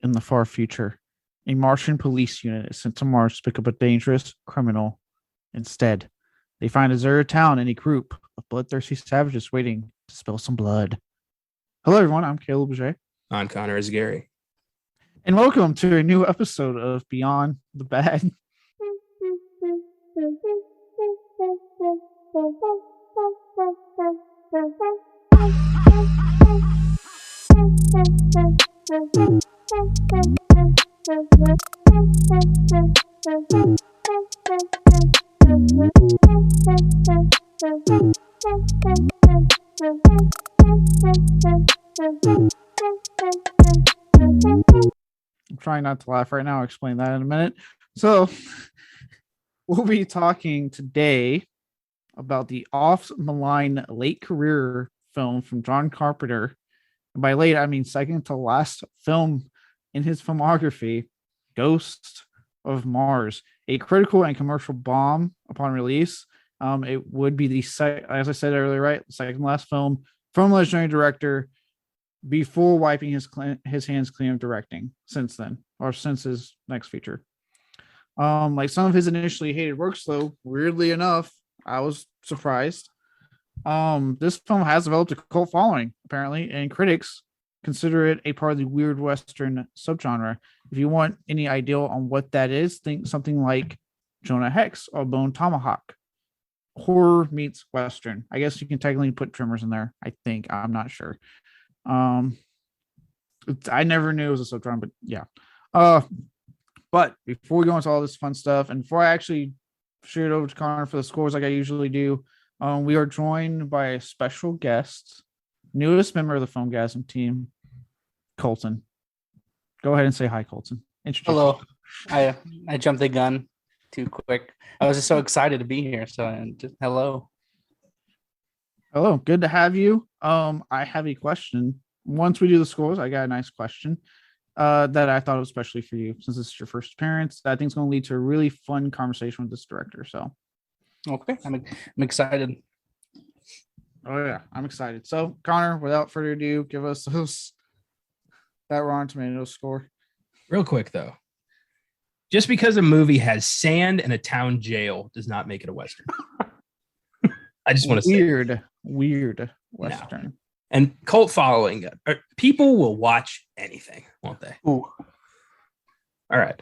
In the far future, a Martian police unit is sent to Mars to pick up a dangerous criminal. Instead, they find a deserted town and a group of bloodthirsty savages waiting to spill some blood. Hello, everyone. I'm Caleb Boucher. On Connor Eyzaguirre. And welcome to a new episode of Beyond the Bad. I'm trying not to laugh right now. I'll explain that in a minute. So, we'll be talking today about the off-the-line late career film from John Carpenter. And by late, I mean second to last film in his filmography, Ghost of Mars, a critical and commercial bomb upon release. It would be as I said earlier, right, second last film from legendary director before wiping his hands clean of directing since then, or since his next feature. Like some of his initially hated works, though, weirdly enough, I was surprised. This film has developed a cult following, apparently, and critics consider it a part of the weird Western subgenre. If you want any idea on what that is, think something like Jonah Hex or Bone Tomahawk. Horror meets Western. I guess you can technically put Tremors in there. I think. I'm not sure. I never knew it was a subgenre, but yeah. But before we go into all this fun stuff, and before I actually shoot it over to Connor for the scores like I usually do, we are joined by a special guest, newest member of the Filmgazm team, Colton. Go ahead and say hi, Colton. Hello. I jumped the gun too quick. I was just so excited to be here. So hello. Hello. Good to have you. I have a question. Once we do the scores, I got a nice question that I thought was especially for you, since this is your first appearance. I think it's going to lead to a really fun conversation with this director. So, okay, I'm excited. Oh yeah, I'm excited. So, Connor, without further ado, give us that Rotten Tomatoes score. Real quick though, just because a movie has sand and a town jail does not make it a Western. I just want to say weird Western. No. And cult following, people will watch anything, won't they? Ooh. All right.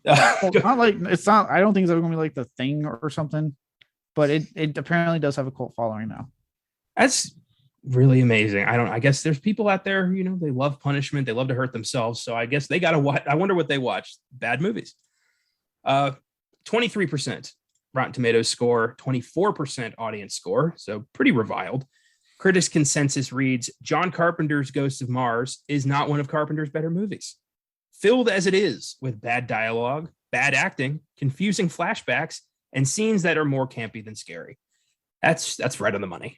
Not like it's not. I don't think it's ever gonna be like The Thing or something, but it apparently does have a cult following now. That's really amazing. I guess there's people out there, they love punishment, they love to hurt themselves. So I guess they gotta watch. I wonder what they watch. Bad movies. 23% Rotten Tomatoes score, 24% audience score. So pretty reviled. Critics' consensus reads, John Carpenter's Ghost of Mars is not one of Carpenter's better movies. Filled as it is with bad dialogue, bad acting, confusing flashbacks, and scenes that are more campy than scary. That's right on the money.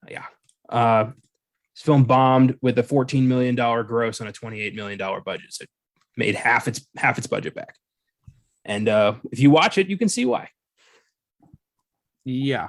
Yeah. This film bombed with a $14 million gross on a $28 million budget. So it made half its budget back. And if you watch it, you can see why. Yeah,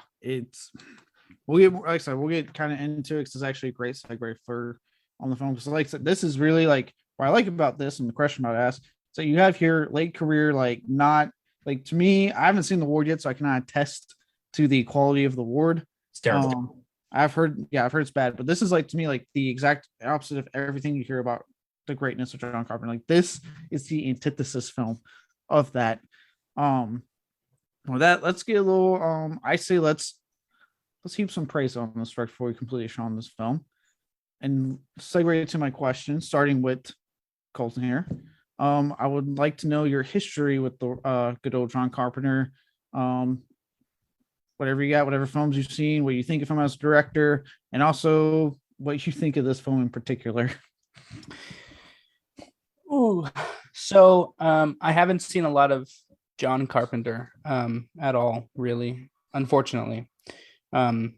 we'll get kind of into it because it's actually a great segue for on the film. Because like I said, this is really like what I like about this and the question about to ask. So you have here late career, like not like to me, I haven't seen the Ward yet, so I cannot attest to the quality of the Ward. It's terrible. I've heard it's bad, but this is like to me like the exact opposite of everything you hear about the greatness of John Carpenter. Like this is the antithesis film of that. With that, let's get a little. I say let's heap some praise on this director before we completely show on this film, and segue to my question, starting with Colton here. I would like to know your history with the good old John Carpenter. Whatever you got, whatever films you've seen, what you think of him as a director, and also what you think of this film in particular. Ooh, so I haven't seen a lot of John Carpenter at all, really, unfortunately. But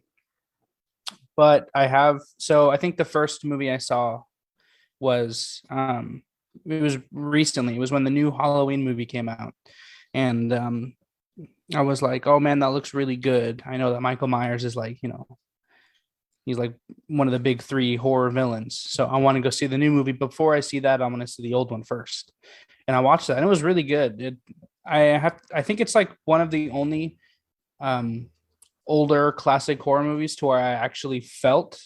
I have, so I think the first movie I saw was it was recently. It was when the new Halloween movie came out, and I was like, oh man, that looks really good. I know that Michael Myers is like, He's like one of the big three horror villains. So I want to go see the new movie. Before I see that, I'm going to see the old one first. And I watched that, and it was really good. I think it's like one of the only older classic horror movies to where I actually felt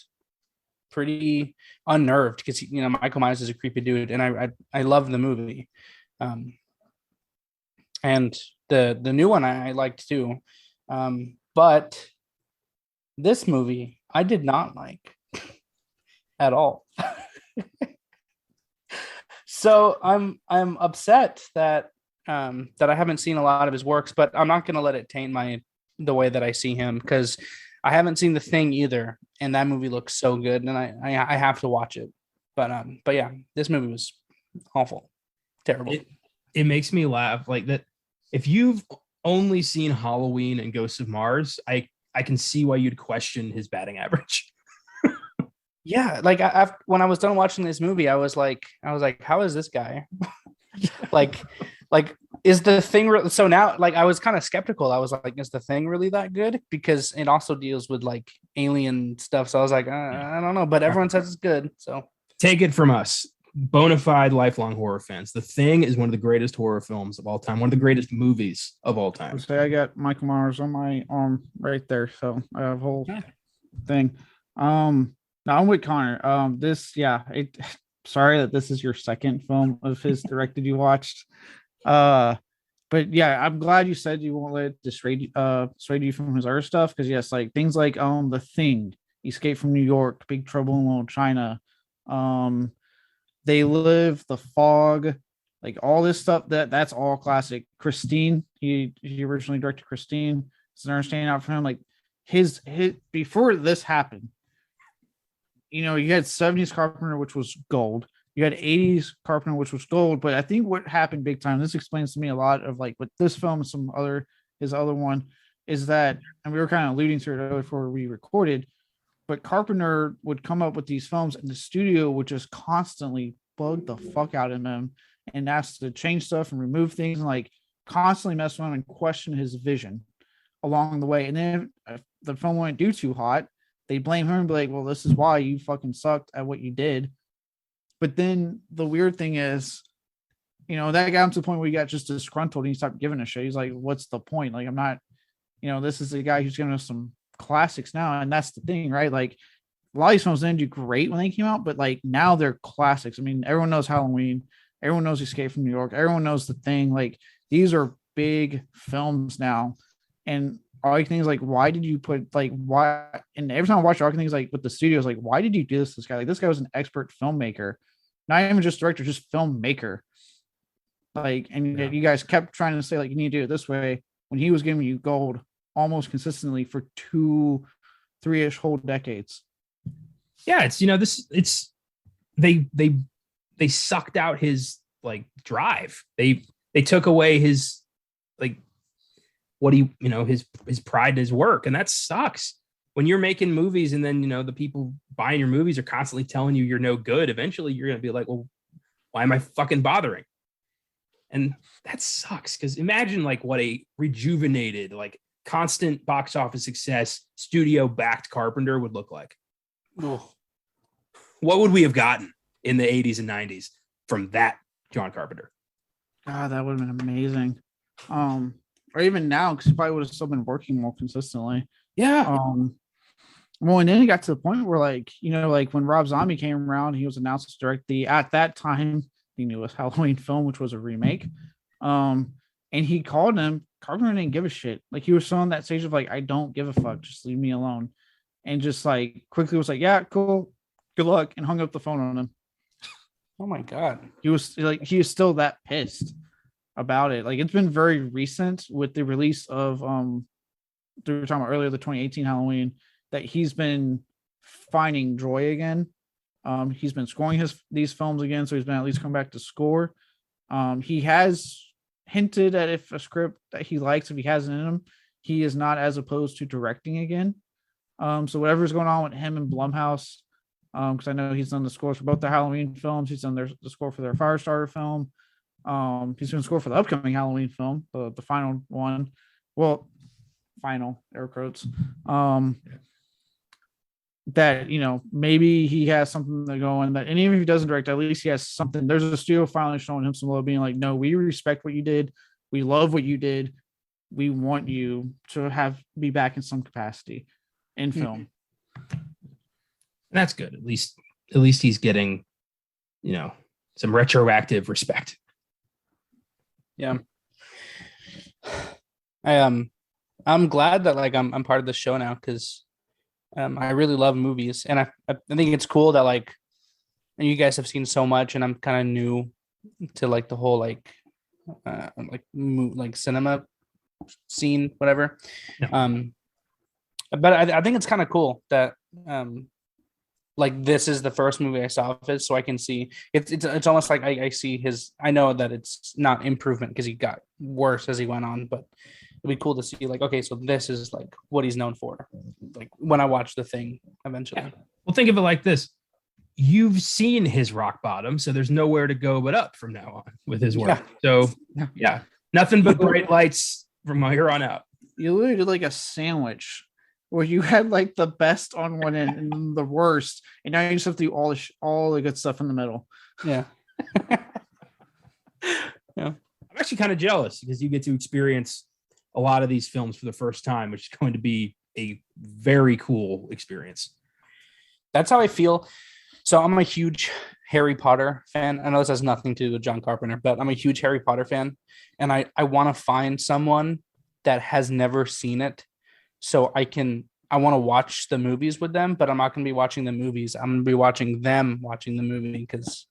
pretty unnerved, because Michael Myers is a creepy dude, and I love the movie. And the new one I liked too. But this movie I did not like at all. So I'm upset that I haven't seen a lot of his works, but I'm not going to let it taint the way that I see him, because I haven't seen The Thing either, and that movie looks so good, and I have to watch it. But yeah, this movie was awful, terrible. It makes me laugh like that. If you've only seen Halloween and Ghosts of Mars, I can see why you'd question his batting average. Yeah, like when I was done watching this movie, I was like, how is this guy? like is The Thing so now, like, I was kind of skeptical. I was like, is The Thing really that good? Because it also deals with like alien stuff. So I was like, I don't know, but everyone says it's good. So take it from us, bona fide lifelong horror fans. The Thing is one of the greatest horror films of all time, one of the greatest movies of all time. Say I got Michael Myers on my arm right there, so I have a whole thing. Now I'm with Connor. Sorry that this is your second film of his directed you watched. But yeah, I'm glad you said you won't let it dissuade you from his other stuff, because yes, like things like The Thing, Escape from New York, Big Trouble in Little China, They Live, The Fog, like all this stuff that's all classic. Christine, he originally directed Christine. It's an understanding out for him. Like his before this happened, you had 70s Carpenter, which was gold. You had 80s Carpenter, which was gold. But I think what happened big time, this explains to me a lot of like with this film and his other one, is that, and we were kind of alluding to it earlier before we recorded, but Carpenter would come up with these films and the studio would just constantly bug the fuck out of him and ask to change stuff and remove things and like constantly mess with him and question his vision along the way. And then if the film wouldn't do too hot, they blame him and be like, well, this is why you fucking sucked at what you did. But then the weird thing is, that got him to the point where he got just disgruntled and he stopped giving a shit. He's like, what's the point? Like, I'm not, this is a guy who's giving us some classics now. And that's the thing, right? Like, a lot of these films didn't do great when they came out, but like now they're classics. I mean, everyone knows Halloween. Everyone knows Escape from New York. Everyone knows The Thing. Like, these are big films now. And all things like, why did you put like why? And every time I watch all things like with the studios, like, why did you do this to this guy? Like, this guy was an expert filmmaker, not even just director, just filmmaker. Like, and you guys kept trying to say like, you need to do it this way when he was giving you gold almost consistently for 2-3-ish whole decades. Yeah, it's they sucked out his like drive. They took away his like what he his pride in his work, and that sucks. When you're making movies and then the people buying your movies are constantly telling you you're no good, eventually you're gonna be like, well, why am I fucking bothering? And that sucks, because imagine like what a rejuvenated, like constant box office success, studio backed Carpenter would look like. Ugh. What would we have gotten in the 80s and 90s from that John Carpenter? God, that would have been amazing. Or even now, because he probably would have still been working more consistently. Yeah. Well, and then it got to the point where, like, like when Rob Zombie came around, he was announced to direct at that time, he knew it was Halloween film, which was a remake. And he called him. Carpenter didn't give a shit. Like, he was still on that stage of like, I don't give a fuck, just leave me alone. And just like quickly was like, yeah, cool, good luck, and hung up the phone on him. Oh my God. He was still that pissed about it. Like, it's been very recent with the release of we were talking about earlier, the 2018 Halloween, that he's been finding joy again. He's been scoring these films again, so he's been at least come back to score. He has hinted at if a script that he likes, if he has it in him, he is not as opposed to directing again. So whatever's going on with him and Blumhouse, because I know he's done the scores for both the Halloween films. He's done the score for their Firestarter film. He's doing score for the upcoming Halloween film, the final one. Well, final air quotes. that, you know, maybe he has something to go in that, and even if he doesn't direct, at least he has something. There's a studio finally showing him some love, being like, no, we respect what you did. We love what you did. We want you to be back in some capacity in film. That's good. At least he's getting, you know, some retroactive respect. Yeah. I'm glad that like I'm part of the show now, because I really love movies, and I think it's cool that like, and you guys have seen so much, and I'm kind of new to like the whole like cinema scene, whatever. Yeah. But I think it's kind of cool that like this is the first movie I saw of his, so I can see it's almost like I see his. I know that it's not improvement because he got worse as he went on, but it'd be cool to see like, okay, so this is like what he's known for, like when I watch The Thing eventually. Yeah. Well, think of it like this: you've seen his rock bottom, so there's nowhere to go but up from now on with his work. Yeah. So yeah, nothing but bright lights from here on out. You literally did like a sandwich where you had like the best on one end and the worst, and now you just have to do all the good stuff in the middle. Yeah. Yeah. I'm actually kind of jealous because you get to experience a lot of these films for the first time, which is going to be a very cool experience. That's how I feel. So I'm a huge Harry Potter fan. I know this has nothing to do with John Carpenter, but I'm a huge Harry Potter fan, and I want to find someone that has never seen it, so I want to watch the movies with them, but I'm not going to be watching the movies. I'm going to be watching them watching the movie, because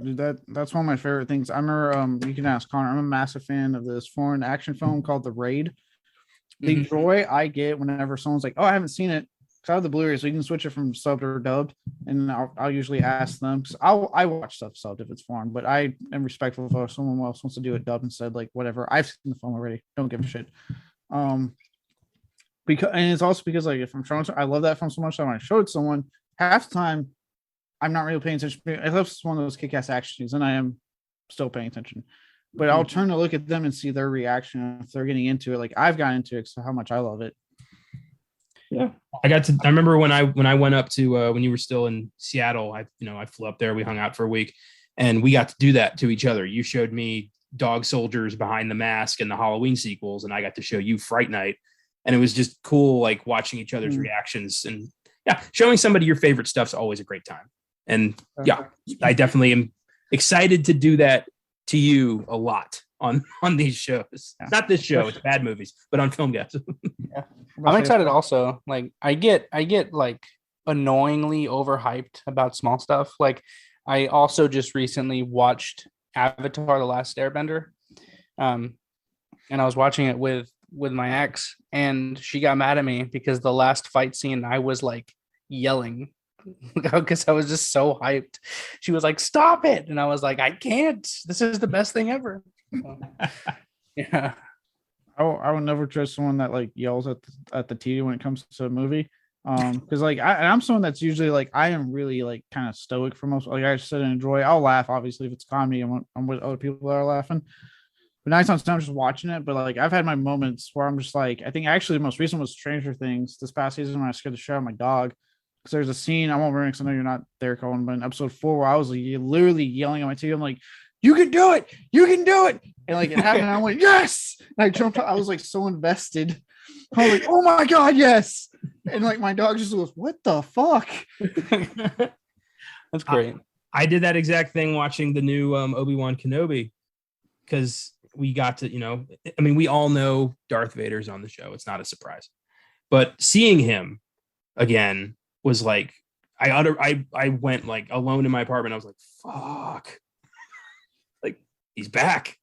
Dude, that's one of my favorite things. I remember, you can ask Connor, I'm a massive fan of this foreign action film called The Raid. The joy I get whenever someone's like, oh, I haven't seen it, because I have the Blu-ray, so you can switch it from subbed or dubbed, and I'll usually ask them, because I watch stuff subbed if it's foreign, but I am respectful if someone else wants to do it dubbed and said, like, whatever, I've seen the film already, don't give a shit. Because, and it's also because, like, if I'm showing, I love that film so much that when I show it to someone, half the time I'm not really paying attention. I love one of those kick-ass action scenes, and I am still paying attention. But I'll turn to look at them and see their reaction if they're getting into it. Like I've gotten into it, so how much I love it. Yeah, I remember when I went up to when you were still in Seattle. I flew up there. We hung out for a week, and we got to do that to each other. You showed me Dog Soldiers Behind the Mask and the Halloween sequels, and I got to show you Fright Night. And it was just cool, like watching each other's reactions. And yeah, showing somebody your favorite stuff's always a great time. And yeah, I definitely am excited to do that to you a lot on these shows. Yeah. Not this show, it's bad movies, but on Filmgazm. Yeah. I'm excited also. Like I get like annoyingly overhyped about small stuff. Like I also just recently watched Avatar: The Last Airbender. And I was watching it with my ex, and she got mad at me because the last fight scene I was like yelling because I was just so hyped. She was like, stop it, and I was like, I can't, this is the best thing ever. So, yeah, I would never trust someone that like yells at the TV when it comes to a movie, because like I'm someone that's usually like, I am really like kind of stoic for most, like I just sit and enjoy. I'll laugh obviously if it's comedy and I'm with other people that are laughing. But 9 times I'm just watching it. But like I've had my moments where I'm just like, I think actually the most recent was Stranger Things this past season when I scared the shit out of my dog. Because there's a scene, I won't ruin it because I know you're not there, Colton, but in episode 4 where I was like literally yelling at my TV. I'm like, you can do it, you can do it. And like it happened, and I went, yes. And I jumped, I was like so invested. I was like, oh my God, yes. And like my dog just goes, what the fuck? That's great. I did that exact thing watching the new Obi-Wan Kenobi, because we got to, I mean, we all know Darth Vader's on the show. It's not a surprise. But seeing him again was like, I went like alone in my apartment. I was like, fuck. Like, he's back.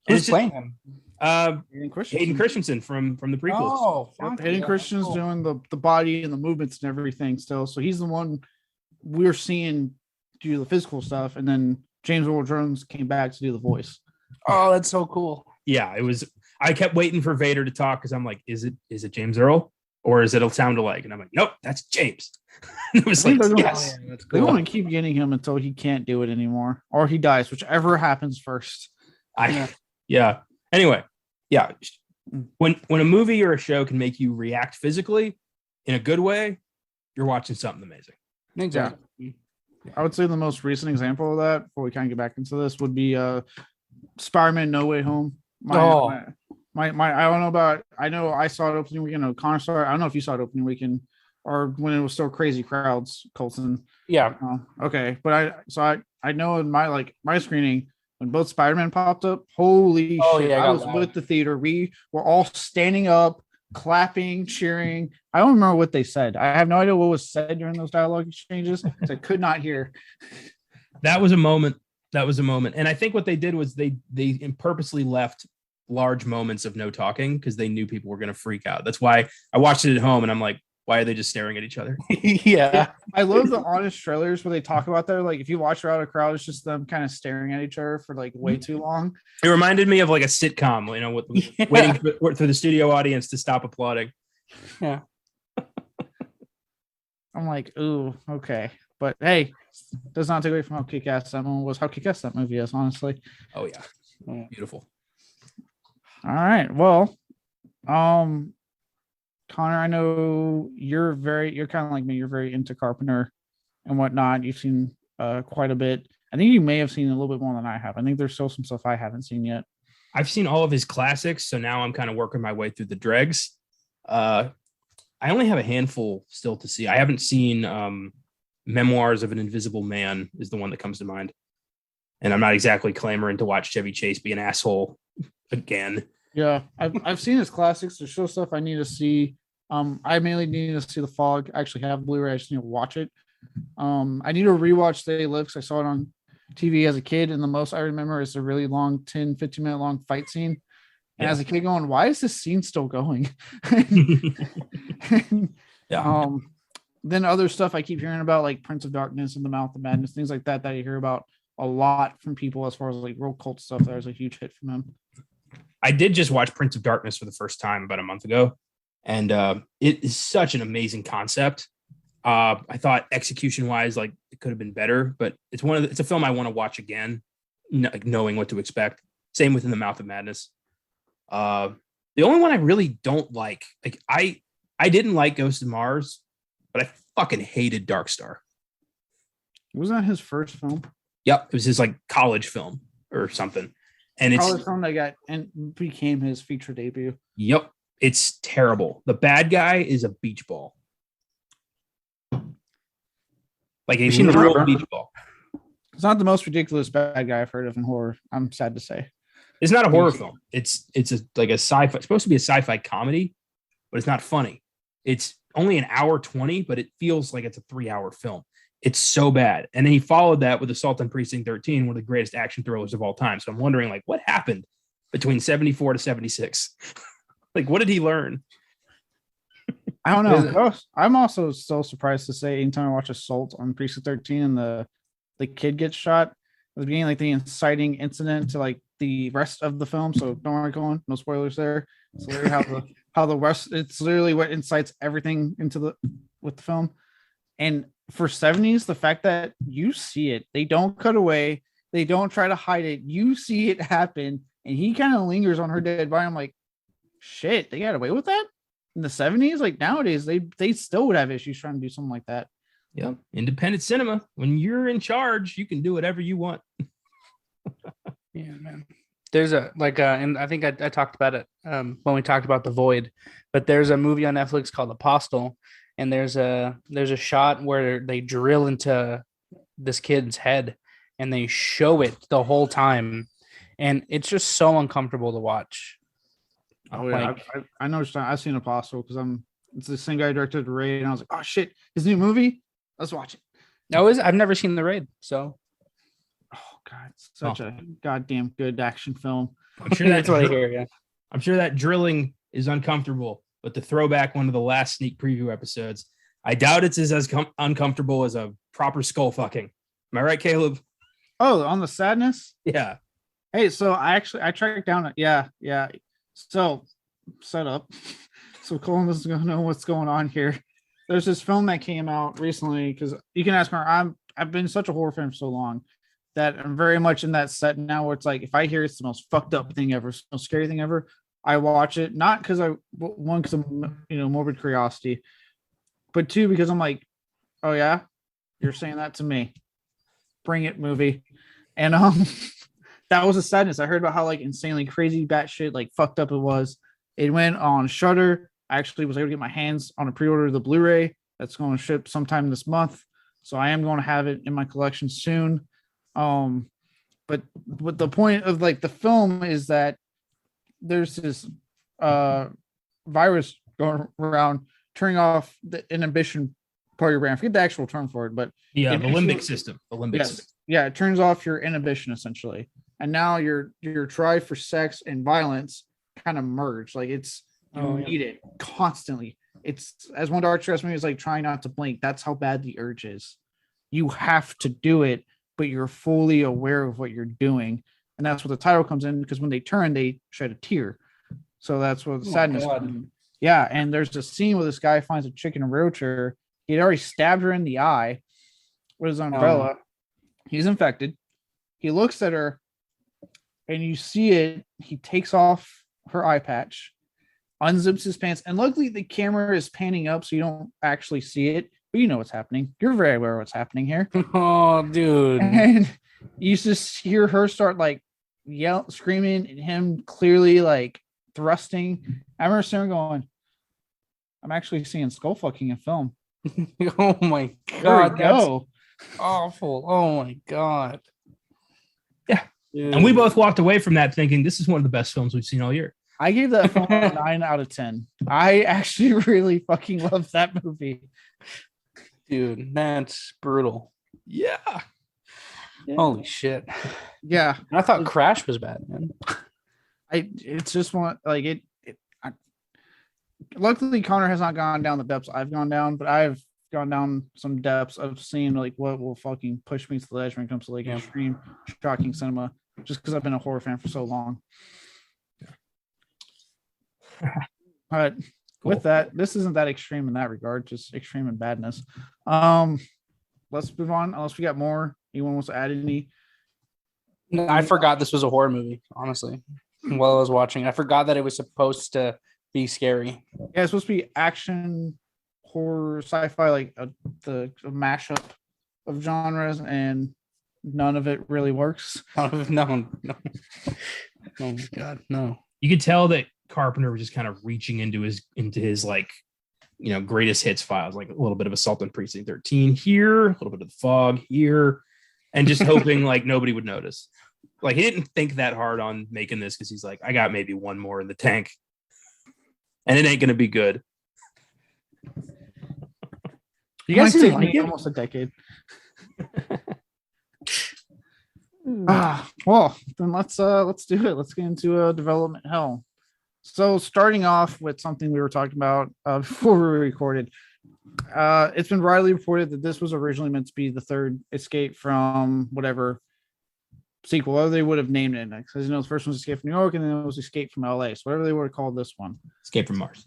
Who's playing him? Hayden Christensen from the prequels. Oh, Hayden Christensen's doing the body and the movements and everything still. So he's the one we're seeing do the physical stuff. And then James Earl Jones came back to do the voice. Oh, that's so cool. Yeah, it was. I kept waiting for Vader to talk because I'm like, is it James Earl or is it a sound alike? And I'm like, nope, that's James. It was like, yes, that's cool. They want to keep getting him until he can't do it anymore or he dies, whichever happens first. Yeah. Anyway, yeah. When a movie or a show can make you react physically in a good way, you're watching something amazing. Exactly. I would say the most recent example of that, before we kind of get back into this, would be Spider-Man No Way Home. I don't know about. I know I saw it opening weekend. O'Connor saw it. I don't know if you saw it opening weekend or when it was still crazy crowds. Colton. Yeah. Okay, but I know in my screening when both Spider-Man popped up. Holy shit! Yeah, I was with the theater. We were all standing up, clapping, cheering. I don't remember what they said. I have no idea what was said during those dialogue exchanges. I could not hear. That was a moment. And I think what they did was they purposely left large moments of no talking because they knew people were going to freak out. That's why I watched it at home and I'm like, why are they just staring at each other? Yeah. I love the honest trailers where they talk about that. Like if you watch around a crowd, it's just them kind of staring at each other for like way too long. It reminded me of like a sitcom, waiting for the studio audience to stop applauding. Yeah. I'm like, ooh, okay. But hey, does not take away from how kick-ass that one was, how kick-ass that movie is, honestly. Oh yeah. Beautiful. All right. Well, Connor, I know you're kind of like me. You're very into Carpenter and whatnot. You've seen quite a bit. I think you may have seen a little bit more than I have. I think there's still some stuff I haven't seen yet. I've seen all of his classics, so now I'm kind of working my way through the dregs. I only have a handful still to see. I haven't seen Memoirs of an Invisible Man is the one that comes to mind. And I'm not exactly clamoring to watch Chevy Chase be an asshole again. Yeah, I've seen his classics. There's still stuff I need to see. I mainly need to see The Fog. I actually have Blu-ray. I just need to watch it. I need to rewatch They Live because I saw it on TV as a kid, and the most I remember is a really long 10-15 minute long fight scene. And as a kid going, why is this scene still going? Yeah. Then other stuff I keep hearing about, like Prince of Darkness and The Mouth of Madness, things like that you hear about a lot from people as far as like real cult stuff. That was a huge hit from him. I did just watch Prince of Darkness for the first time about a month ago, and it is such an amazing concept. I thought execution-wise, like it could have been better, but it's a film I want to watch again, knowing what to expect. Same with In the Mouth of Madness. The only one I really don't like I didn't like Ghost of Mars, but I fucking hated Dark Star. Wasn't that his first film? Yep, it was his like college film or something. And it's college film that got and became his feature debut. Yep, it's terrible. The bad guy is a beach ball. Like a literal beach ball. It's not the most ridiculous bad guy I've heard of in horror. I'm sad to say. It's not a horror film. It's like a sci-fi. It's supposed to be a sci-fi comedy, but it's not funny. It's only an hour 20, but it feels like it's a 3-hour film. It's so bad. And then he followed that with Assault on Precinct 13, one of the greatest action thrillers of all time. So I'm wondering, like, what happened between 74 to 76? Like, what did he learn? I don't know. I'm also so surprised to say anytime I watch Assault on Precinct 13 and the kid gets shot at the beginning, like the inciting incident to like the rest of the film. So don't worry, going, no spoilers there. It's literally how the rest. It's literally what incites everything with the film. And for 70s, the fact that you see it, they don't cut away, they don't try to hide it. You see it happen, and he kind of lingers on her dead body. I'm like, shit, they got away with that in the 70s. Like nowadays, they still would have issues trying to do something like that. Yeah, independent cinema. When you're in charge, you can do whatever you want. Yeah, man. There's and I think I talked about it when we talked about The Void, but there's a movie on Netflix called Apostle, and there's a shot where they drill into this kid's head and they show it the whole time, and it's just so uncomfortable to watch. Oh yeah, I know. I've seen Apostle because it's the same guy who directed Raid, and I was like, oh shit, his new movie. Let's watch it. I've never seen The Raid, so. Oh god, it's such a goddamn good action film. I'm sure that's what I hear. Yeah, I'm sure that drilling is uncomfortable, but to throw back one of the last sneak preview episodes, I doubt it's as uncomfortable as a proper skull fucking. Am I right, Caleb? Oh, on the sadness? Yeah. Hey, so I tracked down. Yeah. So set up. So Colton is gonna know what's going on here. There's this film that came out recently because you can ask her. I've been such a horror fan for so long that I'm very much in that set now where it's like if I hear it's the most fucked up thing ever, most scary thing ever, I watch it. Not because because of morbid curiosity, but two, because I'm like, oh yeah, you're saying that to me. Bring it, movie. And that was a sadness. I heard about how like insanely crazy batshit like fucked up it was. It went on Shudder. I actually was able to get my hands on a pre-order of the Blu-ray that's going to ship sometime this month. So I am going to have it in my collection soon. But the point of like the film is that there's this virus going around turning off the inhibition part of your brain. I forget the actual term for it, but the limbic system. The limbic system. Yeah, it turns off your inhibition essentially. And now your drive for sex and violence kind of merge. Like it's need it constantly. It's, as one dark stress movie is like trying not to blink. That's how bad the urge is. You have to do it, but you're fully aware of what you're doing. And that's what the title comes in, because when they turn, they shed a tear. So that's what the sadness comes in. Yeah, and there's a scene where this guy finds a chick in a wheelchair. He'd already stabbed her in the eye with his umbrella. He's infected. He looks at her, and you see it. He takes off her eye patch, unzips his pants, and luckily the camera is panning up, so you don't actually see it, but you know what's happening. You're very aware of what's happening here. Oh, dude. And you just hear her start like screaming, and him clearly like thrusting. I remember sitting going, I'm actually seeing skull fucking in film. Oh my god, that's awful. Oh my god. Yeah. Dude. And we both walked away from that thinking this is one of the best films we've seen all year. I gave that film a 9 out of 10. I actually really fucking love that movie. Dude, that's brutal. Yeah. Holy shit. Yeah. I thought Crash was bad, man. It's just one like it. Luckily, Connor has not gone down the depths I've gone down, but I've gone down some depths of seeing like what will fucking push me to the edge when it comes to like extreme, shocking cinema, just because I've been a horror fan for so long. But with that, this isn't that extreme in that regard, just extreme in badness. Let's move on, unless we got more. Anyone wants to add any? No, I forgot this was a horror movie, honestly. While I was watching, I forgot that it was supposed to be scary. Yeah, it's supposed to be action, horror, sci-fi, like a mashup of genres, and none of it really works. No. Oh my god, no. You could tell that Carpenter was just kind of reaching into his like, you know, greatest hits files, like a little bit of Assault on Precinct 13 here, a little bit of The Fog here, and just hoping like nobody would notice. Like he didn't think that hard on making this because he's like, I got maybe one more in the tank, and it ain't gonna be good. You guys take like almost a decade. Well, then let's do it. Let's get into development hell. So starting off with something we were talking about before we recorded, it's been widely reported that this was originally meant to be the third Escape from whatever sequel, whatever they would have named it. Because you know the first one was Escape from New York, and then it was Escape from LA. So whatever they would have called this one, Escape from Mars.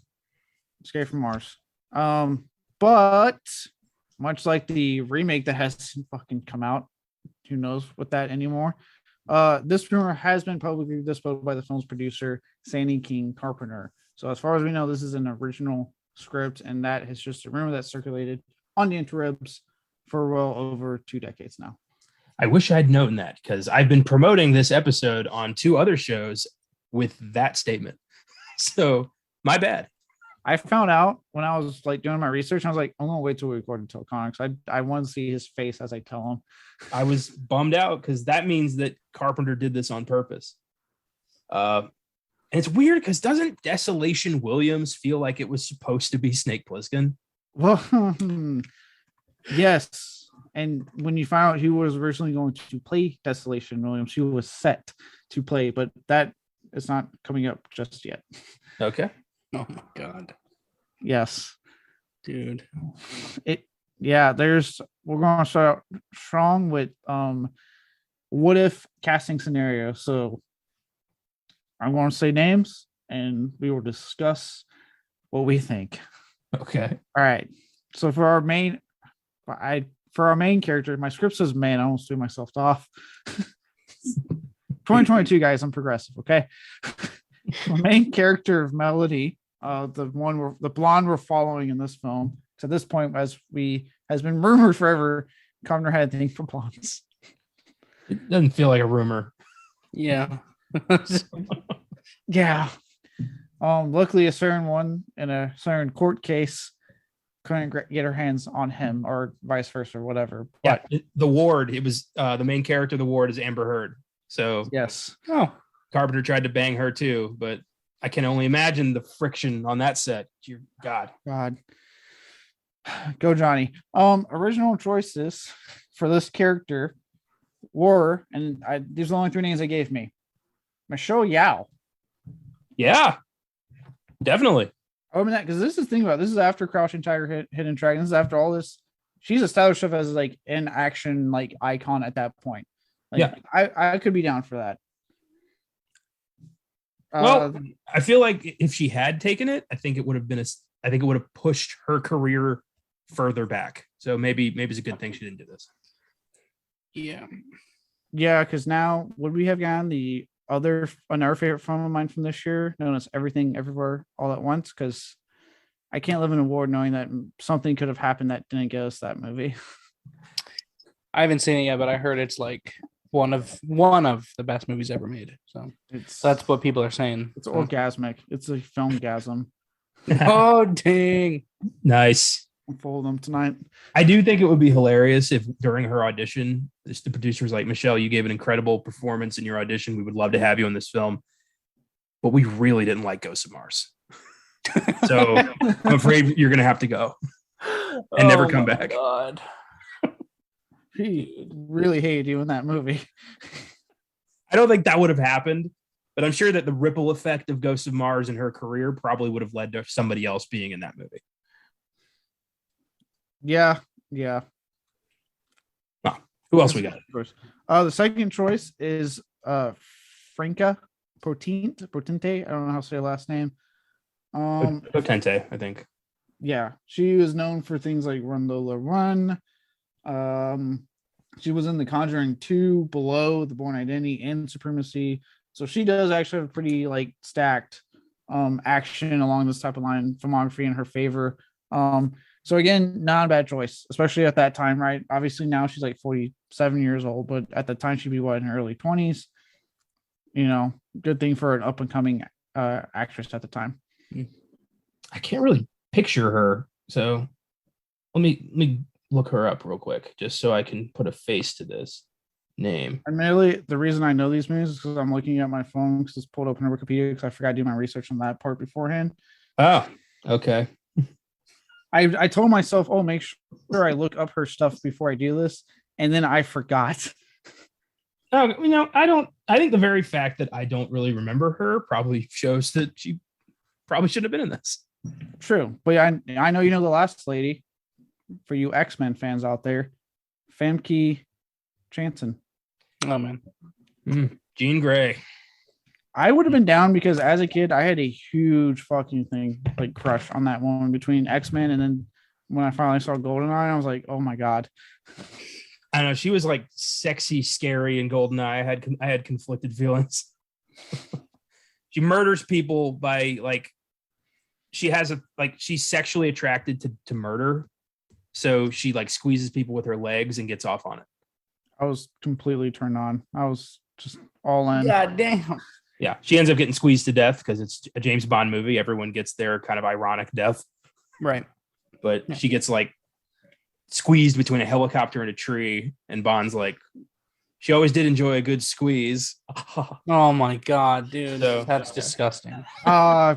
Escape from Mars. But much like the remake that has fucking come out, who knows what that anymore. This rumor has been publicly disposed by the film's producer, Sandy King Carpenter. So as far as we know, this is an original script, and that is just a rumor that circulated on the interwebs for well over 2 decades now. I wish I'd known that, because I've been promoting this episode on 2 other shows with that statement. So my bad. I found out when I was like doing my research, and I was like, I'm gonna wait till we record until comics. I want to see his face as I tell him. I was bummed out because that means that Carpenter did this on purpose. And it's weird because doesn't Desolation Williams feel like it was supposed to be Snake Plissken? Well, yes. And when you find out he was originally going to play Desolation Williams, he was set to play, but that is not coming up just yet. Okay. Oh my god. Yes. Dude. We're going to start out strong with what if casting scenario. So I'm going to say names and we will discuss what we think. Okay. All right. So for our main character, my script says man, I almost threw myself off. 2022 guys, I'm progressive, okay? The main character of Melody, the blonde we're following in this film, to this point, as we has been rumored forever, Carpenter had a thing for blondes. It doesn't feel like a rumor. Yeah. Yeah. Luckily, a certain one in a certain court case couldn't get her hands on him, or vice versa, or whatever. But yeah, the ward. It was the main character of the ward is Amber Heard. So yes. Oh, Carpenter tried to bang her too, but I can only imagine the friction on that set. Dear God. Go Johnny. Original choices for this character were, and these are the only 3 names they gave me. Michelle Yeoh. Yeah, definitely. I mean, because this is the thing about this is after Crouching Tiger, Hidden Dragon. This is after all this. She's established herself as like an action like icon at that point. Like, yeah, I could be down for that. Well, I feel like if she had taken it, I think it would have been I think it would have pushed her career further back. So maybe it's a good thing she didn't do this. Yeah, because now would we have gotten another favorite film of mine from this year, known as Everything Everywhere All at Once? Because I can't live in a world knowing that something could have happened that didn't get us that movie. I haven't seen it yet, but I heard it's like one of the best movies ever made. So that's what people are saying. It's orgasmic. It's a filmgasm. Oh dang! Nice. I'm full of them tonight. I do think it would be hilarious if during her audition, the producer was like, Michelle, you gave an incredible performance in your audition. We would love to have you in this film, but we really didn't like Ghosts of Mars. So I'm afraid you're going to have to go and never come back. God. He really hated you in that movie. I don't think that would have happened, but I'm sure that the ripple effect of Ghosts of Mars in her career probably would have led to somebody else being in that movie. Yeah. Oh, who else we got? The second choice is Franca Potente. I don't know how to say her last name. Potente, I think. Yeah, she was known for things like Run Lola Run. She was in The Conjuring 2, Below, The Bourne Identity, and Supremacy. So she does actually have a pretty like stacked action along this type of line filmography in her favor. So again, not a bad choice, especially at that time, right? Obviously now she's like 47 years old, but at the time she'd be in her early 20s. You know, good thing for an up and coming actress at the time. I can't really picture her, so let me look her up real quick, just so I can put a face to this name. Admittedly, the reason I know these movies is because I'm looking at my phone because it's pulled open in Wikipedia because I forgot to do my research on that part beforehand. Oh, okay. I told myself, oh, make sure I look up her stuff before I do this, and then I forgot. Oh, you know, I think the very fact that I don't really remember her probably shows that she probably should have been in this. True, but I know you know the last lady. For you X-Men fans out there, Famke Janssen. Oh man, Jean Grey. I would have been down because as a kid, I had a huge fucking thing like crush on that woman between X-Men and then when I finally saw GoldenEye, I was like, oh my god. I don't know. She was like sexy, scary in GoldenEye. I had conflicted feelings. She murders people by like. She has she's sexually attracted to murder. So she like squeezes people with her legs and gets off on it. I was completely turned on. I was just all in. God damn. Yeah. She ends up getting squeezed to death because it's a James Bond movie. Everyone gets their kind of ironic death. Right. But she gets like squeezed between a helicopter and a tree. And Bond's like, she always did enjoy a good squeeze. Oh my god, dude. So, that's disgusting.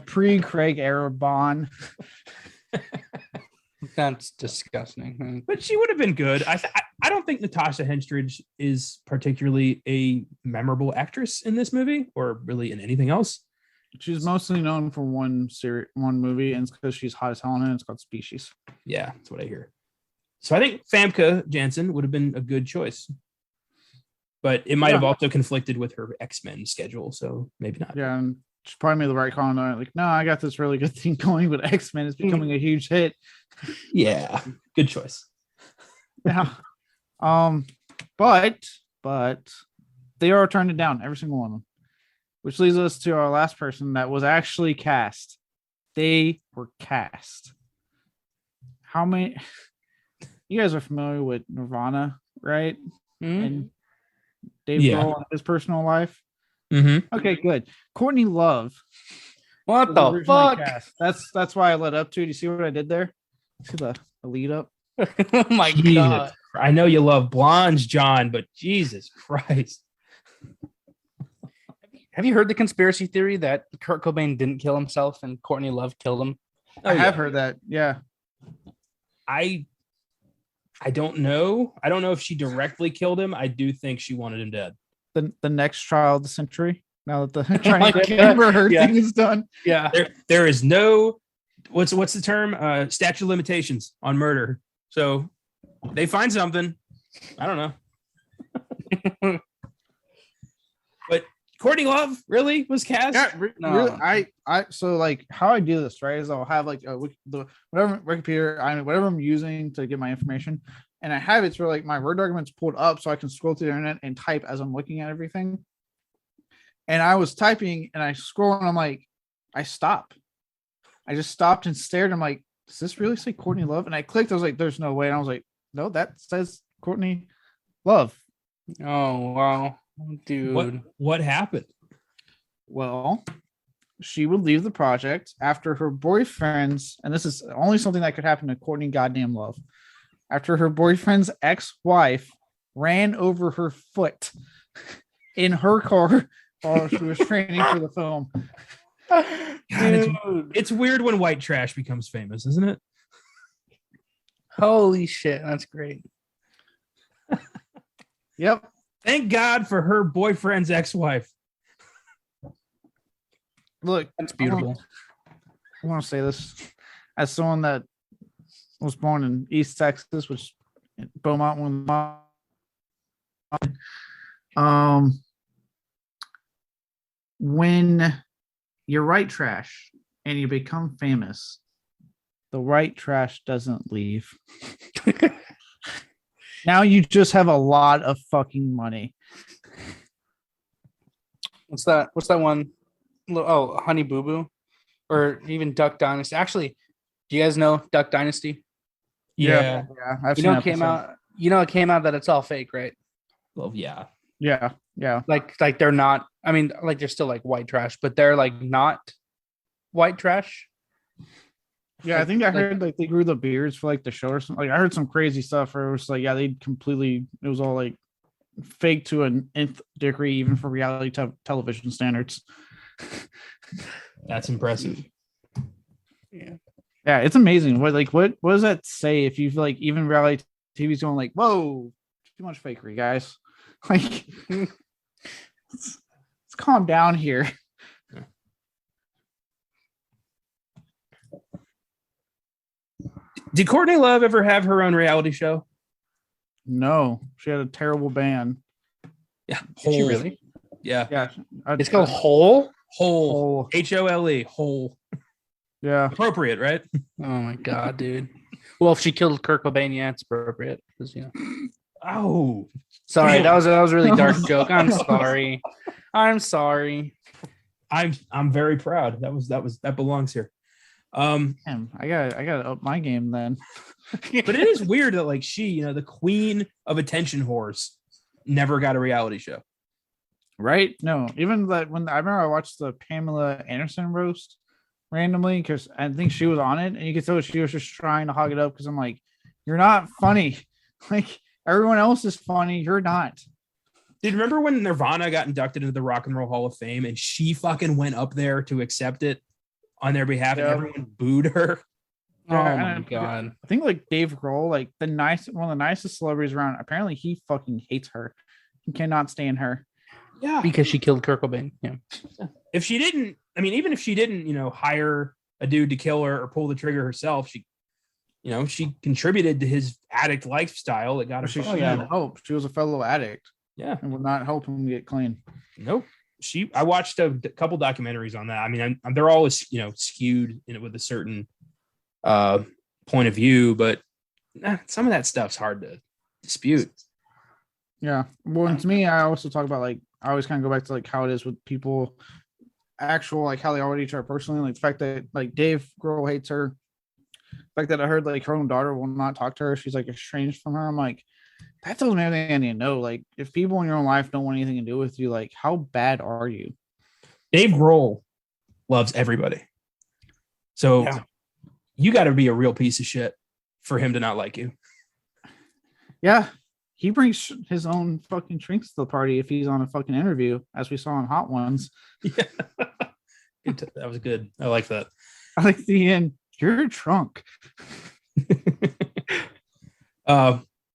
Pre-Craig era Bond. That's disgusting. But she would have been good. I don't think Natasha Henstridge is particularly a memorable actress in this movie or really in anything else. She's mostly known for one movie, and it's because she's hot as hell in it. It's called Species. Yeah, that's what I hear. So I think Famke Janssen would have been a good choice. But it might have also conflicted with her X-Men schedule, so maybe not. Yeah, and she probably made the right call. Like, no, I got this really good thing going, but X-Men is becoming a huge hit. Yeah, good choice. Yeah. But they are turning it down, every single one of them. Which leads us to our last person that was actually cast. They were cast. how many? You guys are familiar with Nirvana, right? Mhm. And Dave Yeah. Grohl and his personal life. Mm-hmm. Okay, good. Courtney Love What was the originally fuck? cast. That's why I led up to. Do you see what I did there? See the lead up? Oh my god. I know you love blondes, John, but Jesus Christ. Have you heard the conspiracy theory that Kurt Cobain didn't kill himself and Courtney Love killed him? Oh, I have heard that. Yeah. I don't know. I don't know if she directly killed him. I do think she wanted him dead. The next trial of the century. Now that the my Johnny Depp God. Amber Heard Yeah. thing is done. Yeah. There is no what's the term? Statute of limitations on murder. So they find something. I don't know. But Courtney Love really was cast? No. Really, I so like how I do this, right? Is I'll have like whatever Wikipedia, whatever I'm using to get my information, and I have it for like my Word documents pulled up so I can scroll through the internet and type as I'm looking at everything. And I was typing and I scroll and I'm like, I stop. I just stopped and stared. I'm like, does this really say Courtney Love? And I clicked. I was like, there's no way. And I was like, no, that says Courtney Love. Oh wow, dude. What happened? Well, she would leave the project after her boyfriend's, and this is only something that could happen to Courtney goddamn Love, after her boyfriend's ex-wife ran over her foot in her car while she was training for the film. Dude. It's weird when white trash becomes famous, isn't it? Holy shit, that's great. Yep. Thank God for her boyfriend's ex-wife. Look, That's beautiful. I want to say this as someone that was born in East Texas, which Beaumont, when you're white trash and you become famous, the white trash doesn't leave. Now you just have a lot of fucking money. What's that one? Oh, Honey Boo Boo, or even Duck Dynasty. Actually, do you guys know Duck Dynasty? Yeah. I've You seen know, it came out. You know, it came out that it's all fake, right? Well, yeah. Yeah. Like they're not. I mean, like they're still like white trash, but they're like not white trash. Yeah, I think I heard like they grew the beards for like the show or something. Like I heard some crazy stuff where it was like, yeah, they completely, it was all like fake to an nth degree, even for reality television standards. That's impressive. Yeah, it's amazing. What does that say if you feel like even reality TV's going like, whoa, too much fakery, guys? Like, let's calm down here. Did Courtney Love ever have her own reality show? No, she had a terrible band. Yeah. did she really? Yeah. It's called Hole. Hole. Hole. Hole. Yeah. Appropriate, right? Oh my god, dude. Well, if she killed Kurt Cobain, yeah, it's appropriate. Oh, sorry, that was a really dark joke. I'm sorry. I'm sorry. I'm very proud. That belongs here. Damn, I gotta up my game then. But it is weird that like she, the queen of attention whores, never got a reality show. Right? No, even that when I remember I watched the Pamela Anderson roast randomly because I think she was on it, and you could tell she was just trying to hog it up because I'm like, you're not funny. Like everyone else is funny, you're not. Did you remember when Nirvana got inducted into the Rock and Roll Hall of Fame and she fucking went up there to accept it on their behalf and everyone booed her? Oh my god. I think like Dave Grohl, like one of the nicest celebrities around. Apparently he fucking hates her. He cannot stand her. Yeah. Because she killed Kurt Cobain. Yeah. If she didn't, even if she didn't, hire a dude to kill her or pull the trigger herself, she contributed to his addict lifestyle that got her. She had hope. She was a fellow addict. Yeah. And would not help him get clean. Nope. I watched a couple documentaries on that. I mean, they're all, skewed in it with a certain point of view, but some of that stuff's hard to dispute. Yeah. Well, to me, I also talk about like, I always kind of go back to like how it is with people, actual, like how they already each other personally, like the fact that like Dave Grohl hates her. fact that I heard like her own daughter will not talk to her. She's like estranged from her. I'm like, that tells me everything I need to know. Like, if people in your own life don't want anything to do with you, like, how bad are you? Dave Grohl loves everybody. So you got to be a real piece of shit for him to not like you. Yeah. He brings his own fucking drinks to the party if he's on a fucking interview, as we saw in Hot Ones. Yeah. That was good. I like that. I like the end. You're drunk.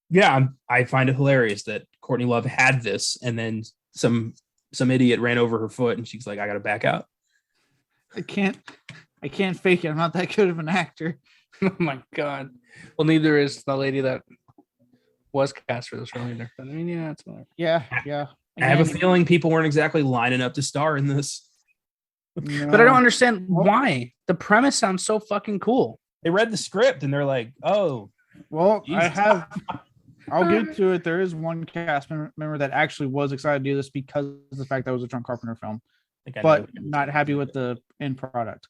Yeah, I find it hilarious that Courtney Love had this, and then some idiot ran over her foot, and she's like, "I got to back out." I can't fake it. I'm not that good of an actor. Oh my god. Well, neither is the lady that was cast for this role either. But I mean, yeah, it's whatever. Yeah. I have a feeling people weren't exactly lining up to star in this. No. But I don't understand why. The premise sounds so fucking cool. They read the script and they're like, "Oh, well, Jesus." I'll get to it. There is one cast member that actually was excited to do this because of the fact that it was a John Carpenter film, but not happy with the end product.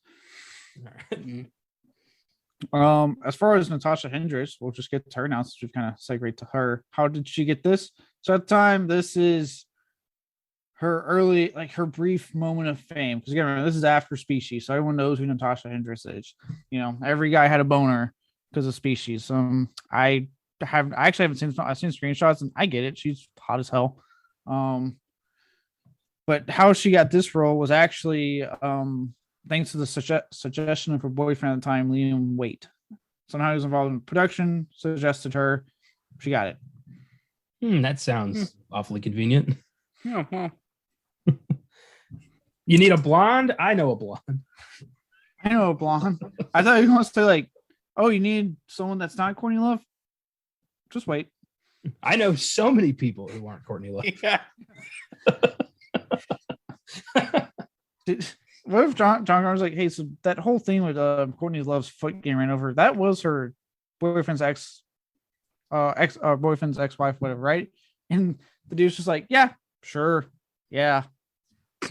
As far as Natasha Hendricks, we'll just get to her now since we've kind of segued to her. How did she get this? So at the time, this is her early, like her brief moment of fame. Because again, remember, this is after Species, so everyone knows who Natasha Hendricks is. You know, every guy had a boner because of Species. I actually haven't seen. I've seen screenshots, and I get it. She's hot as hell. But how she got this role was actually thanks to the suggestion of her boyfriend at the time, Liam Waite. Somehow he was involved in production, suggested her. She got it. That sounds awfully convenient. Yeah, well. You need a blonde? I know a blonde. I know a blonde. I thought you were going to say like, oh, you need someone that's not Courtney Love? Just wait. I know so many people who aren't Courtney Love. Yeah. What if John Carpenter's like, hey, so that whole thing with Courtney Love's foot getting ran over, that was her boyfriend's boyfriend's ex-wife, whatever, right? And the dude's just like, yeah, sure, yeah.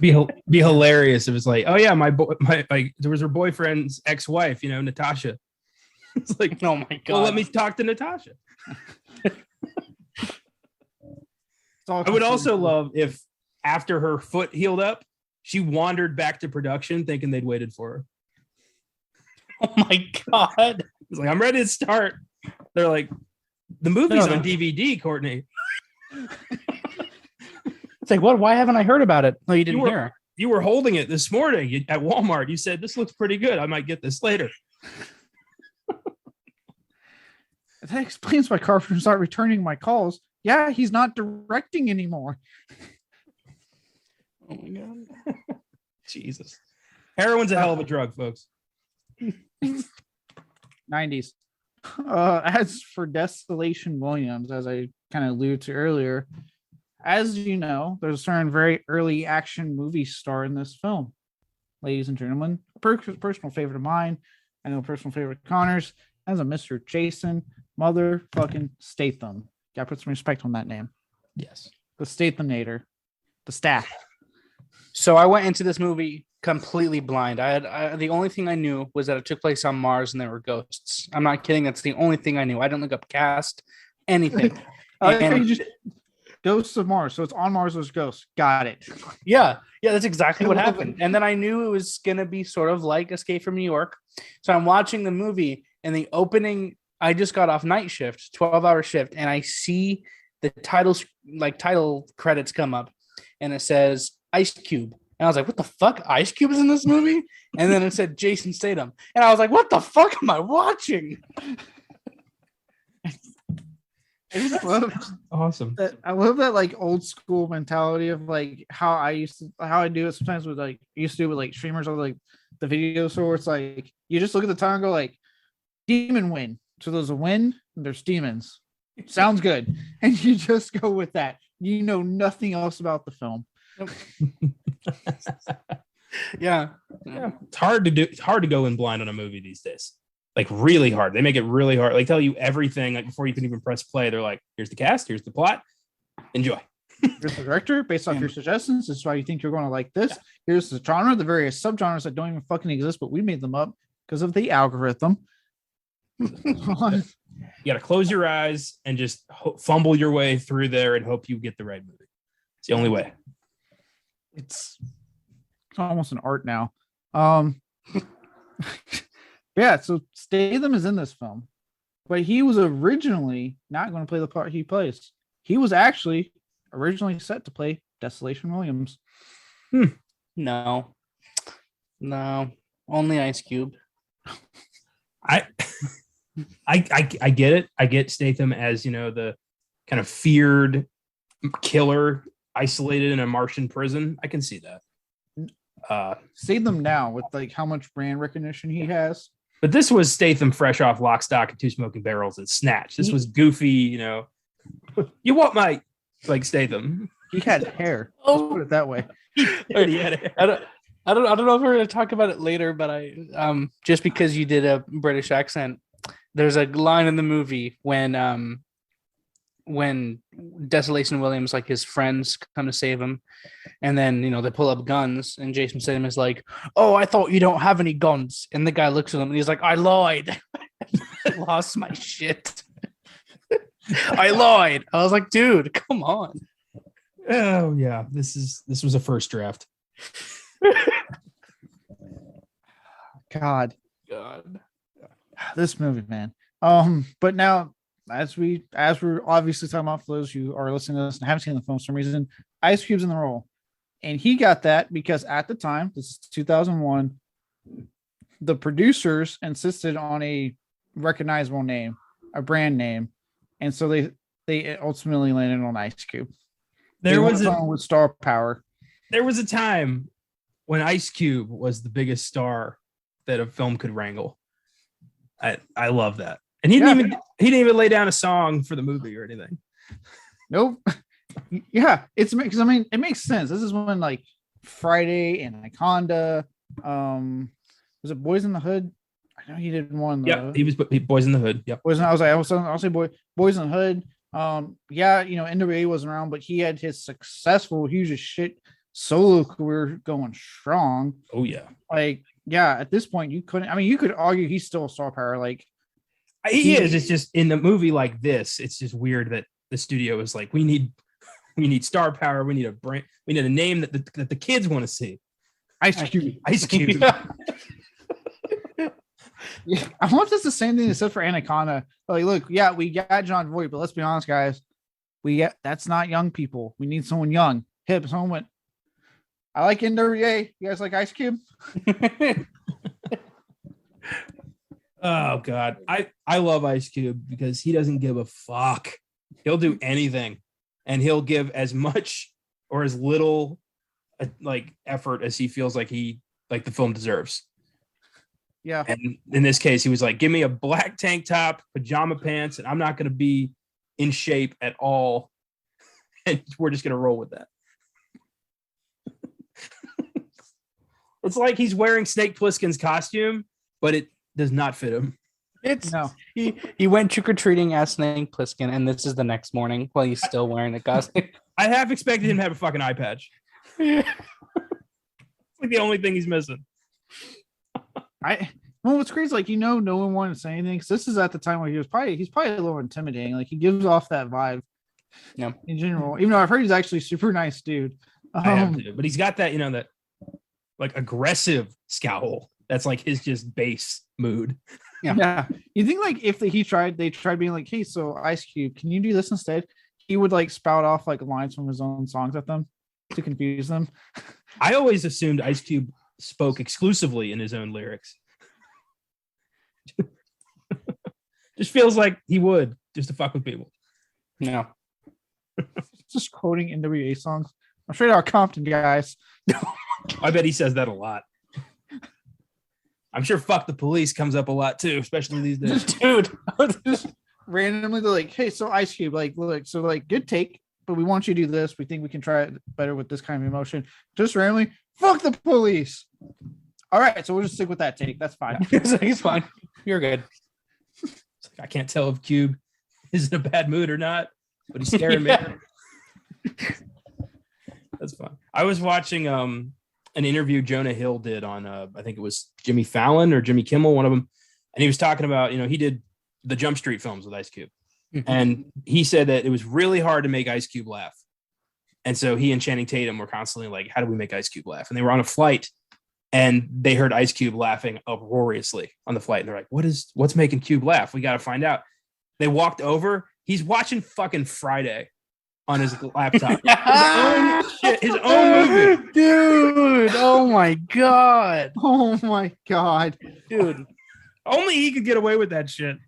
Be hilarious if it's like, oh yeah, my there was her boyfriend's ex-wife, Natasha. It's like, oh my god. Well, let me talk to Natasha. I would also love if after her foot healed up, she wandered back to production thinking they'd waited for her. Oh my god. It's like, I'm ready to start. They're like, the movie's on DVD, Courtney. It's like, what? Why haven't I heard about it? No, you didn't hear. You were holding it this morning at Walmart. You said, this looks pretty good. I might get this later. That explains why Carpenter's not returning my calls. Yeah, he's not directing anymore. Oh my god. Jesus. Heroin's a hell of a drug, folks. 90s. As for Desolation Williams, as I kind of alluded to earlier, as you know, there's a certain very early action movie star in this film. Ladies and gentlemen, a personal favorite of mine, I know a personal favorite of Connor's, as a Mr. Jason motherfucking Statham. Gotta put some respect on that name. Yes. The Stathamator. The staff. So I went into this movie completely blind. The only thing I knew was that it took place on Mars and there were ghosts. I'm not kidding. That's the only thing I knew. I didn't look up cast, anything. Ghosts of Mars. So it's on Mars, there's ghosts. Got it. Yeah, that's exactly what happened. And then I knew it was going to be sort of like Escape from New York. So I'm watching the movie, and the opening, I just got off night shift, 12-hour shift, and I see the title credits come up, and it says Ice Cube. And I was like, what the fuck? Ice Cube is in this movie? And then it said Jason Statham. And I was like, what the fuck am I watching? I just love awesome. I love that like old school mentality of like how I do it sometimes with like used to do with like streamers or like the video store where it's like you just look at the time and go like demon win. So there's a win and there's demons. Sounds good. And you just go with that. You know nothing else about the film. Yeah. It's hard to do. It's hard to go in blind on a movie these days. Like really hard. They make it really hard. They tell you everything like before you can even press play. They're like, here's the cast, here's the plot. Enjoy. Here's the director based off your suggestions. This is why you think you're going to like this. Here's the genre, the various subgenres that don't even fucking exist, but we made them up because of the algorithm. You got to close your eyes and just fumble your way through there and hope you get the right movie. It's the only way. It's almost an art now. Yeah, so Statham is in this film, but he was originally not going to play the part he plays. He was actually originally set to play Desolation Williams. No, only Ice Cube. I get it. I get Statham as, the kind of feared killer isolated in a Martian prison. I can see that. Statham now with like how much brand recognition he has. But this was Statham fresh off Lock, Stock, and Two Smoking Barrels and Snatch. This was goofy, you want my like Statham. He had hair. Let's put it that way. He had hair. I don't know if we're gonna talk about it later, but I just because you did a British accent, there's a line in the movie when Desolation Williams, like his friends come to save him, and then they pull up guns, and Jason Statham is like, "Oh, I thought you don't have any guns," and the guy looks at him and he's like, "I lied." I lost my shit. I lied. I was like, dude, come on. Oh yeah, this was a first draft. God, this movie, man. But now, as we're obviously talking about, for those who are listening to this and haven't seen the film for some reason, Ice Cube's in the role, and he got that because at the time, this is 2001, the producers insisted on a recognizable name, a brand name, and so they ultimately landed on Ice Cube. There was with star power. There was a time when Ice Cube was the biggest star that a film could wrangle. I love that. And he didn't even lay down a song for the movie or anything. Nope. Yeah, it's because it makes sense. This is when like Friday and Anaconda, was it Boys in the Hood? I know he did one. Yeah, he was Boys in the Hood. Yep. I'll say Boys in the Hood. NWA wasn't around, but he had his successful, huge as shit solo career going strong. Oh yeah. Like, yeah, at this point you could argue he's still a star power. Like he is. It's just in the movie like this, it's just weird that the studio is like, we need star power, we need a brand, we need a name that the kids want to see. Ice Cube. Ice Cube. Yeah, I wonder if that's the same thing they said for Anaconda. Like, look, yeah, we got John Voight, but let's be honest, guys, that's not young people. We need someone young, hip, someone with. I like NWA. You guys like Ice Cube? Oh God, I love Ice Cube because he doesn't give a fuck. He'll do anything, and he'll give as much or as little like effort as he feels like the film deserves. Yeah. And in this case, he was like, give me a black tank top, pajama pants, and I'm not going to be in shape at all. And we're just going to roll with that. It's like he's wearing Snake Plissken's costume, but it does not fit him. He went trick-or-treating as Snake Plissken, and this is the next morning while he's still wearing the costume. I half expected him to have a fucking eye patch. It's like the only thing he's missing. What's crazy is like no one wanted to say anything because this is at the time where he's probably a little intimidating. Like he gives off that vibe. Yeah. In general, even though I've heard he's actually a super nice dude. I have to, but he's got that that like aggressive scowl. That's like his just base mood. Yeah. You think like if they tried being like, hey, so Ice Cube, can you do this instead? He would like spout off like lines from his own songs at them to confuse them. I always assumed Ice Cube spoke exclusively in his own lyrics. Just feels like he would just to fuck with people. No. Just quoting NWA songs. I'm straight out of Compton, guys. I bet he says that a lot. I'm sure fuck the police comes up a lot too, especially these days. Dude, randomly they're like, hey, so Ice Cube, like, look, so like good take, but we want you to do this. We think we can try it better with this kind of emotion. Just randomly, fuck the police. All right, so we'll just stick with that take. That's fine. He's fine. You're good. I can't tell if Cube is in a bad mood or not, but he's scaring me. That's fun. I was watching an interview Jonah Hill did on I think it was Jimmy Fallon or Jimmy Kimmel, one of them, and he was talking about, he did the Jump Street films with Ice Cube. Mhm. And he said that it was really hard to make Ice Cube laugh. And so he and Channing Tatum were constantly like, how do we make Ice Cube laugh? And they were on a flight and they heard Ice Cube laughing uproariously on the flight. And they're like, what's making Cube laugh? We got to find out. They walked over. He's watching fucking Friday on his laptop. His own movie. Dude. Oh my God. Oh my God. Dude. Only he could get away with that shit.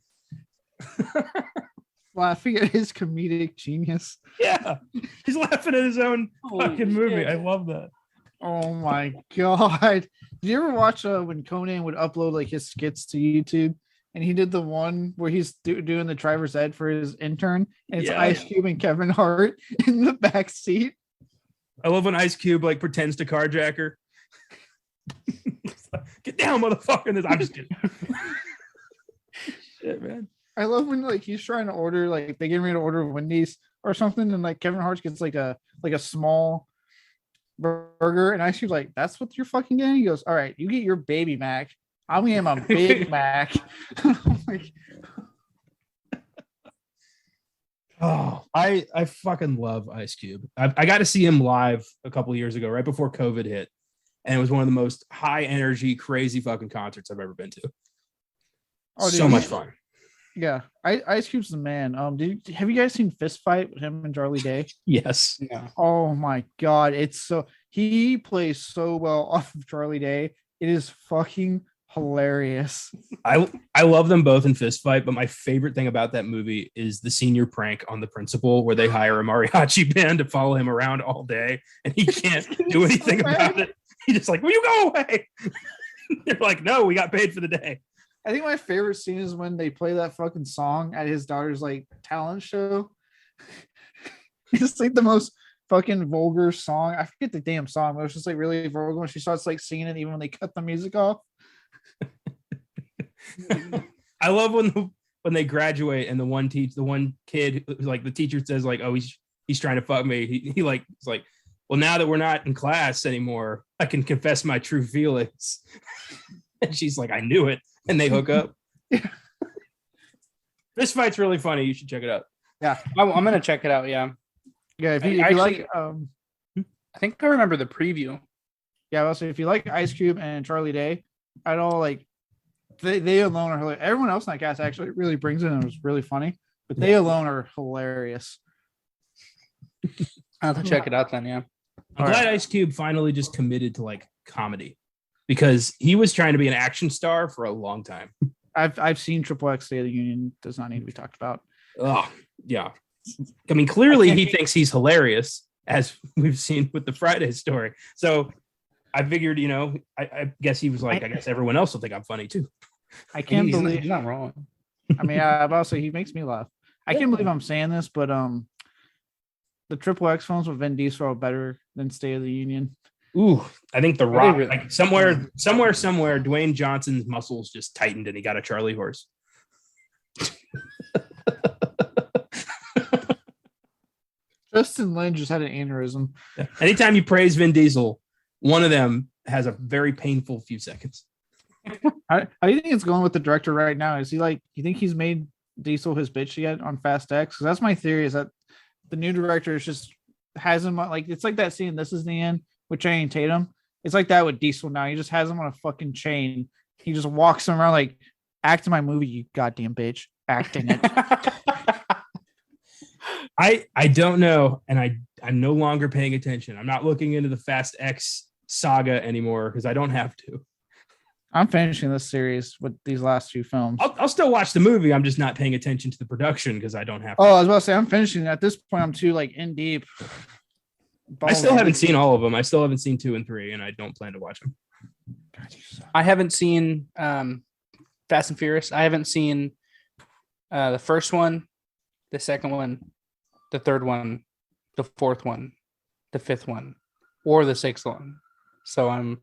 Laughing at his comedic genius. Yeah. He's laughing at his own fucking movie. Shit. I love that. Oh my God. Did you ever watch when Conan would upload like his skits to YouTube? And he did the one where he's doing the driver's ed for his intern, and it's Ice Cube and Kevin Hart in the back seat. I love when Ice Cube like pretends to carjack her. Get down, motherfucker! I'm just kidding. Shit, man. I love when like he's trying to order, like they get ready to order Wendy's or something, and like Kevin Hart gets like a small burger, and Ice Cube's like, "That's what you're fucking getting." He goes, "All right, you get your baby Mac. I'm getting my Big Mac." Oh, I fucking love Ice Cube. I got to see him live a couple of years ago, right before COVID hit, and it was one of the most high energy, crazy fucking concerts I've ever been to. Oh, dude, so much fun. Yeah, Ice Cube's the man. Have you guys seen Fist Fight with him and Charlie Day? Yes. Yeah. Oh my God, he plays so well off of Charlie Day. It is fucking hilarious. I love them both in Fist Fight, but my favorite thing about that movie is the senior prank on the principal where they hire a mariachi band to follow him around all day and he can't do anything about it. He's just like, will you go away? They're like, no, we got paid for the day. I think my favorite scene is when they play that fucking song at his daughter's like talent show. It's like the most fucking vulgar song. I forget the damn song, but it was just like really vulgar when she starts like singing it even when they cut the music off. I love when they graduate and the one kid, like the teacher says like, oh, he's trying to fuck me. He's like, well, now that we're not in class anymore, I can confess my true feelings. And she's like, I knew it. And they hook up. This fight's really funny. You should check it out. Yeah, I'm gonna check it out. Yeah. Yeah, if you like, I think I remember the preview. Yeah, also if you like Ice Cube and Charlie Day, I don't like they alone are hilarious. Everyone else in that cast actually really brings it and it was really funny, but they alone are hilarious. I'll have to check it out then. Yeah. I'm glad Ice Cube finally just committed to like comedy because he was trying to be an action star for a long time. I've seen Triple X State of the Union. Does not need to be talked about. Oh, yeah. I mean, clearly he thinks he's hilarious, as we've seen with the Friday story. So I figured, I guess he was like, I guess everyone else will think I'm funny too. I can't believe he's not wrong. I mean, also he makes me laugh. I can't believe I'm saying this, but the Triple X films with Vin Diesel are better than State of the Union. Ooh, I think The Rock, like somewhere, Dwayne Johnson's muscles just tightened and he got a Charlie horse. Justin Lin just had an aneurysm. Yeah. Anytime you praise Vin Diesel, one of them has a very painful few seconds. How do you think it's going with the director right now? Is he like, you think he's made Diesel his bitch yet on Fast X? Because that's my theory, is that the new director is just has him like, it's like that scene, This Is the End, with Channing Tatum. It's like that with Diesel now. He just has him on a fucking chain. He just walks him around like, act in my movie, you goddamn bitch. Acting it. I don't know, and I'm no longer paying attention. I'm not looking into the Fast X saga anymore because I don't have to. I'm finishing this series with these last two films. I'll still watch the movie. I'm just not paying attention to the production because I don't have to. Oh, I was about to say, I'm finishing. At this point, I'm too like in deep. I still haven't seen all of them. I still haven't seen 2 and 3, and I don't plan to watch them. I haven't seen Fast and Furious. I haven't seen the first one, the second one, the third one, the fourth one, the fifth one, or the sixth one. So I'm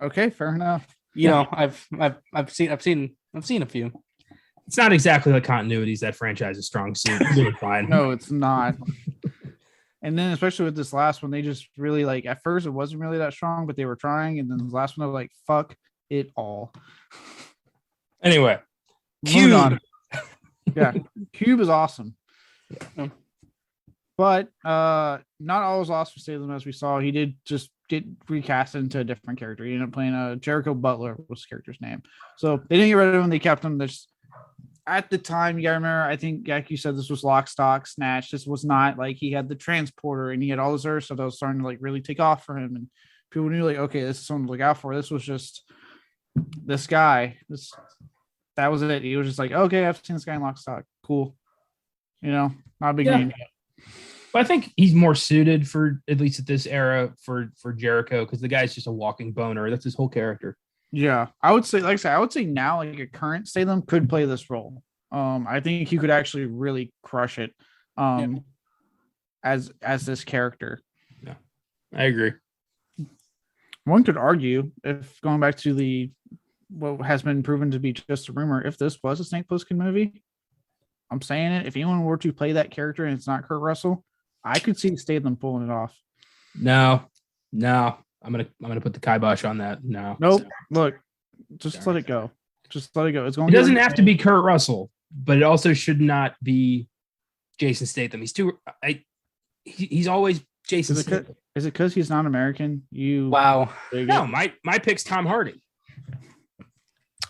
okay. Fair enough. You know, I've seen a few. It's not exactly like continuities that franchise is strong suit. It's really fine. No, it's not. And then especially with this last one, they just really like, at first it wasn't really that strong, but they were trying. And then the last one, they were like, fuck it all. Anyway, Moving Cube. on. Yeah, Cube is awesome. Yeah. But not all was lost for Statham, as we saw. He did just get recast into a different character. He ended up playing Jericho Butler was the character's name. So they didn't get rid of him. They kept him. This at the time, you gotta remember, I think like you said, this was Lock, Stock, Snatch. This was not like he had the transporter and he had all this other stuff that was starting to like really take off for him. And people knew like, okay, this is someone to look out for. This was just this guy. That was it. He was just like, okay, I've seen this guy in Lock, Stock. Cool. Not a big name yet. But I think he's more suited for, at least at this era, for Jericho, because the guy's just a walking boner. That's his whole character. Yeah, I would say, like I said, I would say now, like a current Statham could play this role. I think he could actually really crush it. As this character. Yeah, I agree. One could argue, if going back to what has been proven to be just a rumor, if this was a Snake Plissken movie, I'm saying it. If anyone were to play that character and it's not Kurt Russell, I could see Statham pulling it off. No. I'm gonna put the kibosh on that. No. Nope. Look, just let it go. Just let it go. It's going. It doesn't have to be Kurt Russell, but it also should not be Jason Statham. He's too. He's always Jason Statham. Is it because he's not American? Wow. No, my pick's Tom Hardy.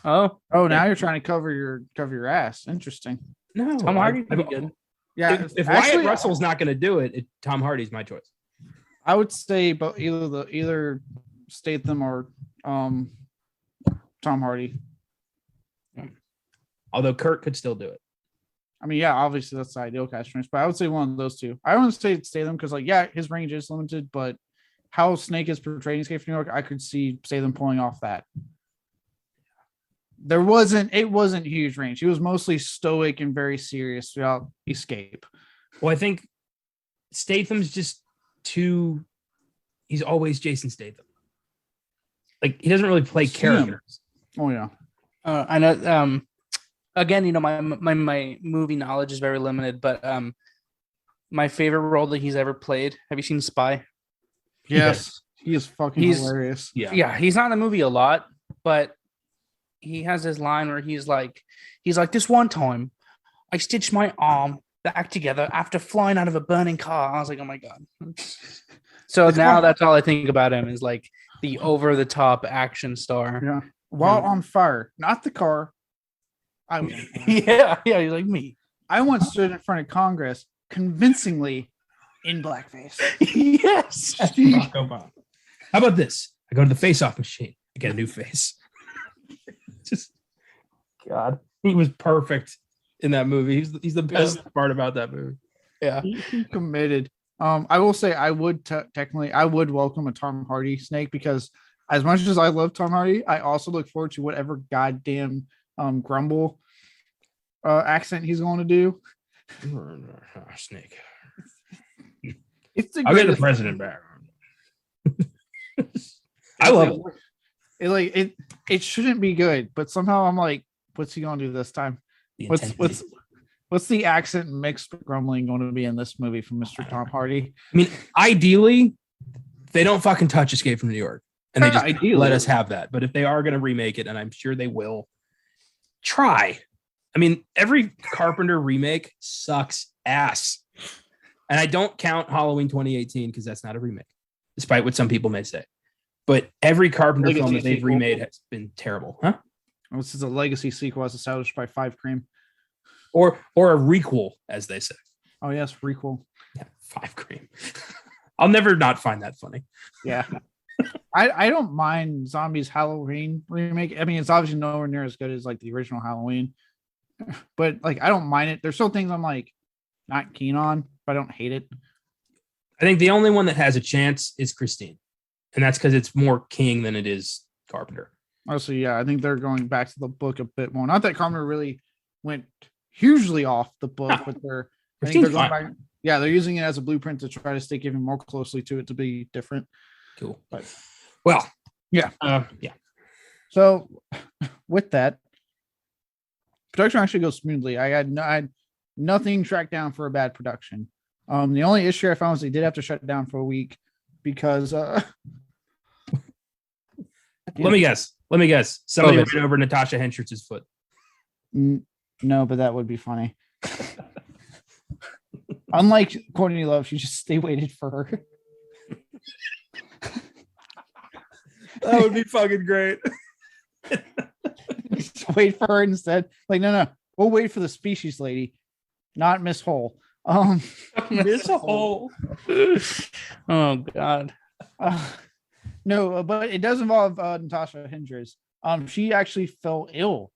Oh, now you're trying to cover your ass. Interesting. No, Tom Hardy would be good. Yeah, if Wyatt Russell's not going to do it, Tom Hardy's my choice. I would say, but either Statham or Tom Hardy. Although Kurt could still do it. I mean, yeah, obviously that's the ideal cast range, but I would say one of those two. I want to say Statham because, like, yeah, his range is limited, but how Snake is portrayed in Escape from New York, I could see Statham pulling off that. It wasn't huge range. He was mostly stoic and very serious throughout Escape. Well, I think Statham's just he's always Jason Statham. Like, he doesn't really play characters. Oh yeah. I know. Again, my movie knowledge is very limited, but my favorite role that he's ever played. Have you seen Spy? Yes. He is fucking hilarious. Yeah. He's not in the movie a lot, but he has this line where he's like, this one time I stitched my arm back together after flying out of a burning car. I was like, oh my God. So now that's all I think about him is like the over the top action star. Yeah. While on fire, not the car. Yeah. He's like me. I once stood in front of Congress convincingly in blackface. Yes. Barack Obama. How about this? I go to the face-off machine. I get a new face. Just God, he was perfect in that movie. He's the best part about that movie. Yeah, he committed. I will say I would technically welcome a Tom Hardy Snake because as much as I love Tom Hardy, I also look forward to whatever goddamn grumble accent he's going to do. Snake. I'll get the president back. I love it. It shouldn't be good, but somehow I'm like, what's he gonna do this time? What's the accent mixed grumbling going to be in this movie from Mr. Tom Hardy? I mean, ideally, they don't fucking touch Escape from New York, and they just let us have that. But if they are going to remake it, and I'm sure they will, try. I mean, every Carpenter remake sucks ass, and I don't count Halloween 2018 because that's not a remake, despite what some people may say. But every Carpenter film that they've remade has been terrible, huh? Well, this is a legacy sequel as established by Five Cream. Or a requel, as they say. Oh, yes, requel. Yeah, Five Cream. I'll never not find that funny. Yeah. I don't mind Zombies Halloween remake. I mean, it's obviously nowhere near as good as like the original Halloween. But like, I don't mind it. There's still things I'm like not keen on, but I don't hate it. I think the only one that has a chance is Christine. And that's because it's more King than it is Carpenter. Also, yeah, I think they're going back to the book a bit more. Not that Carpenter really went hugely off the book, but they're going back. Yeah, they're using it as a blueprint to try to stick even more closely to it to be different. Cool. But yeah. So with that, production actually goes smoothly. I had nothing tracked down for a bad production. The only issue I found was they did have to shut it down for a week because let me guess. Somebody ran over Natasha Henstrich's foot. No, but that would be funny. Unlike Courtney Love, they waited for her. That would be fucking great. Just wait for her instead. Like, no, we'll wait for the species lady, not Miss Hole. Miss Hole. Oh God. No, but it does involve Natasha Hendricks. She actually fell ill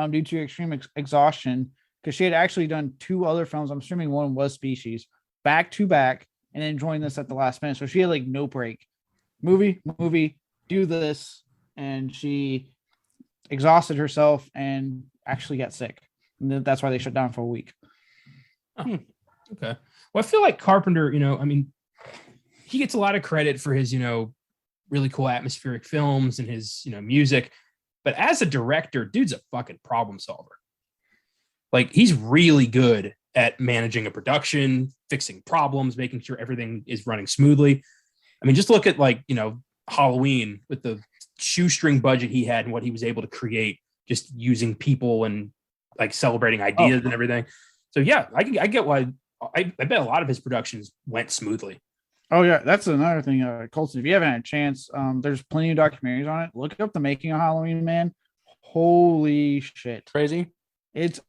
due to extreme exhaustion because she had actually done 2 other films. I'm assuming one was Species, back to back, and then joined this at the last minute. So she had like no break. Movie, do this, and she exhausted herself and actually got sick. And that's why they shut down for a week. Oh, okay. Well, I feel like Carpenter, I mean, he gets a lot of credit for his, really cool atmospheric films and his, music. But as a director, dude's a fucking problem solver. Like, he's really good at managing a production, fixing problems, making sure everything is running smoothly. I mean, just look at Halloween with the shoestring budget he had and what he was able to create just using people and celebrating ideas and everything. So yeah, I get why I bet a lot of his productions went smoothly. Oh yeah, that's another thing. Colton, if you haven't had a chance, there's plenty of documentaries on it. Look up the making of Halloween, man. Holy shit. Crazy. It's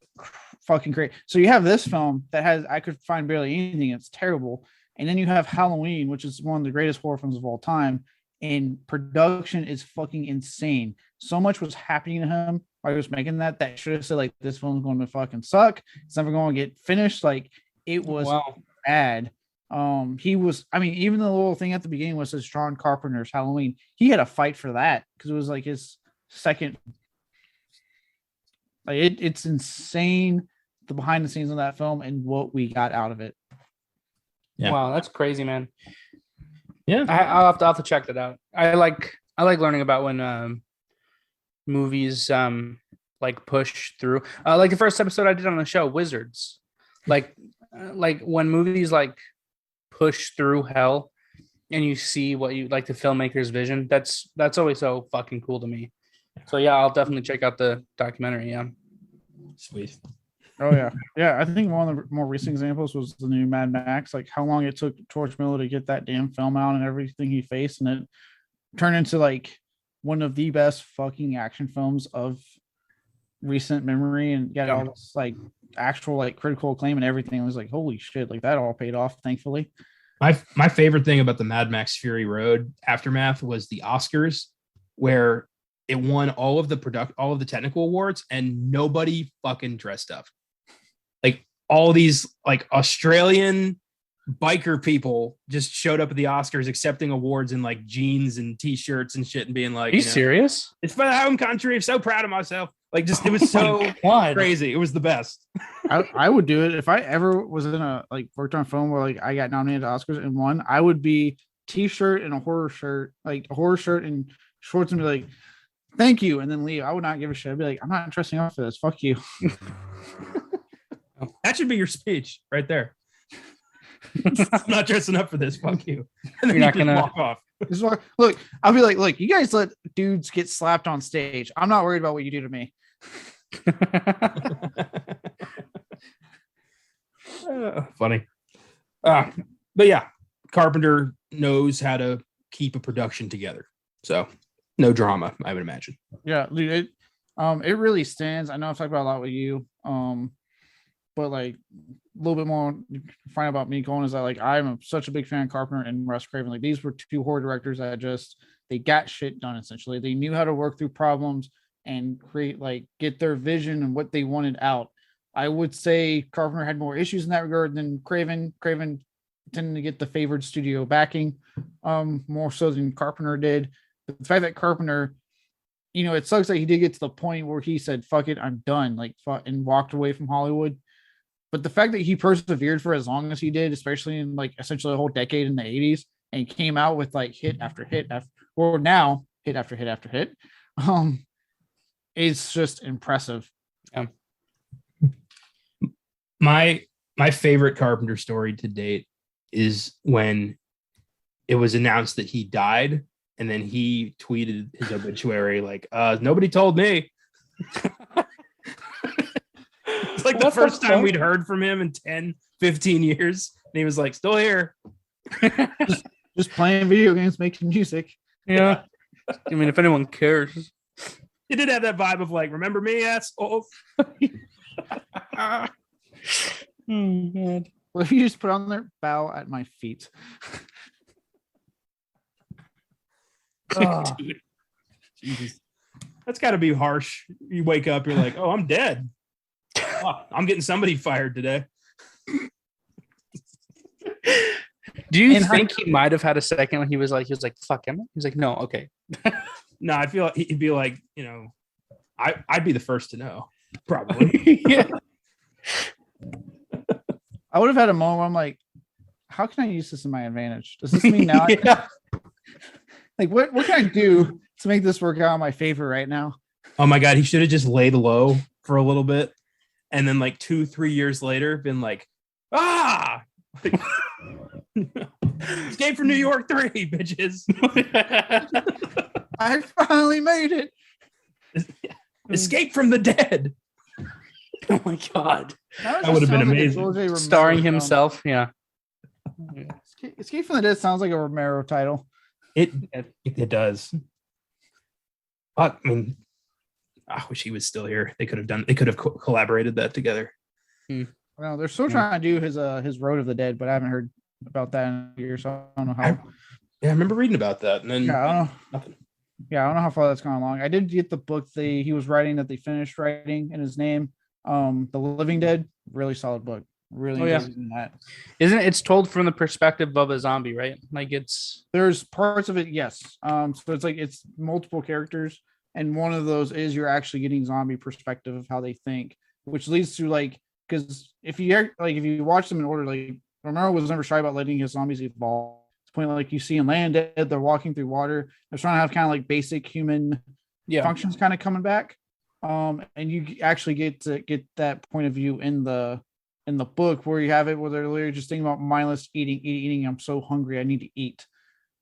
fucking great. So you have this film that I could find barely anything. It's terrible. And then you have Halloween, which is one of the greatest horror films of all time. And production is fucking insane. So much was happening to him while he was making that should have said this film's going to fucking suck. It's never going to get finished. It was bad. Even the little thing at the beginning was his John Carpenter's Halloween. He had a fight for that because it was his second. It's insane the behind the scenes of that film and what we got out of it. Yeah. Wow, that's crazy, man. Yeah, I'll have to check that out. I like learning about when movies push through. Like the first episode I did on the show, Wizards. Like when movies push through hell and you see what you the filmmaker's vision. That's always so fucking cool to me. So yeah, I'll definitely check out the documentary. Yeah, sweet. Oh yeah. I think one of the more recent examples was the new Mad Max. How long it took George Miller to get that damn film out and everything he faced, and it turned into one of the best fucking action films of recent memory, and got all this actual critical acclaim and everything. It was holy shit, that all paid off, thankfully. My favorite thing about the Mad Max Fury Road aftermath was the Oscars, where it won all of the technical awards and nobody fucking dressed up. All these Australian biker people just showed up at the Oscars accepting awards in jeans and t-shirts and shit and being Are you serious? It's for the home country. I'm so proud of myself. It was so crazy. It was the best. I would do it if I ever was in a worked on a film where I got nominated to Oscars and won. I would be t-shirt and a horror shirt, a horror shirt and shorts, and be thank you, and then leave. I would not give a shit. I'd be I'm not dressing up for this. Fuck you. That should be your speech right there. I'm not dressing up for this. Fuck you. And then you're not gonna walk off. Look, I'll be look, you guys let dudes get slapped on stage. I'm not worried about what you do to me. Funny. But yeah, Carpenter knows how to keep a production together. So no drama, I would imagine. Yeah, dude, it really stands. I know I've talked about a lot with you. But a little bit more you can find about me going is that I'm such a big fan of Carpenter and Wes Craven. These were 2 horror directors that they got shit done. Essentially, they knew how to work through problems and create get their vision and what they wanted out. I would say Carpenter had more issues in that regard than Craven. Craven tended to get the favored studio backing more so than Carpenter did. But the fact that Carpenter, it sucks that he did get to the point where he said, fuck it, I'm done, and walked away from Hollywood. But the fact that he persevered for as long as he did, especially in essentially a whole decade in the 80s, and came out with hit after hit hit after hit after hit, it's just impressive. Yeah. My favorite Carpenter story to date is when it was announced that he died, and then he tweeted his obituary nobody told me. like the first time we'd heard from him in 10, 15 years. And he was like, still here. just playing video games, making music. Yeah. I mean, if anyone cares. He did have that vibe of like, remember me, asshole? Oh, God. Well, if you just put on there, bow at my feet. Dude. Jesus. That's got to be harsh. You wake up, you're like, oh, I'm dead. Oh, I'm getting somebody fired today. Do you think he might have had a second when he was like, fuck him? He was like, no, okay. No, I feel like he'd be like, I'd be the first to know, probably. Yeah. I would have had a moment where I'm like, how can I use this in my advantage? Does this mean now? Like, what can I do to make this work out in my favor right now? Oh my God, he should have just laid low for a little bit. And then like 2-3 years later, been like, Escape from New York 3, bitches. I finally made it. Escape from the dead. Oh my God. That would have been amazing. Starring himself. Yeah. Escape from the Dead sounds like a Romero title. It does. But, I mean, I wish he was still here. They could have collaborated that together. Well, they're still trying to do his Road of the Dead, but I haven't heard about that in a year, so I don't know how. I remember reading about that, and then I don't know. Nothing. Yeah, I don't know how far that's gone along. I did get the book he was writing that they finished writing in his name. The Living Dead, really solid book. Really enjoying that. Isn't it's told from the perspective of a zombie, right? Like there's parts of it, yes. So it's multiple characters, and one of those is you're actually getting zombie perspective of how they think, which leads to because if you watch them in order, like Romero was never shy about letting his zombies evolve. It's point like you see in Land Dead, they're walking through water. They're trying to have kind of like basic human functions kind of coming back. And you actually get to get that point of view in the book where you have it where they're literally just thinking about mindless eating. I'm so hungry, I need to eat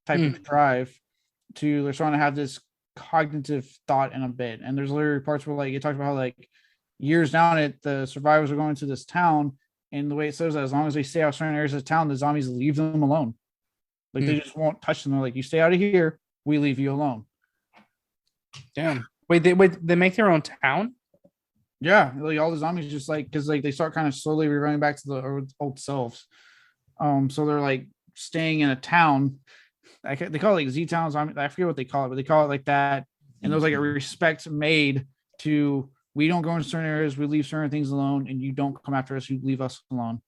type of drive. They're trying to have this cognitive thought in a bit. And there's literally parts where like it talks about how like years down the survivors are going to this town, and the way it says that as long as they stay out certain areas of the town, the zombies leave them alone. Like they just won't touch them. They're like, you stay out of here, we leave you alone. Damn. Wait, they make their own town? Yeah, like all the zombies just like because like they start kind of slowly reverting back to the old selves. So they're like staying in a town. They call it like Z-Town zombie. I forget what they call it, but they call it like that. And there's like a respect made to we don't go into certain areas, we leave certain things alone, and you don't come after us, you leave us alone.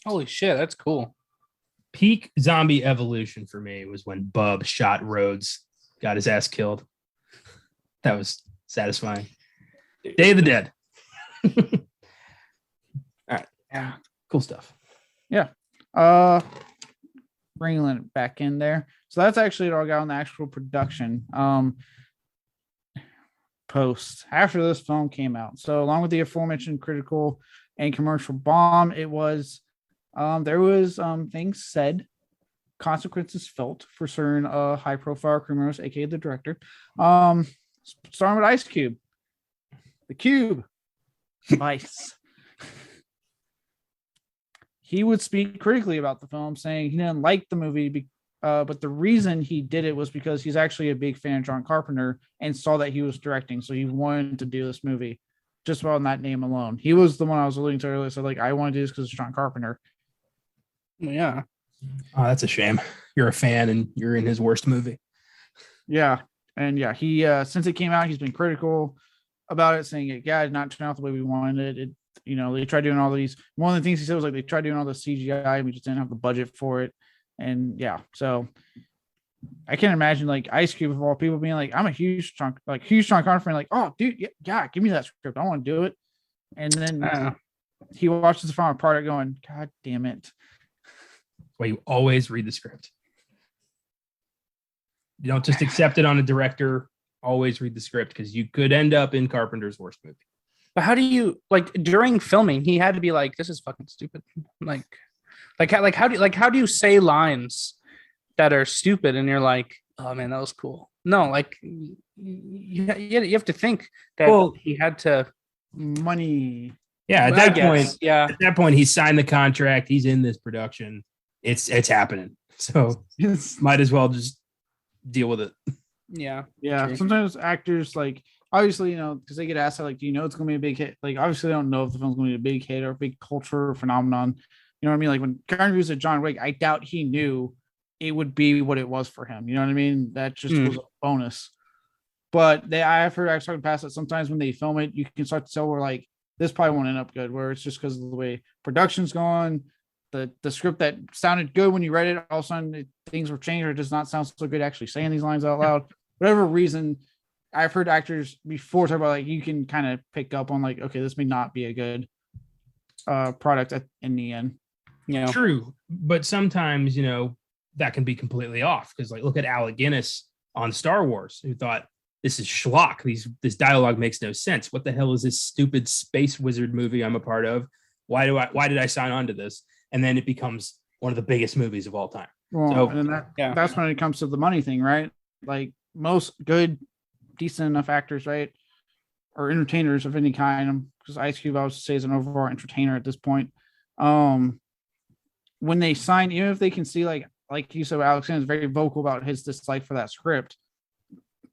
Holy shit, that's cool. Peak zombie evolution for me was when Bub shot Rhodes, got his ass killed. That was satisfying. Day of the Dead. All right. Yeah. Cool stuff. Yeah. Bringing it back in there. So that's actually it all got on the actual production. Post after this film came out. So along with the aforementioned critical and commercial bomb, it was there was things said, consequences felt for certain high profile criminals, aka the director. Starting with Ice Cube. The Cube. Vice. He would speak critically about the film, saying he didn't like the movie, but the reason he did it was because he's actually a big fan of John Carpenter and saw that he was directing, so he wanted to do this movie just on that name alone. He was the one I was alluding to earlier, so like I want to do this because it's John Carpenter. Yeah. Oh, that's a shame. You're a fan and you're in his worst movie. Yeah, and yeah, he since it came out, he's been critical about it, saying it did not turn out the way we wanted it. They tried doing all these. One of the things he said was like they tried doing all the CGI, we just didn't have the budget for it. And yeah, so I can't imagine like Ice Cube of all people being like, I'm a huge John Carpenter fan, like, oh dude, yeah, give me that script, I want to do it. And then he watches the final product going, God damn it. Well, you always read the script. You don't just accept it on a director. Always read the script because you could end up in Carpenter's worst movie. But how do you like during filming? He had to be like, "This is fucking stupid." How do you say lines that are stupid and you're like, "Oh man, that was cool." No, like you have to think that he had to money. Yeah, at Well, I that guess, point, yeah. at that point, he signed the contract. He's in this production. It's happening. So might as well just deal with it. Yeah. Yeah, True. sometimes actors like obviously because they get asked like, do you know it's gonna be a big hit? Like obviously they don't know if the film's gonna be a big hit or a big culture phenomenon. You know what I mean? Like when Karen Reeves at John Wick, I doubt he knew it would be what it was for him. You know what I mean? That just was a bonus. But I've heard I've talked past that sometimes when they film it, you can start to tell where like this probably won't end up good, where it's just because of the way production's gone. The script that sounded good when you read it, all of a sudden things were changed or it does not sound so good actually saying these lines out loud. Whatever reason, I've heard actors before talk about like you can kind of pick up on like, okay, this may not be a good product in the end. Yeah. True. But sometimes, that can be completely off. Because like look at Alec Guinness on Star Wars, who thought this is schlock. This dialogue makes no sense. What the hell is this stupid space wizard movie I'm a part of? Why did I sign on to this? And then it becomes one of the biggest movies of all time. Well, So, and that's when it comes to the money thing, right? Like most good, decent enough actors, right, or entertainers of any kind, because Ice Cube I would say is an overall entertainer at this point. When they sign, even if they can see like you said, Alex is very vocal about his dislike for that script.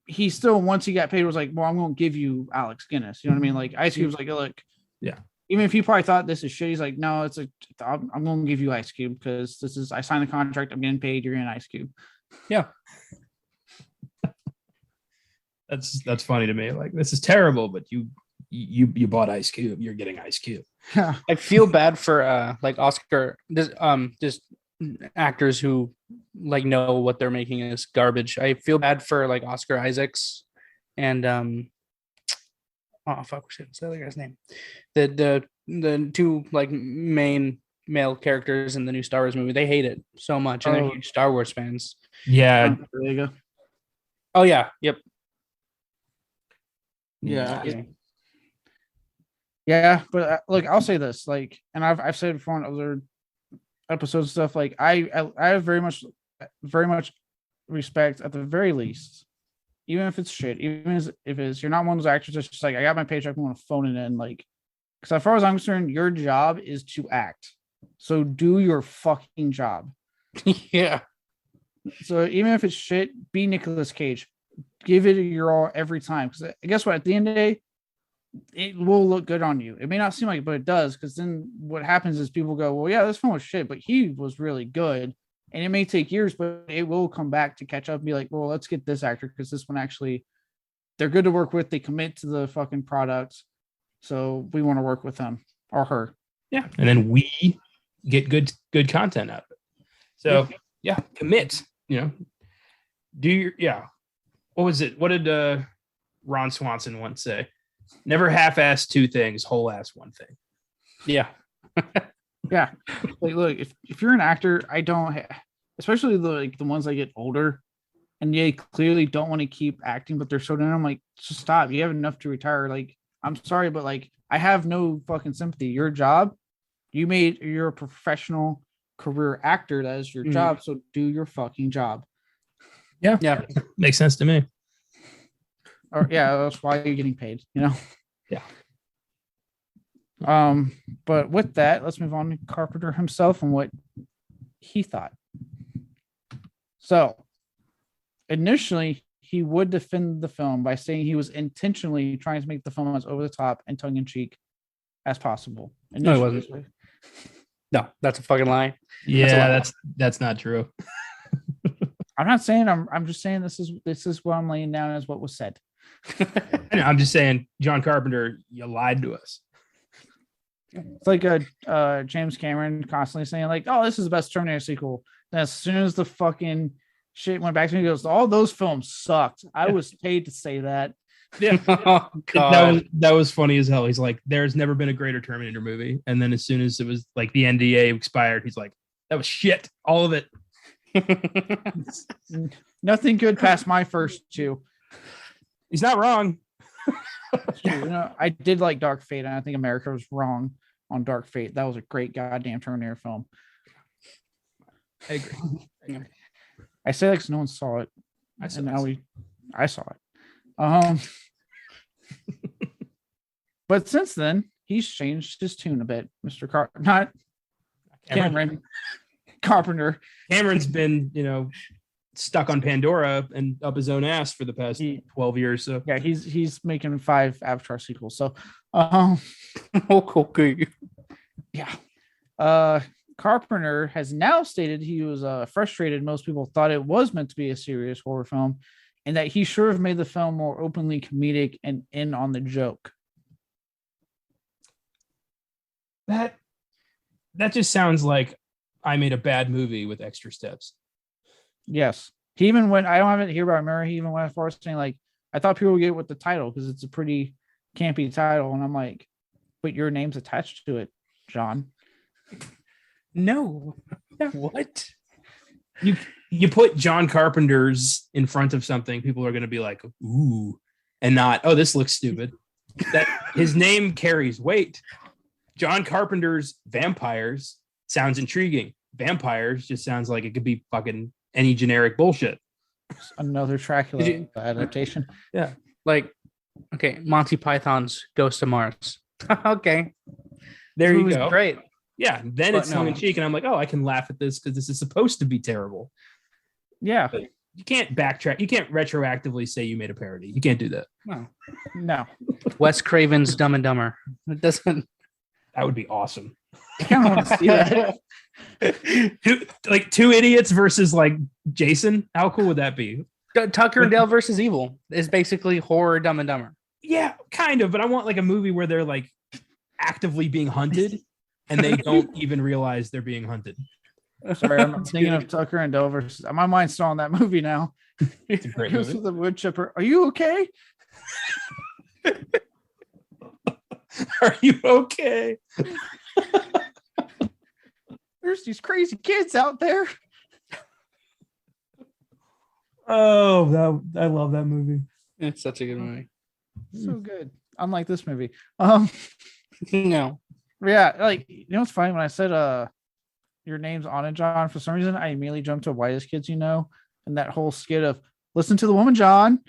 He still, once he got paid, was like, well, I'm going to give you Alex Guinness. You know what I mean? Like Ice Cube's like, look, yeah. Even if he probably thought this is shit, he's like, no, I'm going to give you Ice Cube because I signed the contract. I'm getting paid. You're getting Ice Cube. Yeah. That's funny to me. Like this is terrible, but you bought Ice Cube. You're getting Ice Cube. I feel bad for like Oscar, just actors who like know what they're making is garbage. I feel bad for like Oscar Isaacs and what's the other guy's name? The two like main male characters in the new Star Wars movie. They hate it so much, and they're huge Star Wars fans. Yeah. There you go. Oh yeah. Yep. Yeah. Yeah, but look, I'll say this, like, and I've said it before in other episodes and stuff. Like, I have very much respect at the very least, even if it's shit, even if it's you're not one of those actors that's just like I got my paycheck, I want to phone it in, like, because as far as I'm concerned, your job is to act, so do your fucking job. Yeah. So even if it's shit, be Nicolas Cage, give it your all every time. Because guess what? At the end of the day, it will look good on you. It may not seem like it, but it does. Because then what happens is people go, well, yeah, this film was shit, but he was really good. And it may take years, but it will come back to catch up and be like, well, let's get this actor because this one actually, they're good to work with. They commit to the fucking product. So we want to work with them or her. Yeah. And then we get good content out of it. So yeah, commit, do your, what was it? What did Ron Swanson once say? Never half-ass two things, whole-ass one thing. Yeah. Yeah. Like, look, if you're an actor, especially the ones that get older and they clearly don't want to keep acting, but they're so done. I'm like, just stop. You have enough to retire. Like, I'm sorry, but like, I have no fucking sympathy. Your job, you're a professional career actor. That is your job. So do your fucking job. Yeah. Yeah. Makes sense to me. Or that's why you're getting paid, Yeah. But with that, let's move on to Carpenter himself and what he thought. So initially he would defend the film by saying he was intentionally trying to make the film as over the top and tongue-in-cheek as possible. No, it wasn't. No, that's a fucking lie. Yeah, that's not true. I'm not saying I'm just saying this is what I'm laying down as what was said. I'm just saying, John Carpenter, you lied to us. It's like James Cameron constantly saying like, "Oh, this is the best Terminator sequel." And as soon as the fucking shit went back to me, he goes, "All those films sucked. I was paid to say that." Yeah, oh, God. That was funny as hell. He's like, "There's never been a greater Terminator movie," and then as soon as it was like the NDA expired, he's like, "That was shit, all of it." Nothing good past my first two. He's not wrong. I did like Dark Fate, and I think America was wrong on Dark Fate. That was a great goddamn Terminator film. I agree. I say like no one saw it. I saw it. But since then, he's changed his tune a bit, Mr. Not Cameron Carpenter. Cameron's been, stuck on Pandora and up his own ass for the past 12 years. So yeah, he's making 5 Avatar sequels. So okay. Yeah. Carpenter has now stated he was frustrated. Most people thought it was meant to be a serious horror film, and that he should have made the film more openly comedic and in on the joke. That just sounds like I made a bad movie with extra steps. Yes. He even went, I don't have it here, but I remember he even went as far as saying, like, I thought people would get it with the title because it's a pretty campy title. And I'm like, but your name's attached to it, John. No. What? You put John Carpenter's in front of something, people are going to be like, ooh, and not, oh, this looks stupid. That his name carries weight. John Carpenter's Vampires sounds intriguing. Vampires just sounds like it could be fucking any generic bullshit. Another Dracula adaptation. Yeah. Like, okay, Monty Python's Ghost of Mars. Okay. There you go. Great. Yeah. Then it's tongue in cheek, and I'm like, oh, I can laugh at this because this is supposed to be terrible. Yeah. But you can't backtrack. You can't retroactively say you made a parody. You can't do that. No. Wes Craven's Dumb and Dumber. It doesn't. That would be awesome. I kind of want to see that. Like 2 idiots versus like Jason. How cool would that be? Tucker and Dale versus Evil is basically horror Dumb and Dumber. Yeah, kind of. But I want like a movie where they're like actively being hunted and they don't even realize they're being hunted. Sorry, I'm thinking of Tucker and Dale versus. My mind's still on that movie now. It's a great movie. The wood chipper. Are you okay? Are you okay? There's these crazy kids out there. Oh, I love that movie. It's such a good movie. So good. Unlike this movie. No. Yeah, like, you know what's funny? When I said your name's on it, John, for some reason I immediately jumped to Whitest Kids, and that whole skit of listen to the woman, John.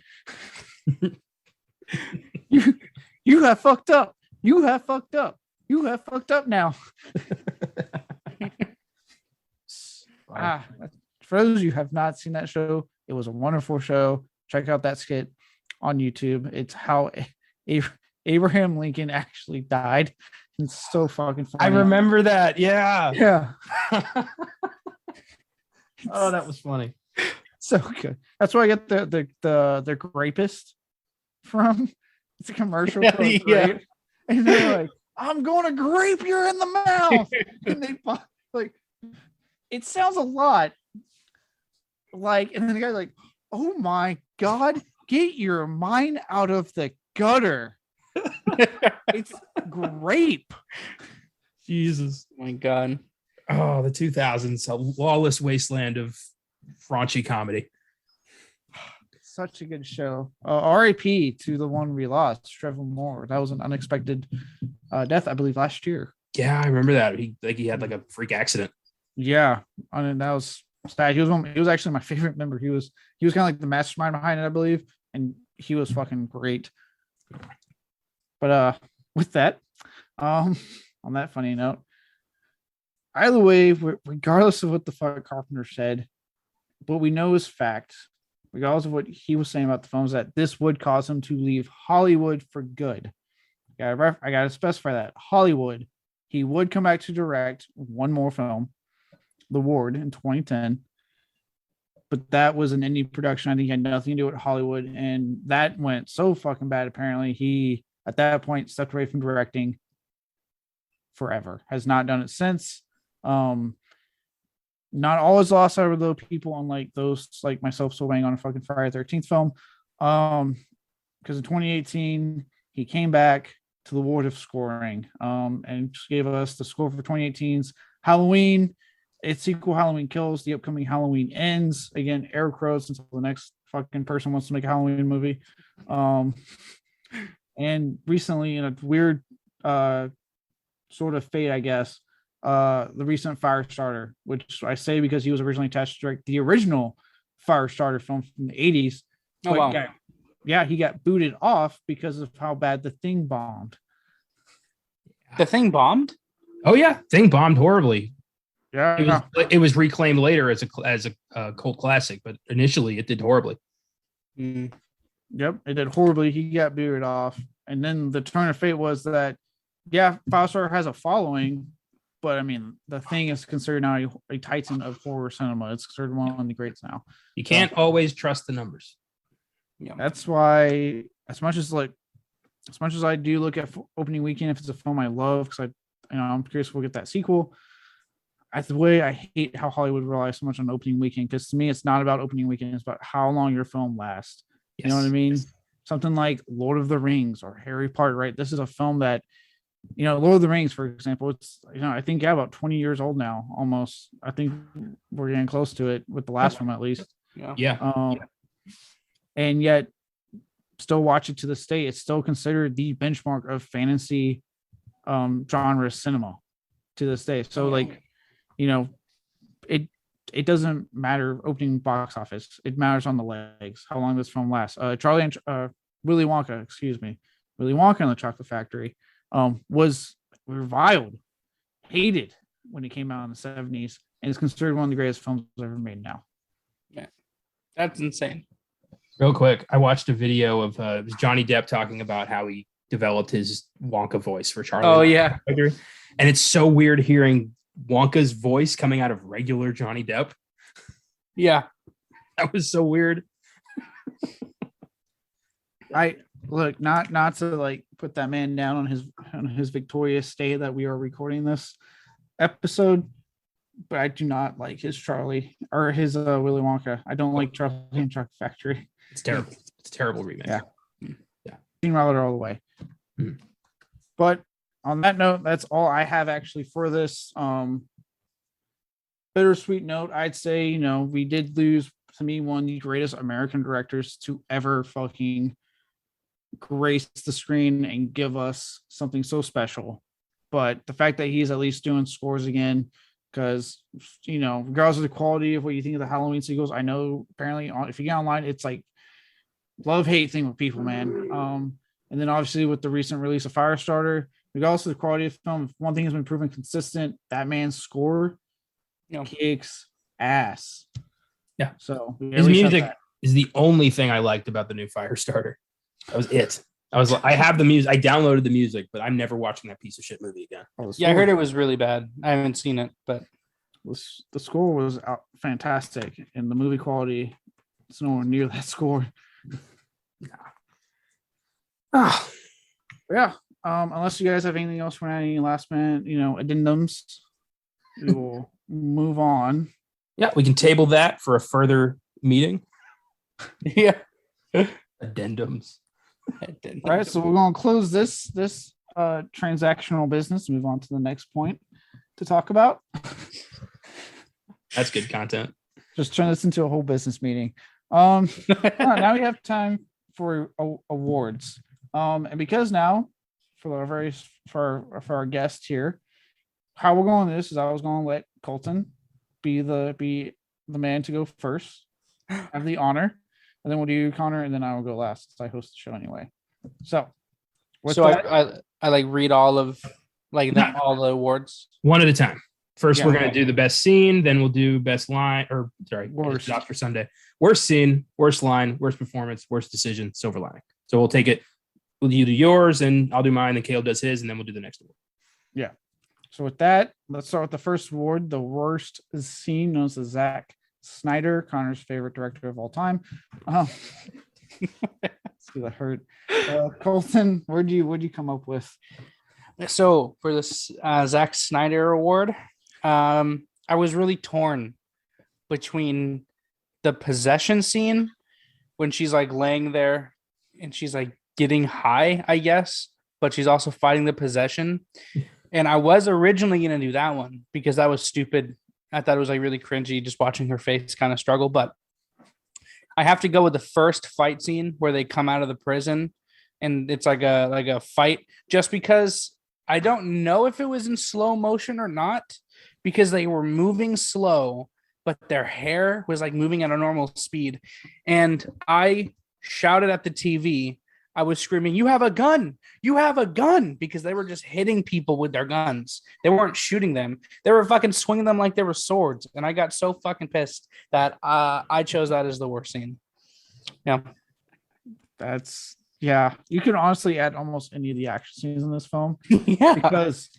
You have fucked up. You have fucked up. You have fucked up now. For those of you who have not seen that show, it was a wonderful show. Check out that skit on YouTube. It's how Abraham Lincoln actually died. It's so fucking funny. I remember that. Yeah. Yeah. Oh, that was funny. So good. That's where I get the grapist from. It's a commercial. Yeah. And they're like, I'm going to grape you in the mouth. And they like, it sounds a lot like, and then the guy's like, oh my God, get your mind out of the gutter. It's grape. Jesus. Oh my God. Oh, the 2000s, a lawless wasteland of raunchy comedy. Such a good show. RIP to the one we lost, Trevor Moore. That was an unexpected death, I believe, last year. Yeah, I remember that. He had like a freak accident. Yeah, I mean, that was sad. He was actually my favorite member. He was kind of like the mastermind behind it, I believe, and he was fucking great. But with that, on that funny note, either way, regardless of what the fuck Carpenter said, what we know is fact. Regardless of what he was saying about the film, is that this would cause him to leave Hollywood for good. I gotta specify that Hollywood. He would come back to direct one more film, The Ward, in 2010, but that was an indie production. I think he had nothing to do with Hollywood, and that went so fucking bad. Apparently, he at that point stepped away from directing forever. Has not done it since. Not all is lost, however, though. People unlike those like myself still waiting on a fucking Friday the 13th film. Because in 2018 he came back to the Ward of scoring, and just gave us the score for 2018's Halloween, its sequel Halloween Kills, the upcoming Halloween Ends. Again, air quotes until the next fucking person wants to make a Halloween movie. And recently, in a weird sort of fate, I guess, the recent Firestarter, which I say because he was originally attached to direct the original Firestarter film from the 80s. Oh, wow. He got booted off because of how bad The Thing bombed. The Thing bombed? Oh yeah, Thing bombed horribly. Yeah. It was reclaimed later as a cult classic, but initially it did horribly. Mm. Yep, it did horribly. He got booted off. And then the turn of fate was that, yeah, Firestarter has a following, but I mean, The Thing is considered now a titan of horror cinema. It's considered one of the greats now. You can't always trust the numbers. Yeah, that's why as much as I do look at opening weekend, if it's a film I love, because I'm curious if we'll get that sequel. That's the way I hate how Hollywood relies so much on opening weekend, because to me, it's not about opening weekend. It's about how long your film lasts. Yes. You know what I mean? Yes. Something like Lord of the Rings or Harry Potter, right? This is a film that, Lord of the Rings, for example, it's, I think, about 20 years old now, almost. I think we're getting close to it with the last one, at least. Yeah. And yet, still watch it to this day. It's still considered the benchmark of fantasy genre cinema to this day. So, it doesn't matter opening box office. It matters on the legs, how long this film lasts. Willy Wonka and the Chocolate Factory was reviled, hated when it came out in the 70s, and is considered one of the greatest films ever made now. Yeah, that's insane. Real quick, I watched a video of it was Johnny Depp talking about how he developed his Wonka voice for Charlie. Oh, yeah. And it's so weird hearing Wonka's voice coming out of regular Johnny Depp. Yeah. That was so weird. I look, not to put that man down on his victorious day that we are recording this episode, but I do not like his Charlie or his Willy Wonka. I don't like Charlie and Chocolate Factory. It's terrible. It's a terrible remake. Yeah. Gene Wilder all the way. Mm. But on that note, that's all I have actually for this bittersweet note. I'd say, we did lose, to me, one of the greatest American directors to ever fucking grace the screen and give us something so special. But the fact that he's at least doing scores again, because, regardless of the quality of what you think of the Halloween sequels, I know apparently if you get online, it's like love-hate thing with people, man. And then obviously with the recent release of Firestarter, regardless of the quality of the film, one thing has been proven consistent: that man's score kicks ass. Yeah. So his music is the only thing I liked about the new Firestarter. That was it. I have the music. I downloaded the music, but I'm never watching that piece of shit movie again. Yeah, I heard it was really bad. I haven't seen it, but the score was fantastic, and the movie quality is nowhere near that score. Yeah. Unless you guys have anything else for any last minute, addendums, we will move on. Yeah, we can table that for a further meeting. Yeah. Addendums. All right, so we're going to close this transactional business, move on to the next point to talk about. That's good content. Just turn this into a whole business meeting. Now we have time for awards. And because now, for our guest here, how we're going with this is I was going to let Colton be the man to go first, have the honor, and then we'll do Connor, and then I will go last since I host the show anyway. So I read all of all the awards one at a time. First, we're going to do the best scene, then we'll do best line, worst for Sunday. Worst scene, worst line, worst performance, worst decision, silver lining. So we'll take it. You do yours, and I'll do mine, then Caleb does his, and then we'll do the next award. Yeah. So with that, let's start with the first award, the worst scene, known as the Zack Snyder, Connor's favorite director of all time. See that hurt. Colton, what'd you come up with? So for this Zack Snyder award, I was really torn between the possession scene when she's laying there and she's getting high, I guess, but she's also fighting the possession. And I was originally going to do that one because that was stupid. I thought it was really cringy just watching her face kind of struggle, but I have to go with the first fight scene where they come out of the prison and it's like a fight, just because I don't know if it was in slow motion or not, because they were moving slow, but their hair was moving at a normal speed. And I shouted at the TV. I was screaming, "You have a gun! You have a gun!" Because they were just hitting people with their guns. They weren't shooting them. They were fucking swinging them like they were swords. And I got so fucking pissed that I chose that as the worst scene. Yeah. You can honestly add almost any of the action scenes in this film. Yeah. Because,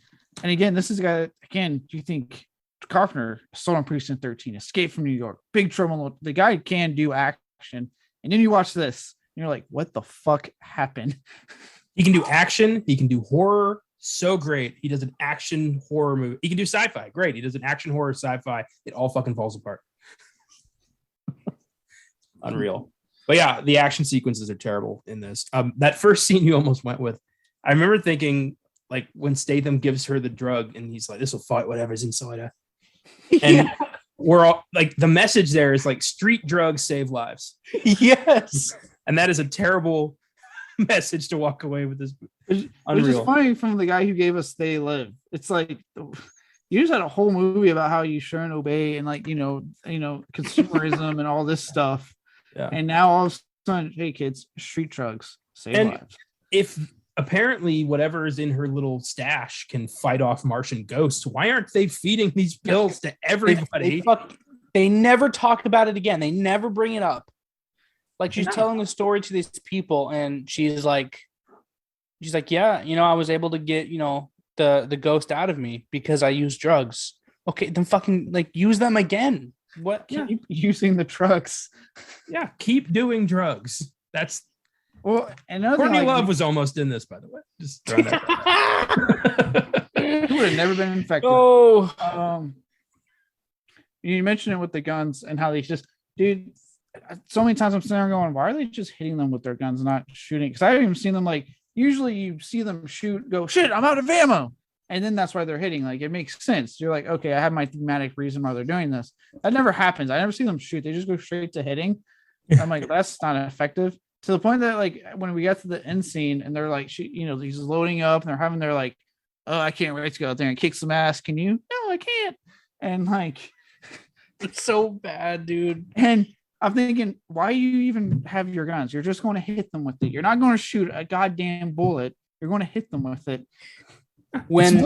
and again, this is a guy, again, do you think Carpenter, Assault on Precinct 13, Escape from New York, Big Trouble, the guy can do action. And then you watch this, and you're like, what the fuck happened? He can do action. He can do horror. So great. He does an action horror movie. He can do sci-fi. Great. He does an action horror sci-fi. It all fucking falls apart. Unreal. But yeah, the action sequences are terrible in this. That first scene you almost went with, I remember thinking, like, when Statham gives her the drug and he's like, this will fight whatever's inside her. And we're all like, the message there is like, street drugs save lives. Yes. And that is a terrible message to walk away with this. Which is funny from the guy who gave us They Live. It's like, you just had a whole movie about how you shouldn't obey and like, consumerism and all this stuff. Yeah. And now all of a sudden, hey kids, street drugs save lives. If apparently whatever is in her little stash can fight off Martian ghosts, why aren't they feeding these pills to everybody? They never talk about it again. They never bring it up. Like, she's telling the story to these people, and she's like, yeah, I was able to get, the ghost out of me because I used drugs. Okay, then fucking like use them again. What? Yeah. Keep using the drugs. Yeah, keep doing drugs. That's Courtney Love was almost in this, by the way. Just throwing that. He would have never been infected. Oh, you mentioned it with the guns and how they just, dude. So many times I'm sitting there going, why are they just hitting them with their guns, not shooting? Because I haven't even seen them like. Usually you see them shoot, go shit, I'm out of ammo, and then that's why they're hitting. Like, it makes sense. You're like, okay, I have my thematic reason why they're doing this. That never happens. I never see them shoot. They just go straight to hitting. I'm like, that's not effective. To the point that like when we got to the end scene and they're like, he's loading up and they're having their like, oh, I can't wait to go out there and kick some ass. Can you? No, I can't. And like, it's so bad, dude. And I'm thinking, why you even have your guns? You're just going to hit them with it. You're not going to shoot a goddamn bullet. You're going to hit them with it. When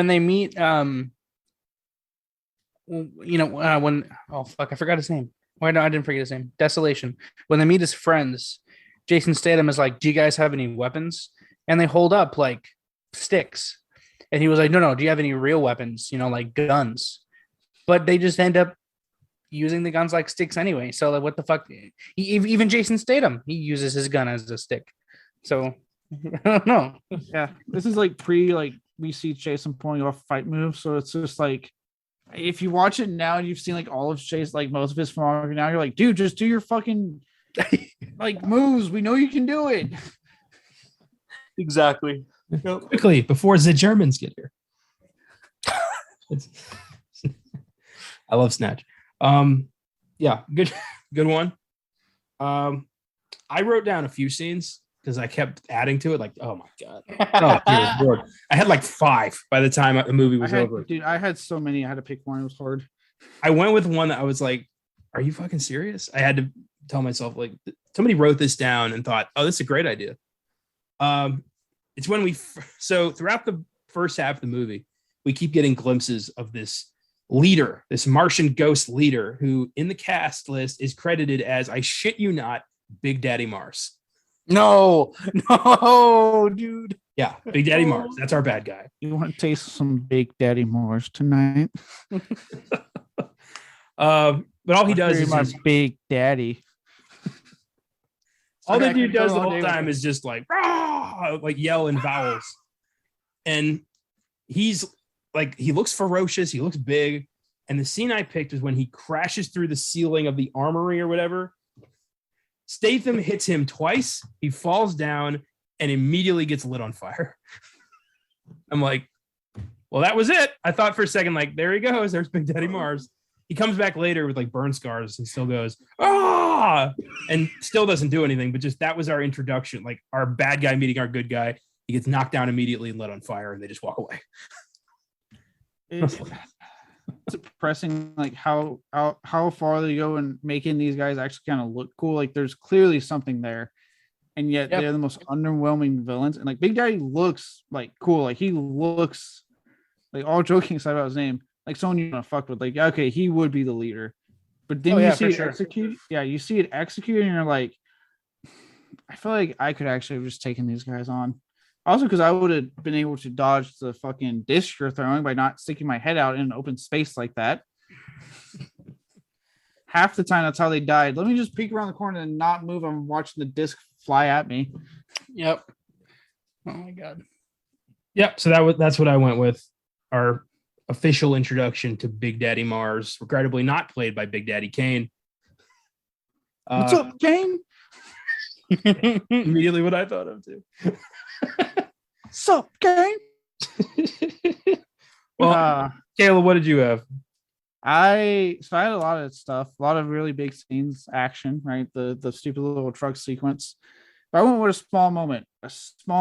they meet, when oh fuck, I forgot his name. Why no, I didn't forget his name. Desolation. When they meet his friends, Jason Statham is like, "Do you guys have any weapons?" And they hold up like sticks, and he was like, "No. Do you have any real weapons? Like guns?" But they just end up using the guns like sticks anyway. So like, what the fuck? Even Jason Statham, he uses his gun as a stick. So I don't know. Yeah, this is like we see Jason pulling off fight moves. So it's just like, if you watch it now and you've seen like all of Chase, like most of his filmography now, you're like, dude, just do your fucking like moves. We know you can do it. Exactly. Quickly before the Germans get here. I love Snatch. Yeah, good one. I wrote down a few scenes because I kept adding to it. Like, oh my god, oh dear Lord, I had like 5 by the time the movie was over. Dude, I had so many. I had to pick one. It was hard. I went with one that I was like, "Are you fucking serious?" I had to tell myself, like, somebody wrote this down and thought, "Oh, this is a great idea." It's when so throughout the first half of the movie, we keep getting glimpses of this leader, this Martian ghost leader, who in the cast list is credited as, I shit you not, Big Daddy Mars. No, dude. Yeah, Big Daddy Mars. That's our bad guy. You want to taste some Big Daddy Mars tonight? But all he does is my Big Daddy. All the dude does the whole time is just like, "Rah!" Like yell in vowels. And he's like, he looks ferocious, he looks big. And the scene I picked is when he crashes through the ceiling of the armory or whatever. Statham hits him twice, he falls down and immediately gets lit on fire. I'm like, well, that was it. I thought for a second, like, there he goes, there's Big Daddy Mars. He comes back later with like burn scars and still goes, ah, and still doesn't do anything. But just that was our introduction, like our bad guy meeting our good guy. He gets knocked down immediately and lit on fire, and they just walk away. It's depressing, like how far they go in making these guys actually kind of look cool. Like there's clearly something there, and yet they're the most underwhelming villains. And like Big Daddy looks like cool. Like he looks like, all joking aside about his name, like someone you want to fuck with. Like, okay, he would be the leader. But then you see it execute. Yeah, you see it executed, and you're like, I feel like I could actually have just taken these guys on. Also, because I would have been able to dodge the fucking disc you're throwing by not sticking my head out in an open space like that. Half the time, that's how they died. Let me just peek around the corner and not move. I'm watching the disc fly at me. Yep. Oh my god. Yep. So that's what I went with. Our official introduction to Big Daddy Mars, regrettably not played by Big Daddy Kane. What's up, Kane? Immediately what I thought of too. Sup, Kane? Well, Kayla, what did you have? I had a lot of stuff, a lot of really big scenes, action, right? The stupid little truck sequence. But I went with a small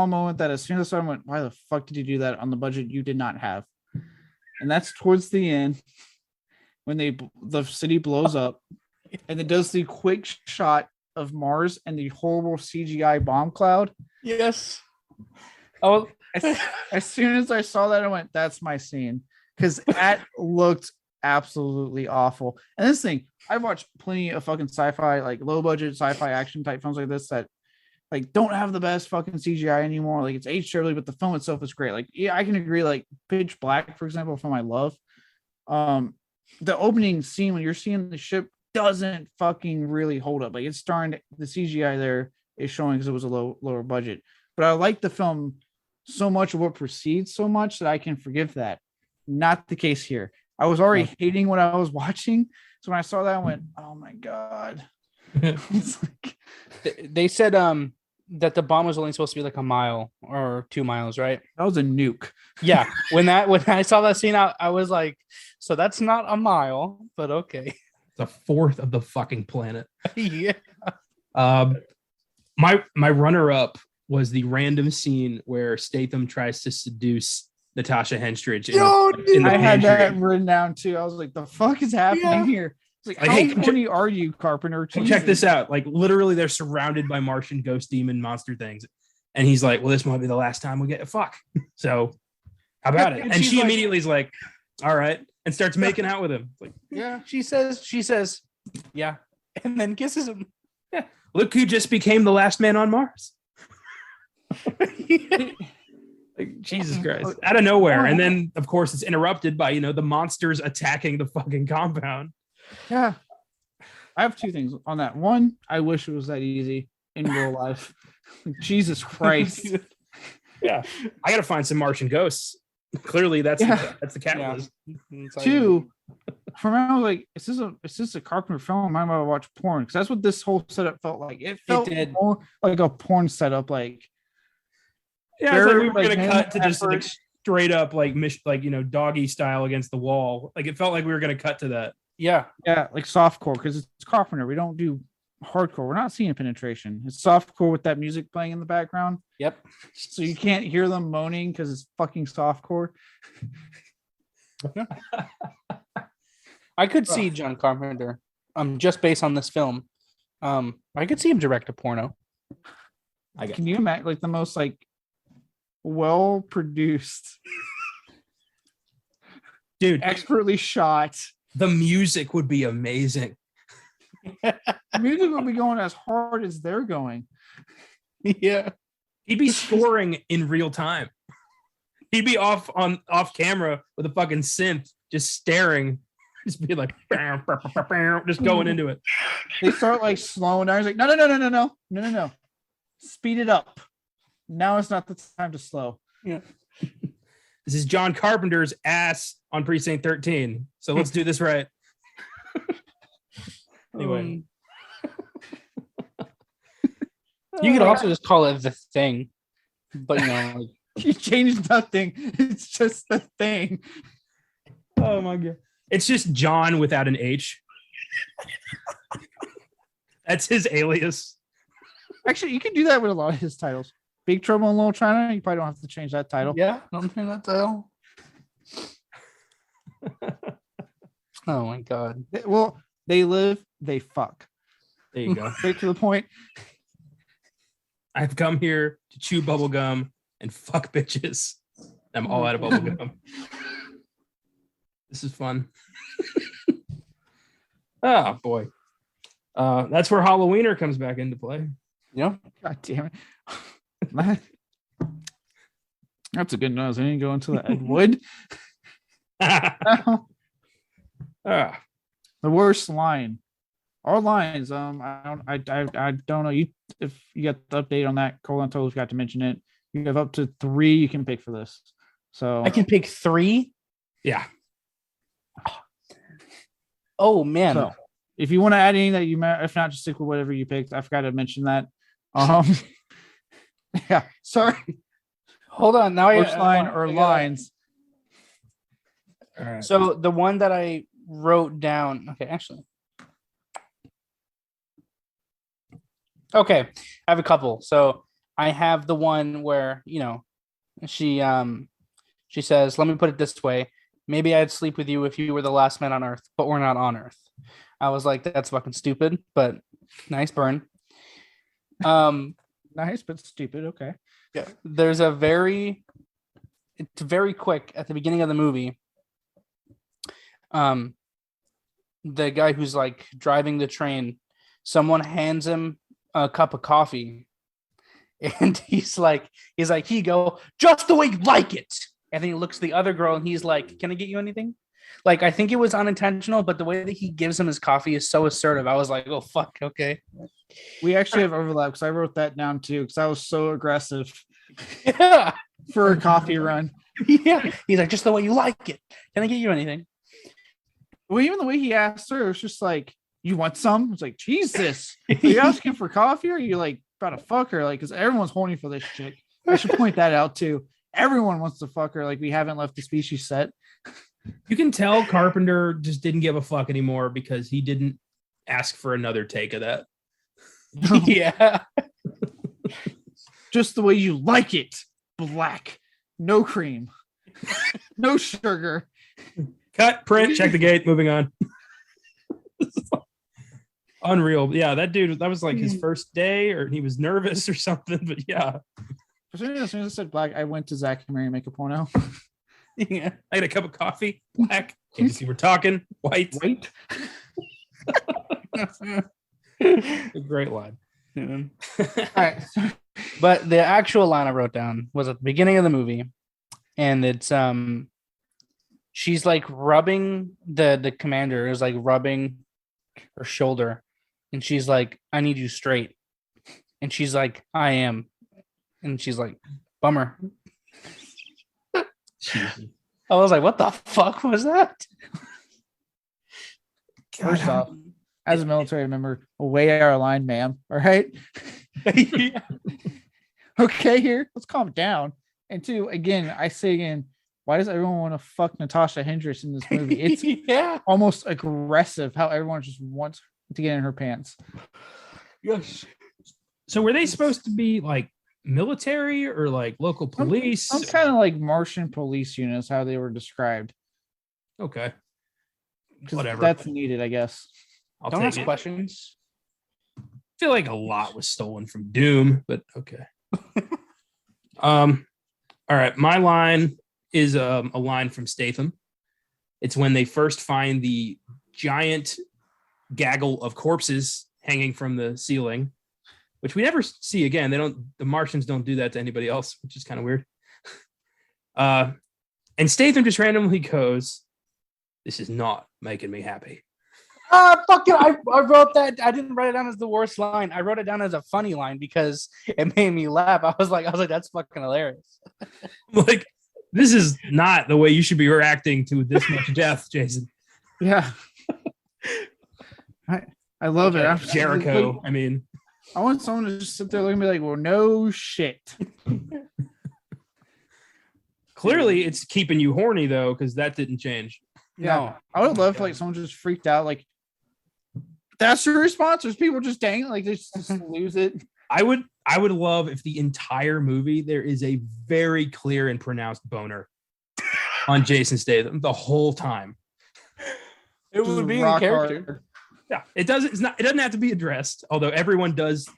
moment that as soon as I went, why the fuck did you do that on the budget you did not have? And that's towards the end when the city blows up, and it does the quick shot of Mars and the horrible CGI bomb cloud. Yes. Oh, as soon as I saw that, I went, that's my scene. Because that looked absolutely awful. And this thing, I've watched plenty of fucking sci-fi, like low budget sci-fi action type films like this that like don't have the best fucking CGI anymore. Like it's aged terribly, but the film itself is great. Like, yeah, I can agree. Like Pitch Black, for example, film I love. The opening scene when you're seeing the ship doesn't fucking really hold up. Like it's starting the CGI there is showing because it was a lower budget. But I like the film so much of what precedes so much that I can forgive that. Not the case here. I was already hating what I was watching. So when I saw that, I went, oh my God. It's like, they said that the bomb was only supposed to be like a mile or 2 miles, right? that was a nuke. Yeah. When I saw that scene, I was like, so that's not a mile, but okay. It's a fourth of the fucking planet. Yeah. My runner-up was the random scene where Statham tries to seduce Natasha Henstridge. I had that written down too. I was like, the fuck is happening here? It's like, how corny are you, Carpenter? Check this out. Like literally they're surrounded by Martian ghost demon monster things. And he's like, well, this might be the last time we get a fuck. So how about it? And she immediately is like, all right. And starts making out with him. Like, yeah. She says, yeah. And then kisses him. Yeah. Look who just became the last man on Mars. Like, Jesus Christ. Out of nowhere. And then of course it's interrupted by, the monsters attacking the fucking compound. Yeah. I have two things on that. One, I wish it was that easy in real life. Jesus Christ. Yeah. I gotta find some Martian ghosts. Clearly that's the catalyst. Yeah. Two, for me, I was like, is this a Carpenter film? I'm gonna watch porn, because that's what this whole setup felt like. It felt more like a porn setup, like we were gonna cut to just like straight up like doggy style against the wall. Like it felt like we were gonna cut to that. Yeah, like softcore, because it's Carpenter. We don't do hardcore. We're not seeing penetration. It's softcore with that music playing in the background. Yep. So you can't hear them moaning because it's fucking softcore. I could see John Carpenter, just based on this film. I could see him direct a porno. Can you imagine like the most like well produced, dude, expertly shot? The music would be amazing. The music would be going as hard as they're going. Yeah. He'd be scoring in real time. He'd be off camera with a fucking synth, just staring, just be like, just going into it. They start like slowing down. He's like, no. Speed it up. Now it's not the time to slow. Yeah. This is John Carpenter's ass on Precinct 13. So let's do this right. Anyway. You could also just call it The Thing. But, like... You changed nothing. It's just The Thing. Oh, my God. It's just John without an H. That's his alias. Actually, you can do that with a lot of his titles. Big Trouble in Little China, you probably don't have to change that title. Yeah, don't change that title. Oh my God. Well, they live, they fuck. There you go. Straight to the point. I've come here to chew bubble gum and fuck bitches. I'm all out of bubble gum. This is fun. Oh boy. That's where Halloweener comes back into play. Yeah. God damn it. That's a good nose. I didn't go into the Ed Wood. The worst line. Our lines. I don't know. If you got the update on that, Colton totally forgot to mention it. You have up to 3 you can pick for this. So I can pick 3. Yeah. Oh man. So if you want to add any that you if not, just stick with whatever you picked. I forgot to mention that. Yeah, sorry. Hold on. Now First line or lines. All right. So the one that I wrote down. Okay, actually. Okay, I have a couple. So I have the one where, she says, "Let me put it this way. Maybe I'd sleep with you if you were the last man on Earth, but we're not on Earth." I was like, that's fucking stupid, but nice burn. Nice, but stupid. Okay. Yeah. There's it's very quick at the beginning of the movie. The guy who's like driving the train, someone hands him a cup of coffee, and he's like, "Here you go, just the way you like it." And then he looks at the other girl and he's like, "Can I get you anything?" Like, I think it was unintentional, but the way that he gives him his coffee is so assertive. I was like, "Oh fuck, okay." We actually have overlap because I wrote that down too because I was so aggressive. Yeah. For a coffee run. Yeah. He's like, "Just the way you like it. Can I get you anything?" Well, even the way he asked her, it was just like, "You want some?" It's like, Jesus. Are you asking for coffee or are you like about to fuck her? Like, because everyone's horny for this chick. I should point that out too. Everyone wants to fuck her. Like, we haven't left the species set. You can tell Carpenter just didn't give a fuck anymore because he didn't ask for another take of that. Yeah. Just the way you like it. Black. No cream. No sugar. Cut, print, check the gate, moving on. Unreal. Yeah, that dude, that was like his first day, or he was nervous or something, but yeah. For some reason, as soon as I said black, I went to Zach and Mary make a porno. Yeah. I had a cup of coffee, black. We're talking, white. White. A great line. Yeah. All right. But the actual line I wrote down was at the beginning of the movie, and it's she's like rubbing the commander is like rubbing her shoulder, and she's like, "I need you straight," and she's like, "I am," and she's like, "Bummer." I was like, "What the fuck was that?" First off, as a military member, away our line, ma'am. All right. Yeah. Okay, here, let's calm down. And 2, again, I say again, why does everyone want to fuck Natasha Hendricks in this movie? It's Yeah. almost aggressive how everyone just wants to get in her pants. Yes. So were they supposed to be like military or like local police? Some kind of like Martian police units, how they were described. Okay. 'Cause Whatever. that's needed, I guess. I'll Don't take ask it. questions. I feel like a lot was stolen from Doom, but okay. All right. My line is a line from Statham. It's when they first find the giant gaggle of corpses hanging from the ceiling, which we never see again. The Martians don't do that to anybody else, which is kind of weird. And Statham just randomly goes, "This is not making me happy." Fuck it. I wrote that. I didn't write it down as the worst line. I wrote it down as a funny line because it made me laugh. I was like, that's fucking hilarious. Like, this is not the way you should be reacting to this much death, Jason. Yeah. I love it. I'm Jericho. like, I mean, I want someone to just sit there looking at me like, well, no shit. clearly it's keeping you horny though, because that didn't change. Yeah. No. I would love if like someone just freaked out, like that's your response. There's people just dang, like they just lose it. I would love if the entire movie there is a very clear and pronounced boner on Jason Statham the whole time. It would be in character. Yeah, it doesn't have to be addressed, although everyone does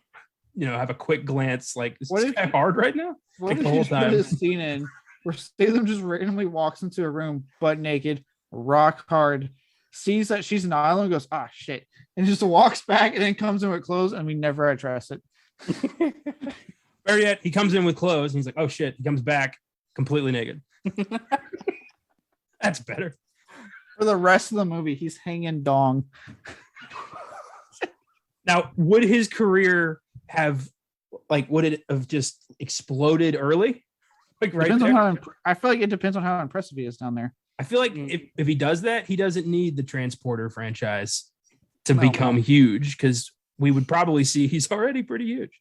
have a quick glance like, is What this if- guy hard right now? What Like if the you whole just put time. this scene in where Statham just randomly walks into a room butt naked, rock hard, sees that she's an island, and goes, ah, shit, and just walks back and then comes in with clothes, and we never address it. Better yet, he comes in with clothes and he's like, oh shit. He comes back completely naked. That's better. For the rest of the movie, he's hanging dong. Now, would his career have, like, would it have just exploded early? Like right Depends on there? how I feel like it depends on how impressive he is down there. I feel like if he does that, he doesn't need the Transporter franchise to No. become huge, because we would probably see he's already pretty huge.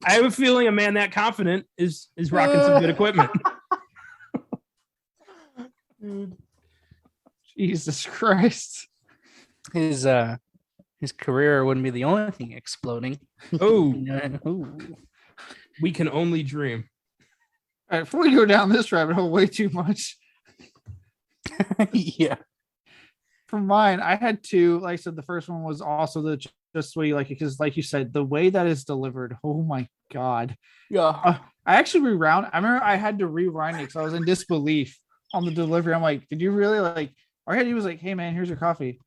I have a feeling a man that confident is rocking some good equipment. Dude. Jesus Christ. His career wouldn't be the only thing exploding. Oh, Ooh. we can only dream. All right, before we go down this rabbit hole way too much, Yeah. for mine, I had two. Like I said, the first one was also the just way like, because like you said, the way that is delivered. Oh my god! Yeah. I actually rewound. I remember I had to rewind it because I was in disbelief on the delivery. I'm like, did you really like? All I had to do was like, hey man, here's your coffee.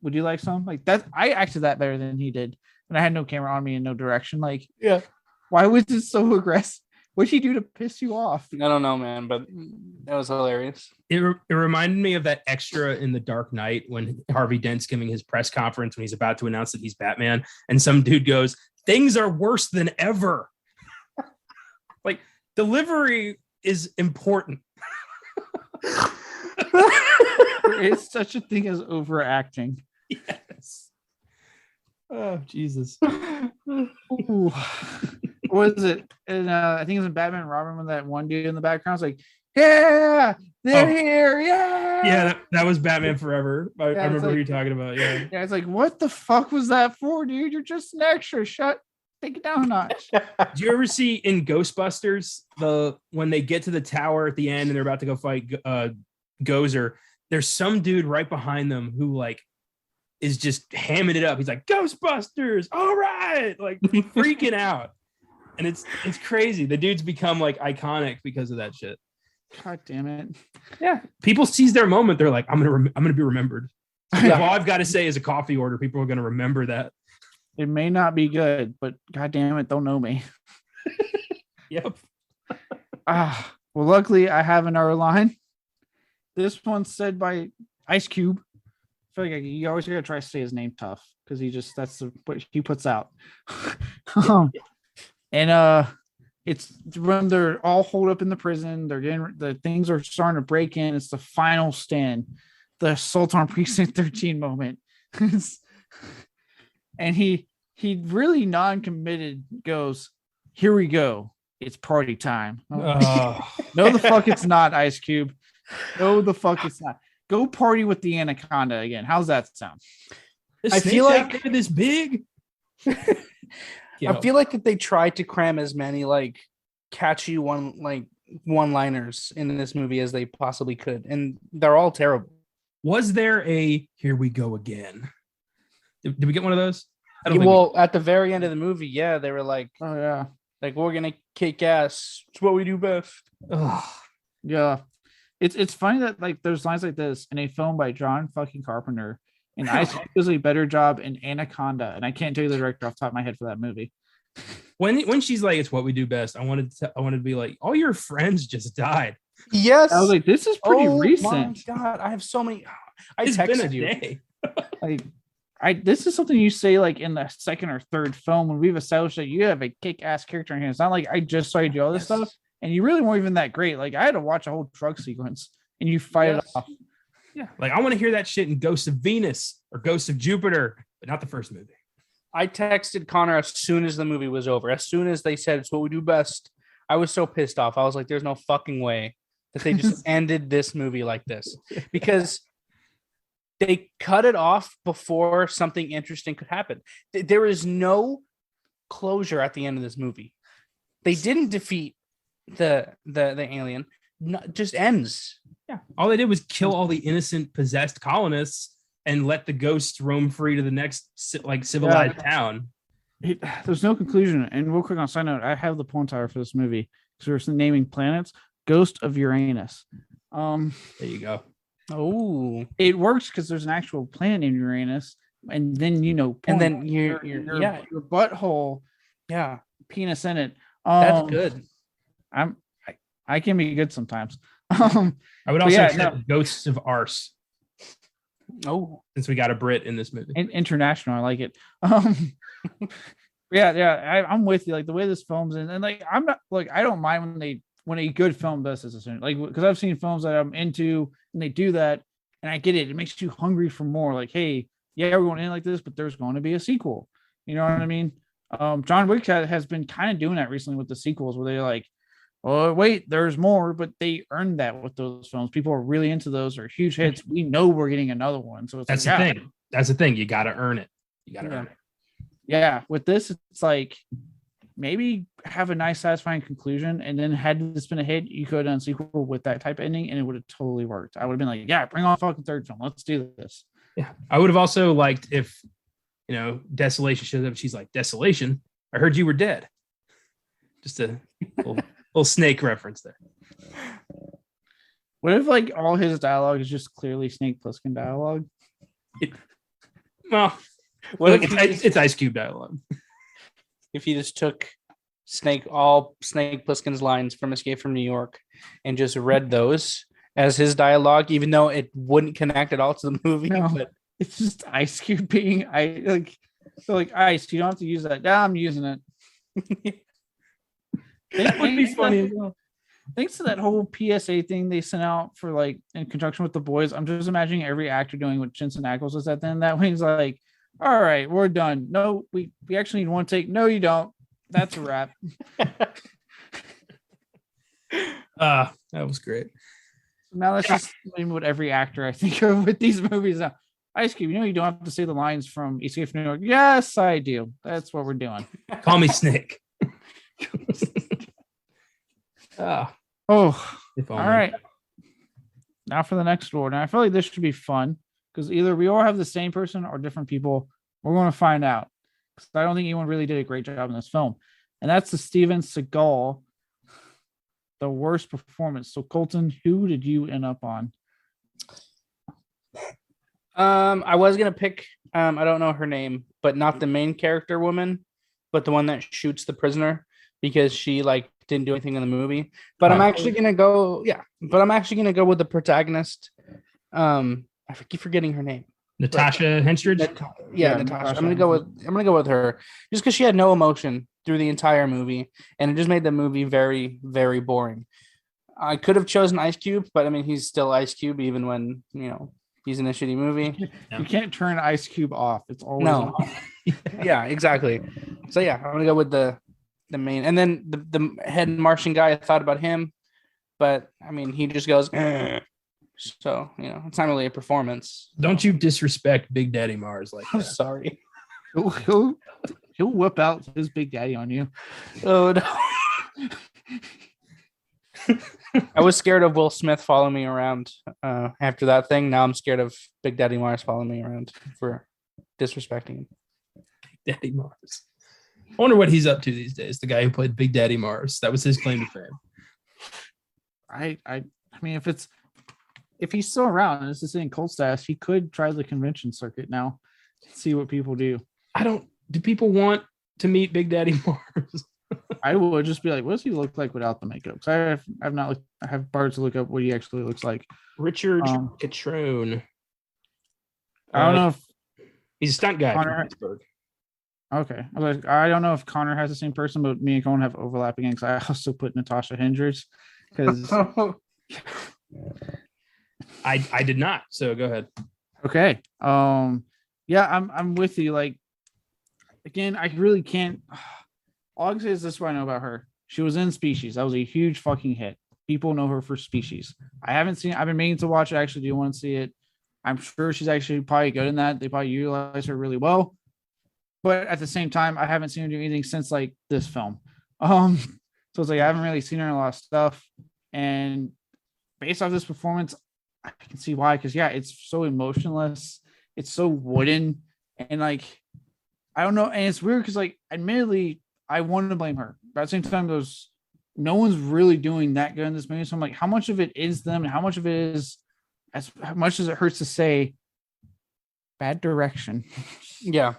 Would you like some? Like that. I acted that better than he did, and I had no camera on me and no direction. Like, Yeah. why was it so aggressive? What'd he do to piss you off? I don't know, man, but that was hilarious. It reminded me of that extra in The Dark Knight when Harvey Dent's giving his press conference when he's about to announce that he's Batman, and some dude goes, "Things are worse than ever." Like, delivery is important. There is such a thing as overacting. Yes. Oh, Jesus. Ooh. What is it? And I think it was in Batman and Robin when that one dude in the background's like, yeah, they're here, yeah. Yeah, that was Batman Forever. I it's remember like- who you're talking about. Yeah. Yeah, it's like, what the fuck was that for, dude? You're just an extra. Take it down a notch. Do you ever see in Ghostbusters when they get to the tower at the end and they're about to go fight Gozer? There's some dude right behind them who like is just hamming it up. He's like, Ghostbusters, all right, like freaking out. And it's crazy. The dude's become like iconic because of that shit. God damn it. Yeah, people seize their moment. They're like, I'm gonna be remembered. Yeah. All I've got to say is a coffee order. People are gonna remember that. It may not be good, but god damn it, don't know me. Yep. Well, luckily I have another line. This one's said by Ice Cube. I feel like you always gotta try to say his name tough because that's what he puts out. And it's when they're all holed up in the prison, they're getting the things are starting to break in. It's the final stand, the assault on Precinct 13 moment. And he really non-committed goes, here we go. It's party time. No, the fuck it's not, Ice Cube. No, the fuck it's not. Go party with the anaconda again. How's that sound? I feel like this big. I feel like that they tried to cram as many like catchy one-liners in this movie as they possibly could, and they're all terrible. Was there a "here we go again"? Did we get one of those? Well, at the very end of the movie, yeah, they were like, Oh yeah. like we're gonna kick ass. It's what we do best. Yeah. It's funny that like there's lines like this in a film by John fucking Carpenter, and Ice Cube does a better job in Anaconda, and I can't tell you the director off the top of my head for that movie. When she's like, "It's what we do best," I wanted to be like, "All your friends just died." Yes, I was like, this is pretty recent. My God, I have so many. I It's been a texted you. day. Like, this is something you say like in the second or third film when we've established that you have a kick-ass character in here. It's not like I just saw you do all this stuff, and you really weren't even that great. Like I had to watch a whole drug sequence, and you fight it off. Yeah, like I want to hear that shit in Ghosts of Venus or Ghosts of Jupiter, but not the first movie. I texted Connor as soon as the movie was over. As soon as they said it's what we do best, I was so pissed off. I was like, "There's no fucking way that they just ended this movie like this," because they cut it off before something interesting could happen. There is no closure at the end of this movie. They didn't defeat the alien. Just ends. Yeah, all they did was kill all the innocent possessed colonists and let the ghosts roam free to the next like civilized town. There's no conclusion. And real quick on a side note, I have the porn title for this movie because we're naming planets. Ghost of Uranus. There you go. Oh, It works because there's an actual planet named Uranus, and then porn, and then your butthole, yeah, penis in it. that's good. I can be good sometimes. I would also accept Ghosts of Arse. Oh, Since we got a Brit in this movie. International, I like it. I'm with you. Like the way this film's in, and like I'm not like I don't mind when a good film does this, like because I've seen films that I'm into and they do that, and I get it. It makes you hungry for more. Like, hey, yeah, we're going in like this, but there's going to be a sequel. You know what I mean? John Wick has been kind of doing that recently with the sequels, where they're like, oh wait, there's more, but they earned that with those films. People are really into those. They're huge hits. We know we're getting another one, so that's the thing. That's the thing. You got to earn it. You got to earn it. Yeah, with this, it's like maybe have a nice, satisfying conclusion, and then had this been a hit, you could have done a sequel with that type of ending, and it would have totally worked. I would have been like, yeah, bring on a fucking third film. Let's do this. Yeah, I would have also liked if Desolation shows up. She's like, Desolation. I heard you were dead. Just a little snake reference there. What if like all his dialogue is just clearly Snake Plissken dialogue? It's Ice Cube dialogue. If he just took Snake Plissken's lines from Escape from New York and just read those as his dialogue, even though it wouldn't connect at all to the movie. No, but it's just Ice Cube being Ice. You don't have to use that. Nah, I'm using it. That would be funny as well. Thanks to that whole PSA thing they sent out for like in conjunction with the boys, I'm just imagining every actor doing what Jensen Ackles was at then. That way he's like, all right, we're done. No, we actually need one take. No, you don't. That's a wrap. That was great. Now that's just what every actor I think of with these movies. Ice Cube, you don't have to say the lines from Escape from New York. Yes, I do. That's what we're doing. Call me Snake. Oh, all right. Now for the next one. I feel like this should be fun because either we all have the same person or different people. We're going to find out because I don't think anyone really did a great job in this film, and that's the Steven Seagal, the worst performance. So Colton, who did you end up on? I was gonna pick. I don't know her name, but not the main character woman, but the one that shoots the prisoner because she didn't do anything in the movie. But I'm actually gonna go. Yeah, but I'm actually gonna go with the protagonist. I keep forgetting her name. Natasha Henstridge. Natasha. I'm gonna go with her just because she had no emotion through the entire movie, and it just made the movie very, very boring. I could have chosen Ice Cube, but I mean he's still Ice Cube even when he's in a shitty movie. You can't turn Ice Cube off. It's always on. Yeah, exactly. So yeah, I'm gonna go with the main, and then the head Martian guy. I thought about him, but I mean he just goes. So it's not really a performance. Don't you disrespect Big Daddy Mars like that. I'm sorry. He'll whip out his Big Daddy on you. Oh no. I was scared of Will Smith following me around after that thing. Now I'm scared of Big Daddy Mars following me around for disrespecting him. Big Daddy Mars. I wonder what he's up to these days. The guy who played Big Daddy Mars. That was his claim to fame. I mean, if he's still around and this is in Cold Stash, he could try the convention circuit now. See what people do. Do people want to meet Big Daddy Mars? I will just be like, what does he look like without the makeup? Because I have Bart to look up what he actually looks like. Richard Catrone. I don't know if he's a stunt guy Connor, from Pittsburgh. Okay. I don't know if Connor has the same person, but me and Cohen have overlapping because I also put Natasha Hendricks because I did not. So go ahead. Okay. Yeah, I'm with you. Like, again, I really can't. All I can say is this is what I know about her. She was in Species. That was a huge fucking hit. People know her for Species. I've been meaning to watch it. I actually do want to see it. I'm sure she's actually probably good in that. They probably utilize her really well. But at the same time, I haven't seen her do anything since this film. So it's I haven't really seen her in a lot of stuff. And based off this performance, I can see why. Because it's so emotionless. It's so wooden. And I don't know, and it's weird because like, admittedly, I wanted to blame her, but at the same time, no one's really doing that good in this movie. So I'm like, how much of it is them, and how much of it is, as much as it hurts to say, bad direction. Yeah.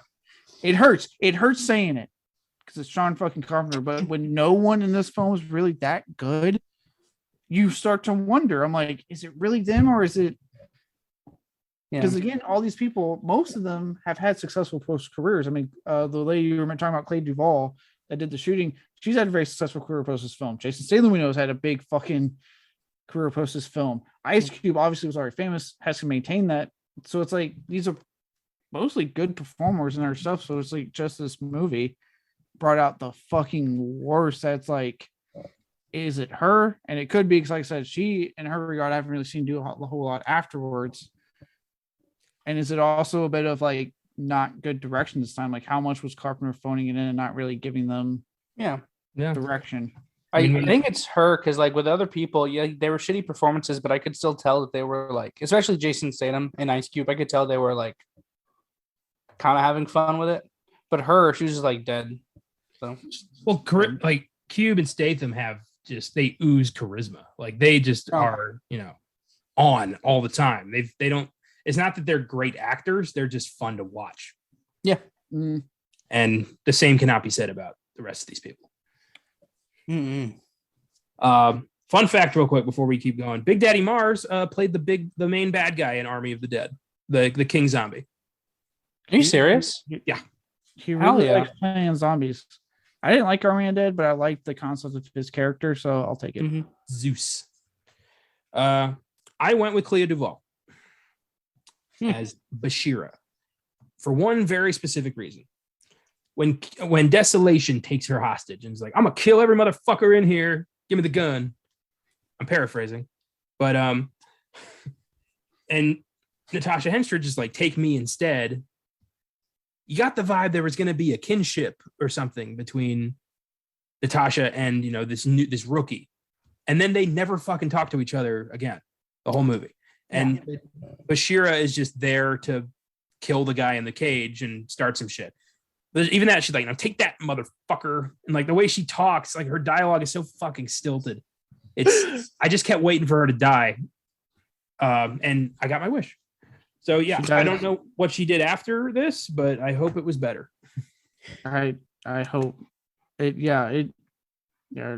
It hurts. It hurts saying it because it's John fucking Carpenter. But when no one in this film is really that good, you start to wonder. I'm like, is it really them or is it? Because again, all these people, most of them have had successful post careers. I mean, the lady you were talking about, Clay Duvall, that did the shooting, she's had a very successful career post this film. Jason Statham, we know, has had a big fucking career post this film. Ice Cube obviously was already famous, has to maintain that. So it's like these are mostly good performers in their stuff. So it's like just this movie brought out the fucking worst. That's like, is it her? And it could be because, like I said, she, in her regard, I haven't really seen do a whole lot afterwards. And is it also a bit of like not good direction this time? Like, how much was Carpenter phoning it in and not really giving them direction? I think it's her because, like, with other people, they were shitty performances, but I could still tell that they were like, especially Jason Statham and Ice Cube, I could tell they were like kind of having fun with it. But her, she was just like dead. So, well, like Cube and Statham have they ooze charisma. Like they just are, on all the time. They don't. It's not that they're great actors; they're just fun to watch. Yeah, and the same cannot be said about the rest of these people. Fun fact, real quick, before we keep going: Big Daddy Mars played the main bad guy in Army of the Dead, the King Zombie. Are you serious? Yeah, he really likes playing zombies. I didn't like Army of the Dead, but I liked the concept of his character, so I'll take it. Zeus. I went with Clea Duvall as Bashira for one very specific reason. When Desolation takes her hostage and is like, I'm gonna kill every motherfucker in here, give me the gun. I'm paraphrasing, but and Natasha Henstridge is like, take me instead. You got the vibe there was going to be a kinship or something between Natasha and this rookie, and then they never fucking talk to each other again the whole movie. And Bashira is just there to kill the guy in the cage and start some shit. But even that, she's like, take that, motherfucker. And like the way she talks, like her dialogue is so fucking stilted. I just kept waiting for her to die, and I got my wish. So yeah, I don't know what she did after this, but I hope it was better. I hope it. Yeah,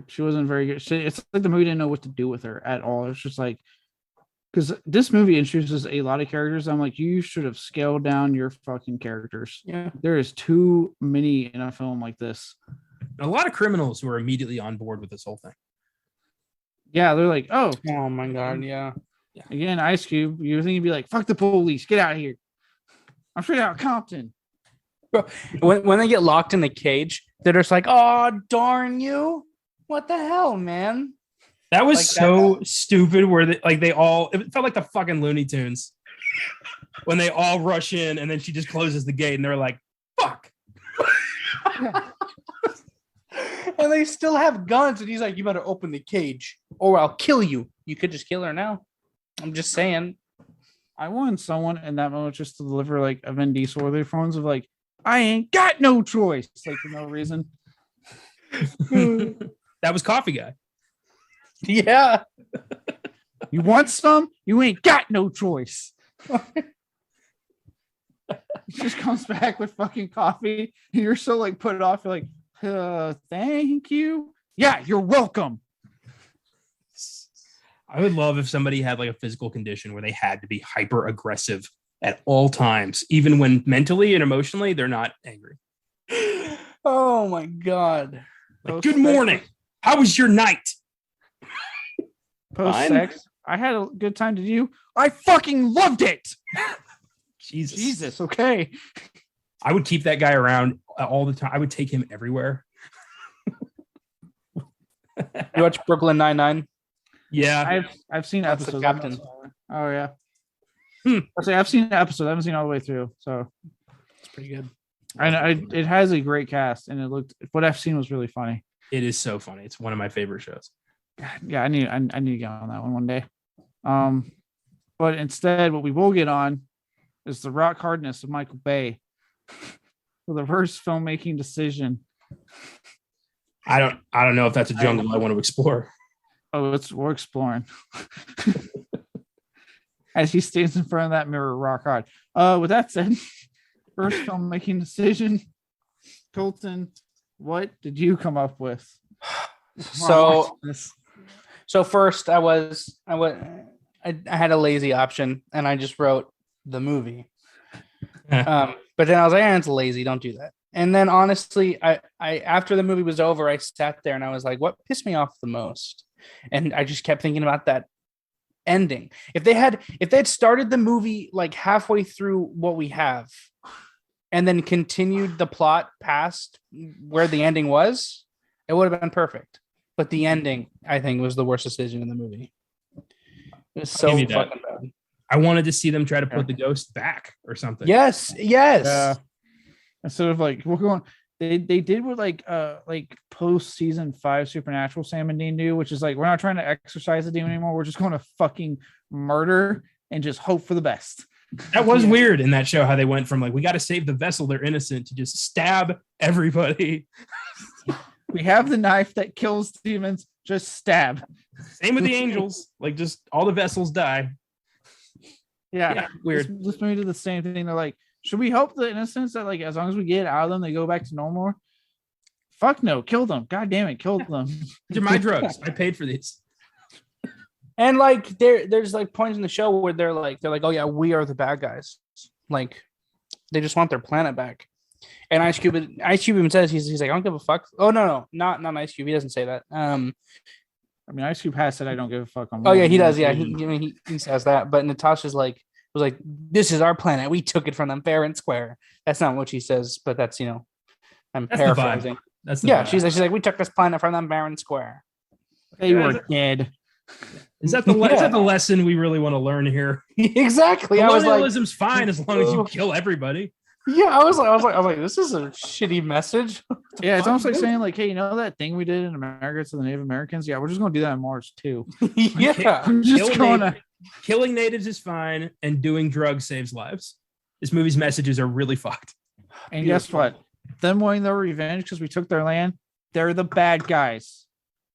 she wasn't very good. It's like the movie didn't know what to do with her at all. It's just like, because this movie introduces a lot of characters. I'm like, you should have scaled down your fucking characters. Yeah, there is too many in a film like this. A lot of criminals who are immediately on board with this whole thing. Yeah, they're like, oh my god, yeah. Again, Ice Cube, you think he'd be like, fuck the police, get out of here. I'm straight out of Compton. Bro, when they get locked in the cage, they're just like, oh, darn you. What the hell, man? That was like stupid where it felt like the fucking Looney Tunes when they all rush in and then she just closes the gate and they're like, fuck. And they still have guns and he's like, you better open the cage or I'll kill you. You could just kill her now. I'm just saying. I want someone in that moment just to deliver like a Vin Diesel or their phones of like, I ain't got no choice, like for no reason. That was Coffee Guy. Yeah. You want some? You ain't got no choice. He just comes back with fucking coffee and you're so like put it off. You're like, thank you. Yeah, you're welcome. I would love if somebody had like a physical condition where they had to be hyper aggressive at all times, even when mentally and emotionally they're not angry. Oh my god. Like, good morning. How was your night? Post sex. I had a good time. Did you? I fucking loved it. Jesus. Okay. I would keep that guy around all the time. I would take him everywhere. You watch Brooklyn Nine-Nine? Yeah, I've seen episodes. Captain. Oh yeah. I've seen episodes. I haven't seen all the way through, so it's pretty good. It has a great cast, and what I've seen was really funny. It is so funny. It's one of my favorite shows. God, yeah, I need to get on that one day. But instead, what we will get on is the rock hardness of Michael Bay, for the worst filmmaking decision. I don't know if that's a jungle I want to explore. Oh, we're exploring. As he stands in front of that mirror, rock hard. With that said, first filmmaking decision, Colton, what did you come up with? So first I had a lazy option and I just wrote the movie. But then I was like, it's lazy, don't do that. And then honestly, I after the movie was over, I sat there and I was like, what pissed me off the most? And I just kept thinking about that ending. If they had started the movie like halfway through what we have and then continued the plot past where the ending was, it would have been perfect. But the ending, I think, was the worst decision in the movie. It was so fucking bad. I wanted to see them try to put the ghost back or something. Yes. Instead of like we're going, they did what like post season 5 Supernatural Sam and Dean do, which is like we're not trying to exorcise the demon anymore. We're just going to fucking murder and just hope for the best. That was weird in that show how they went from like we got to save the vessel, they're innocent, to just stab everybody. We have the knife that kills demons, just stab. Same with the angels, like just all the vessels die. Yeah, weird. This movie did the same thing. They're like, should we help the innocents that like as long as we get out of them, they go back to normal? Fuck no, kill them. God damn it, kill them. These are my drugs. I paid for these. And like there's like points in the show where they're like, oh yeah, we are the bad guys. Like they just want their planet back. And Ice Cube even says he's like, I don't give a fuck. Oh no, not Ice Cube. He doesn't say that. I mean, Ice Cube has said I don't give a fuck. Oh yeah, he does. Yeah, he says that. But Natasha's was like, this is our planet. We took it from them fair and square. That's not what she says, but that's I'm paraphrasing. That's vibe. She's like, we took this planet from them fair and square. They were dead. Is that the lesson we really want to learn here? Exactly. Colonialism's fine as long as you kill everybody. Yeah, I was like, this is a shitty message. Yeah, it's almost like saying like, hey, you know that thing we did in America to the Native Americans? Yeah, we're just gonna do that in Mars too. Yeah, killing natives is fine, and doing drugs saves lives. This movie's messages are really fucked. And guess what? Them wanting their revenge because we took their land, they're the bad guys.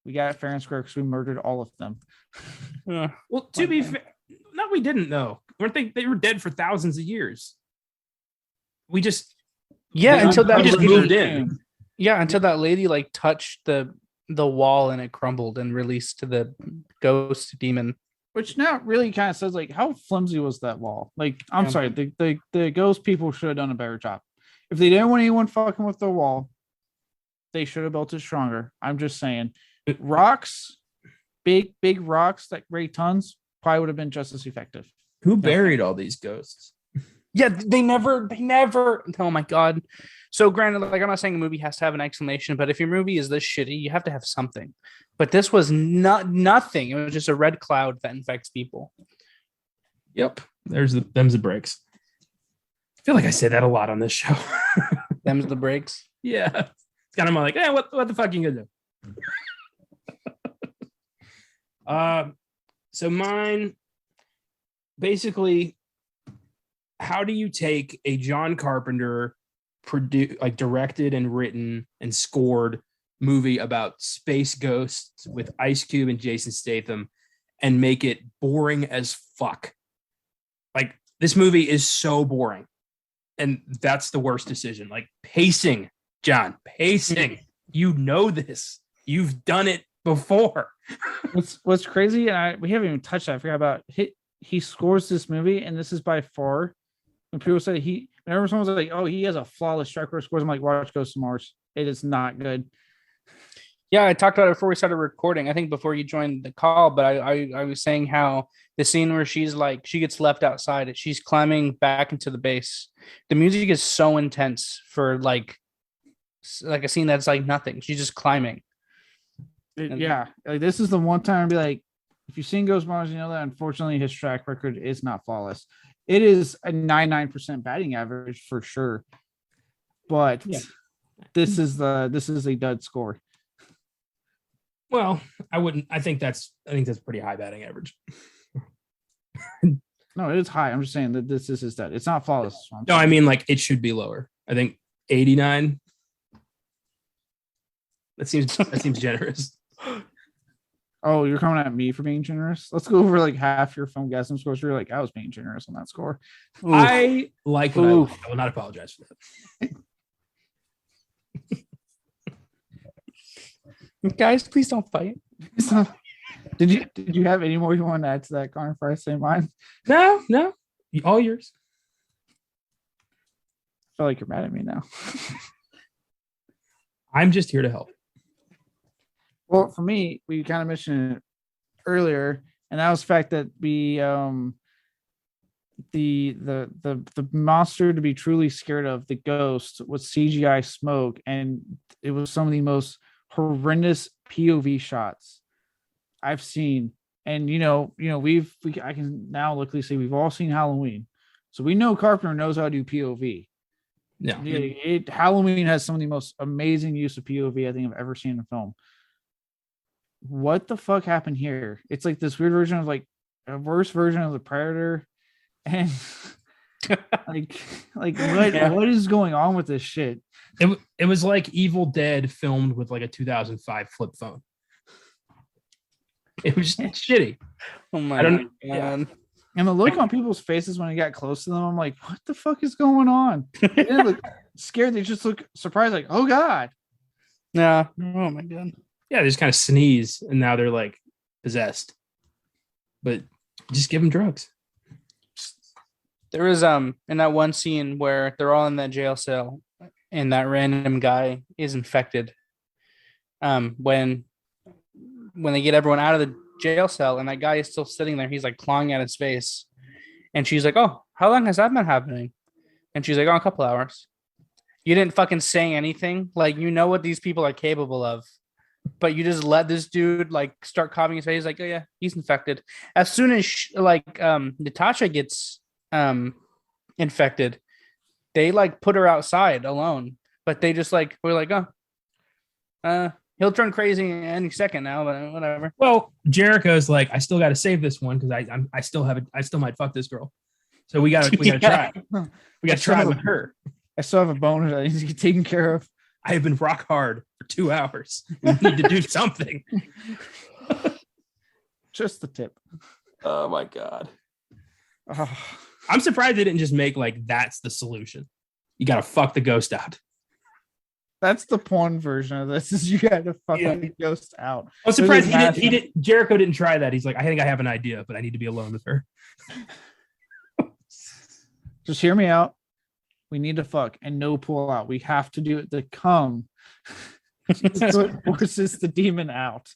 We got it fair and square because we murdered all of them. Well, to be fair, no, we didn't though. Weren't they were dead for thousands of years. We just until that just moved in. Yeah, until that lady like touched the wall and it crumbled and released to the ghost demon. Which now really kind of says like how flimsy was that wall? Like I'm sorry, the ghost people should have done a better job. If they didn't want anyone fucking with the wall, they should have built it stronger. I'm just saying, rocks, big rocks that weigh tons probably would have been just as effective. Who buried all these ghosts? Yeah, they never. Oh my god. So granted, like I'm not saying a movie has to have an explanation, but if your movie is this shitty, you have to have something. But this was nothing. It was just a red cloud that infects people. Yep. Them's the breaks. I feel like I say that a lot on this show. Them's the breaks. Yeah. It's kind of like, what the fuck are you gonna do? So mine, basically, how do you take a John Carpenter directed and written and scored movie about space ghosts with Ice Cube and Jason Statham and make it boring as fuck? Like, this movie is so boring. And that's the worst decision. Like, pacing, John, pacing. You know this. You've done it before. What's crazy, and we haven't even touched that. I forgot about he scores this movie, and this is by far. When people say whenever someone's like, "Oh, he has a flawless track record," scores, I'm like, "Watch Ghost of Mars." It is not good. Yeah, I talked about it before we started recording. I think before you joined the call, but I was saying how the scene where she gets left outside, she's climbing back into the base. The music is so intense for like a scene that's like nothing. She's just climbing. Yeah, like this is the one time I'd be like, if you've seen Ghost of Mars, you know that unfortunately his track record is not flawless. It is a 99% batting average for sure, but this is a dud score. Well, I think that's pretty high batting average. No, it is high. I'm just saying that this is his dud. It's not flawless. No, I mean like it should be lower. I think 89. That seems generous. Oh, you're coming at me for being generous. Let's go over like half your Filmgazm scores. You're like, I was being generous on that score. I like what I like. I will not apologize for that. Guys, please don't fight. Did you have any more you want to add to that, Connor? Before I say mine? No, all yours. I feel like you're mad at me now. I'm just here to help. Well, for me, we kind of mentioned it earlier, and that was the fact that the monster to be truly scared of, the ghost, was CGI smoke, and it was some of the most horrendous POV shots I've seen. And I can now luckily say we've all seen Halloween, so we know Carpenter knows how to do POV. Yeah, Halloween has some of the most amazing use of POV I think I've ever seen in a film. What the fuck happened here? It's like this weird version of like a worse version of the Predator, and what is going on with this shit? It was like Evil Dead filmed with like a 2005 flip phone. It was shitty. Oh my god! Yeah. And the look on people's faces when I got close to them, I'm like, what the fuck is going on? They didn't look scared. They just look surprised, like, oh god. Yeah. Oh my god. Yeah, they just kind of sneeze and now they're like possessed. But just give them drugs. There was in that one scene where they're all in that jail cell and that random guy is infected. When they get everyone out of the jail cell and that guy is still sitting there, he's like clawing at his face. And she's like, oh, how long has that been happening? And she's like, oh, a couple hours. You didn't fucking say anything. Like, you know what these people are capable of. But you just let this dude like start coughing his face, like, oh yeah, he's infected. As soon as Natasha gets infected, they like put her outside alone. But they just like we're like, he'll turn crazy any second now, but whatever. Well, Jericho's like, I still got to save this one because I still might fuck this girl. So we gotta try. We gotta try with her. I still have a boner that needs to get taken care of. I have been rock hard for 2 hours. We need to do something. Just the tip. Oh my god. Oh. I'm surprised they didn't just make like that's the solution. You gotta fuck the ghost out. That's the porn version of this. Is you gotta fuck the ghost out. I'm surprised Jericho didn't try that. He's like, I think I have an idea, but I need to be alone with her. Just hear me out. We need to fuck and no pull out. We have to do it to come. So it forces the demon out.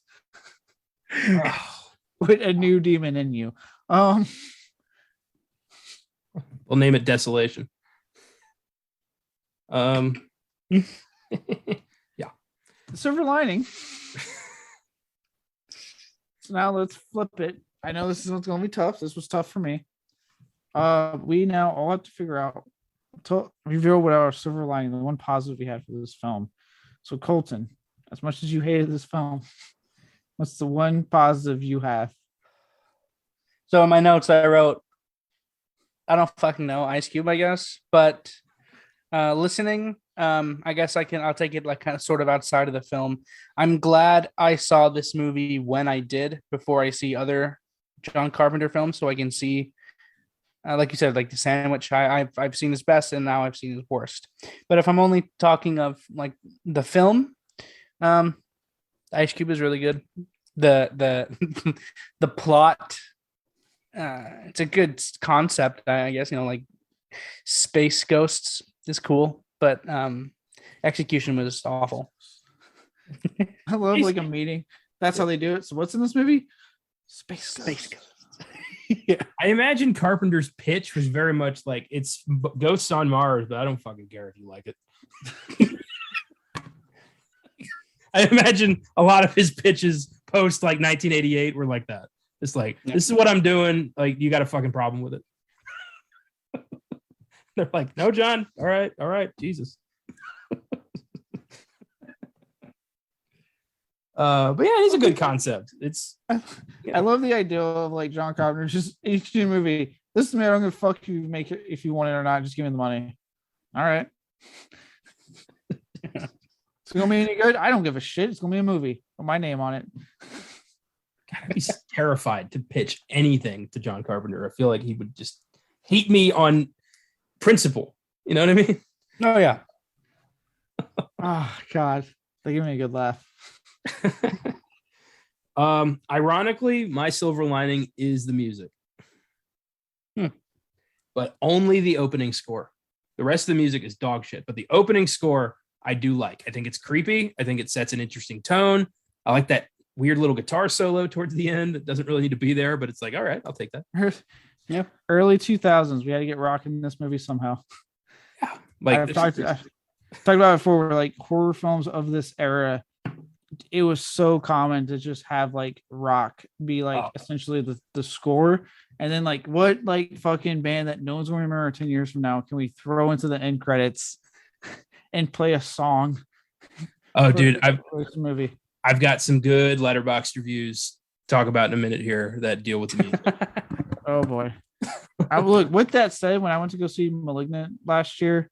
With a new demon in you. We'll name it Desolation. Yeah. The silver lining. So now let's flip it. I know this is going to be tough. This was tough for me. We now all have to figure out to reveal what our silver lining, the one positive we had for this film. So Colton, as much as you hated this film, what's the one positive you have? So in my notes I wrote, I don't fucking know, Ice Cube, I guess, but listening, I guess I'll take it like kind of sort of outside of the film. I'm glad I saw this movie when I did before I see other John Carpenter films, so I can see like you said, like The Sandwich, I've seen his best and now I've seen his worst. But if I'm only talking of like the film, Ice Cube is really good. The the plot, it's a good concept, I guess. Like space ghosts is cool, but execution was awful. I love like a meeting. That's how they do it. So what's in this movie? Space ghosts. Yeah. I imagine Carpenter's pitch was very much like it's ghosts on Mars, but I don't fucking care if you like it. I imagine a lot of his pitches post like 1988 were like that. It's like, this is what I'm doing. Like, you got a fucking problem with it. They're like, no, John. All right. Jesus. But yeah, it's a good concept. I love the idea of like John Carpenter just each new movie. This is me. I'm gonna fuck you, make it if you want it or not. Just give me the money. All right. It's gonna be any good? I don't give a shit. It's gonna be a movie with my name on it. God, I'd be terrified to pitch anything to John Carpenter. I feel like he would just hate me on principle. You know what I mean? Oh yeah. Oh God, they give me a good laugh. Ironically, my silver lining is the music. But only the opening score. The rest of the music is dog shit. But the opening score, I do like. I think it's creepy. I think it sets an interesting tone. I like that weird little guitar solo towards the end. It doesn't really need to be there, but it's like, all right, I'll take that. Yeah, early 2000s. We had to get rocking in this movie somehow. Yeah, like I've talked about it before. Like horror films of this era, it was so common to just have like rock be like essentially the score, and then like what like fucking band that no one's going to remember 10 years from now can we throw into the end credits and play a song? Oh, dude, I've got some good Letterboxd reviews to talk about in a minute here that deal with the music. Oh boy. Look, with that said, when I went to go see Malignant last year,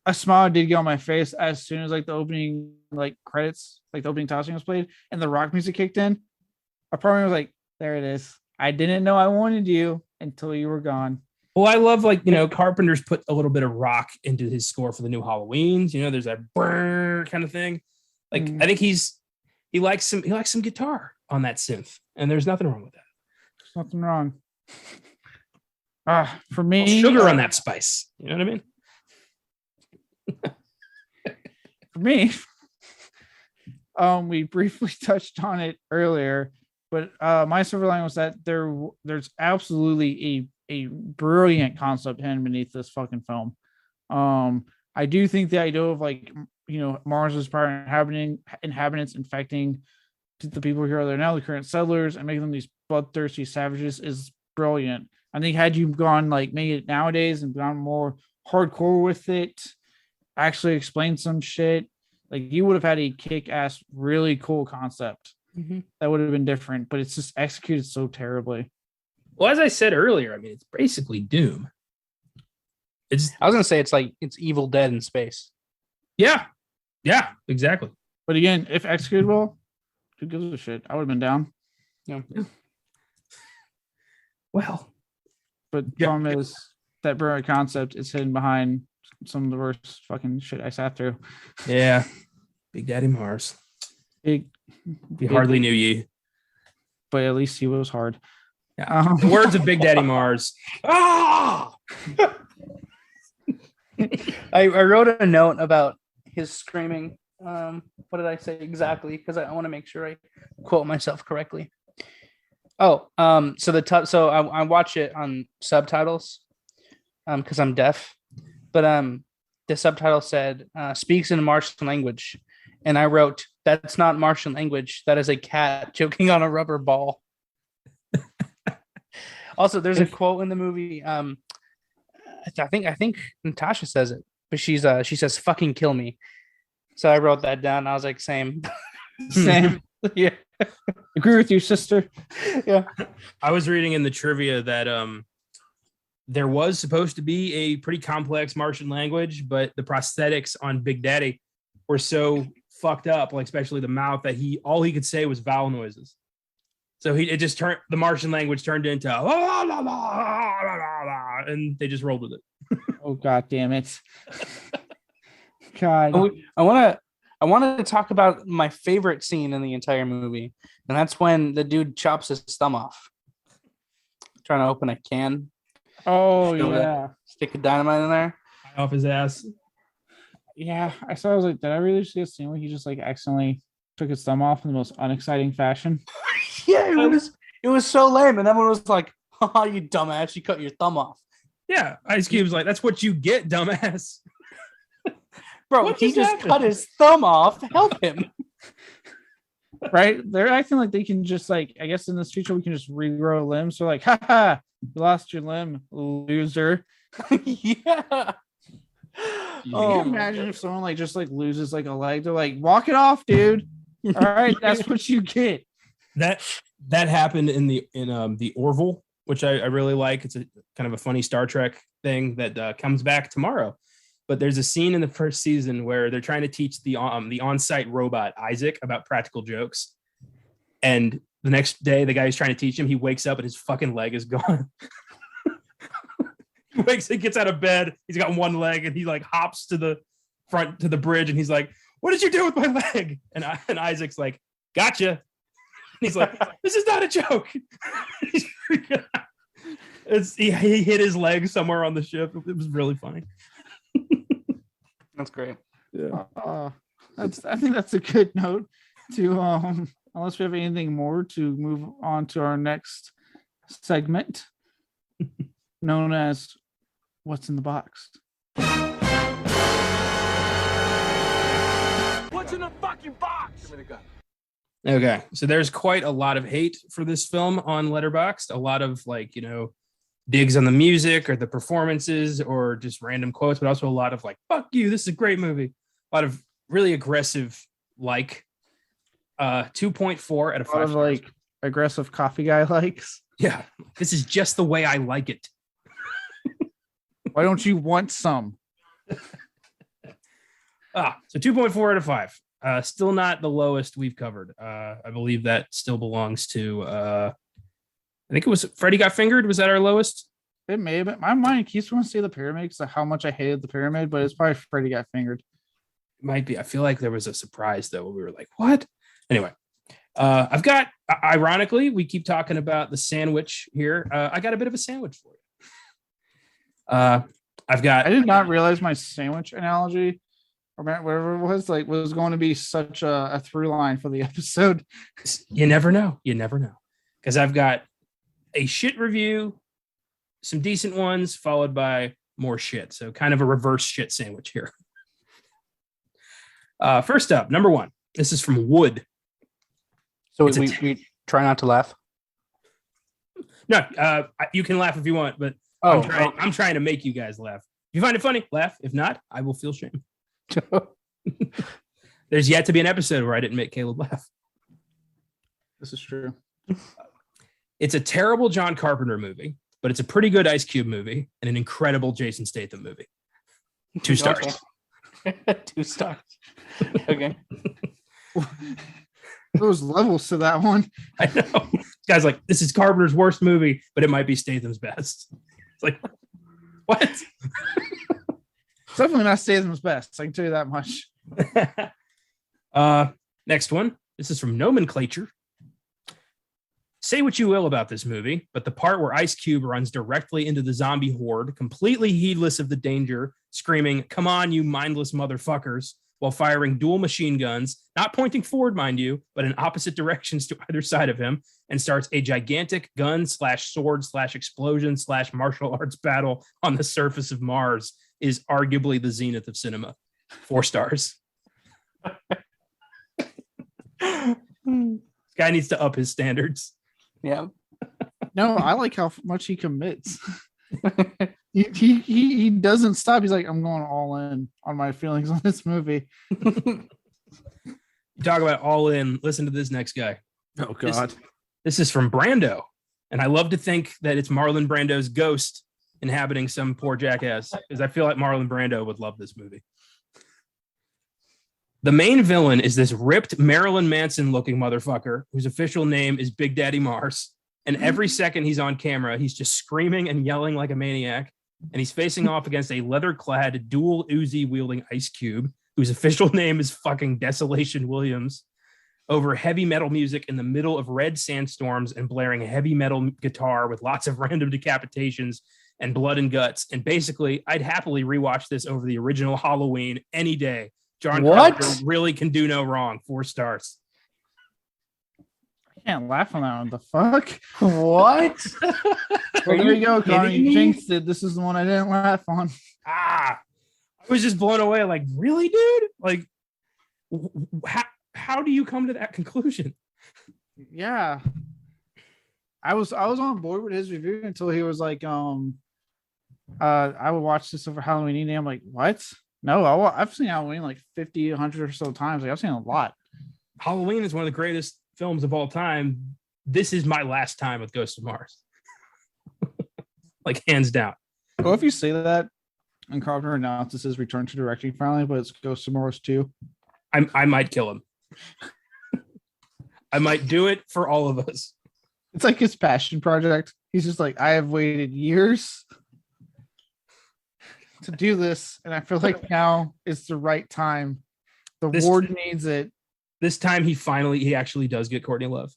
a smile did get on my face as soon as like the opening like credits, like the opening tossing was played and the rock music kicked in. I probably was like, there it is. I didn't know I wanted you until you were gone. Well, I love like, you know, Carpenter's put a little bit of rock into his score for the new Halloweens. You know, there's that brrr kind of thing. Like I think he likes some guitar on that synth, and there's nothing wrong with that. There's nothing wrong. For me, sugar on that spice. You know what I mean? For me, we briefly touched on it earlier, but my silver lining was that there's absolutely a brilliant concept hidden beneath this fucking film. I do think the idea of like, you know, Mars' prior inhabitants infecting the people here are now, the current settlers, and making them these bloodthirsty savages is brilliant. I think had you gone like made it nowadays and gone more hardcore with it, actually explain some shit, like you would have had a kick-ass, really cool concept that would have been different, but it's just executed so terribly. Well, as I said earlier, I mean, it's basically Doom. I was gonna say it's Evil Dead in space. Yeah, exactly. But again, if executed well, who gives a shit? I would have been down. Yeah. Well, but the problem is that brilliant concept is hidden behind some of the worst fucking shit I sat through. Yeah, Big Daddy Mars. He hardly knew ye, but at least he was hard. Yeah. The words of Big Daddy Mars. Ah! I wrote a note about his screaming. What did I say exactly? Because I want to make sure I quote myself correctly. So I watch it on subtitles because I'm deaf, but the subtitle said speaks in Martian language, and I wrote, that's not Martian language, that is a cat choking on a rubber ball. Also, there's a quote in the movie. I think Natasha says it, but she says "fucking kill me." So I wrote that down. I was like, same. Yeah, agree with you, sister. Yeah, I was reading in the trivia that there was supposed to be a pretty complex Martian language, but the prosthetics on Big Daddy were so fucked up, like especially the mouth, that all he could say was vowel noises. So the Martian language turned into la, la, la, la, la, and they just rolled with it. Oh god damn it. God. I want to talk about my favorite scene in the entire movie, and that's when the dude chops his thumb off. Trying to open a can. Oh yeah. Stick a dynamite in there. Off his ass. Yeah, I was like, did I really just get a scene where he just like accidentally took his thumb off in the most unexciting fashion? Yeah, it was so lame, and everyone was like, "Oh, you dumbass! You cut your thumb off." Yeah, Ice Cube's like, "That's what you get, dumbass." Bro, he just cut his thumb off. Help him. Right? They're acting like they can just like, I guess in this future we can just regrow limbs. So like, haha, you lost your limb, loser. Yeah. Can you imagine if someone like just like loses like a leg? They're like, walk it off, dude. All right, that's what you get. That happened in the Orville, which I really like. It's a kind of a funny Star Trek thing that comes back tomorrow. but there's a scene in the first season where they're trying to teach the on-site robot Isaac about practical jokes. And the next day, the guy who's trying to teach him, he wakes up and his fucking leg is gone. He gets out of bed. He's got one leg and he like hops to the front to the bridge and he's like, "What did you do with my leg?" And Isaac's like, "Gotcha." And he's like, "This is not a joke." He's freaking out. He hit his leg somewhere on the ship. It was really funny. That's great. Yeah. I think that's a good note to unless we have anything more to move on to our next segment known as What's in the Box. What's in the fucking box? Give me the gun. Okay, so there's quite a lot of hate for this film on Letterboxd. A lot of digs on the music or the performances or just random quotes, but also a lot of "fuck you, this is a great movie." A lot of really aggressive 2.4 out of 5 stars. Like aggressive coffee guy likes. Yeah, this is just the way I like it. Why don't you want some? So 2.4 out of 5. Still not the lowest we've covered. I believe that still belongs to I think it was Freddy Got Fingered. Was that our lowest? It may have been. My mind keeps wanting to say the pyramid because of how much I hated the pyramid, but it's probably Freddy Got Fingered. It might be. I feel like there was a surprise though where we were like, what? Anyway, I've got, ironically, we keep talking about the sandwich here. I got a bit of a sandwich for you. I did not realize my sandwich analogy or whatever it was was going to be such a through line for the episode. You never know. Because I've got a shit review, some decent ones, followed by more shit. So kind of a reverse shit sandwich here. First up, number 1. This is from Wood. So we try not to laugh. No, you can laugh if you want, but I'm trying to make you guys laugh. If you find it funny, laugh. If not, I will feel shame. There's yet to be an episode where I didn't make Caleb laugh. This is true. It's a terrible John Carpenter movie, but it's a pretty good Ice Cube movie and an incredible Jason Statham movie. 2 stars. 2 stars. Okay. Those levels to that one. I know. This guy's like, this is Carpenter's worst movie, but it might be Statham's best. It's like, what? It's definitely not Statham's best. I can tell you that much. Next one. This is from Nomenclature. Say what you will about this movie, but the part where Ice Cube runs directly into the zombie horde, completely heedless of the danger, screaming, "Come on, you mindless motherfuckers," while firing dual machine guns, not pointing forward, mind you, but in opposite directions to either side of him, and starts a gigantic gun/sword/explosion/martial arts battle on the surface of Mars, is arguably the zenith of cinema. 4 stars. This guy needs to up his standards. Yeah. No, I like how much he commits. He doesn't stop. He's like, I'm going all in on my feelings on this movie. Talk about all in. Listen to this next guy. Oh God. This is from Brando. And I love to think that it's Marlon Brando's ghost inhabiting some poor jackass, because I feel like Marlon Brando would love this movie. The main villain is this ripped Marilyn Manson looking motherfucker whose official name is Big Daddy Mars. And every second he's on camera, he's just screaming and yelling like a maniac. And he's facing off against a leather-clad dual Uzi wielding Ice Cube, whose official name is fucking Desolation Williams, over heavy metal music in the middle of red sandstorms and blaring heavy metal guitar with lots of random decapitations and blood and guts. And basically, I'd happily rewatch this over the original Halloween any day. John Carpenter really can do no wrong. 4 stars. I can't laugh on that one. The fuck? What? Well, there you go, Connor. You jinxed it. This is the one I didn't laugh on. I was just blown away. Like, really, dude? Like, how do you come to that conclusion? Yeah. I was on board with his review until he was like, I would watch this over Halloween evening. I'm like, what? No, I've seen Halloween like 50, 100 or so times. Like, I've seen a lot. Halloween is one of the greatest films of all time. This is my last time with Ghost of Mars. Like, hands down. Well, if you say that, And Carpenter announces his return to directing finally, but it's Ghost of Mars 2. I might kill him. I might do it for all of us. It's like his passion project. He's just like, I have waited years to do this, and I feel like now is the right time. The ward needs it. This time he actually does get Courtney Love.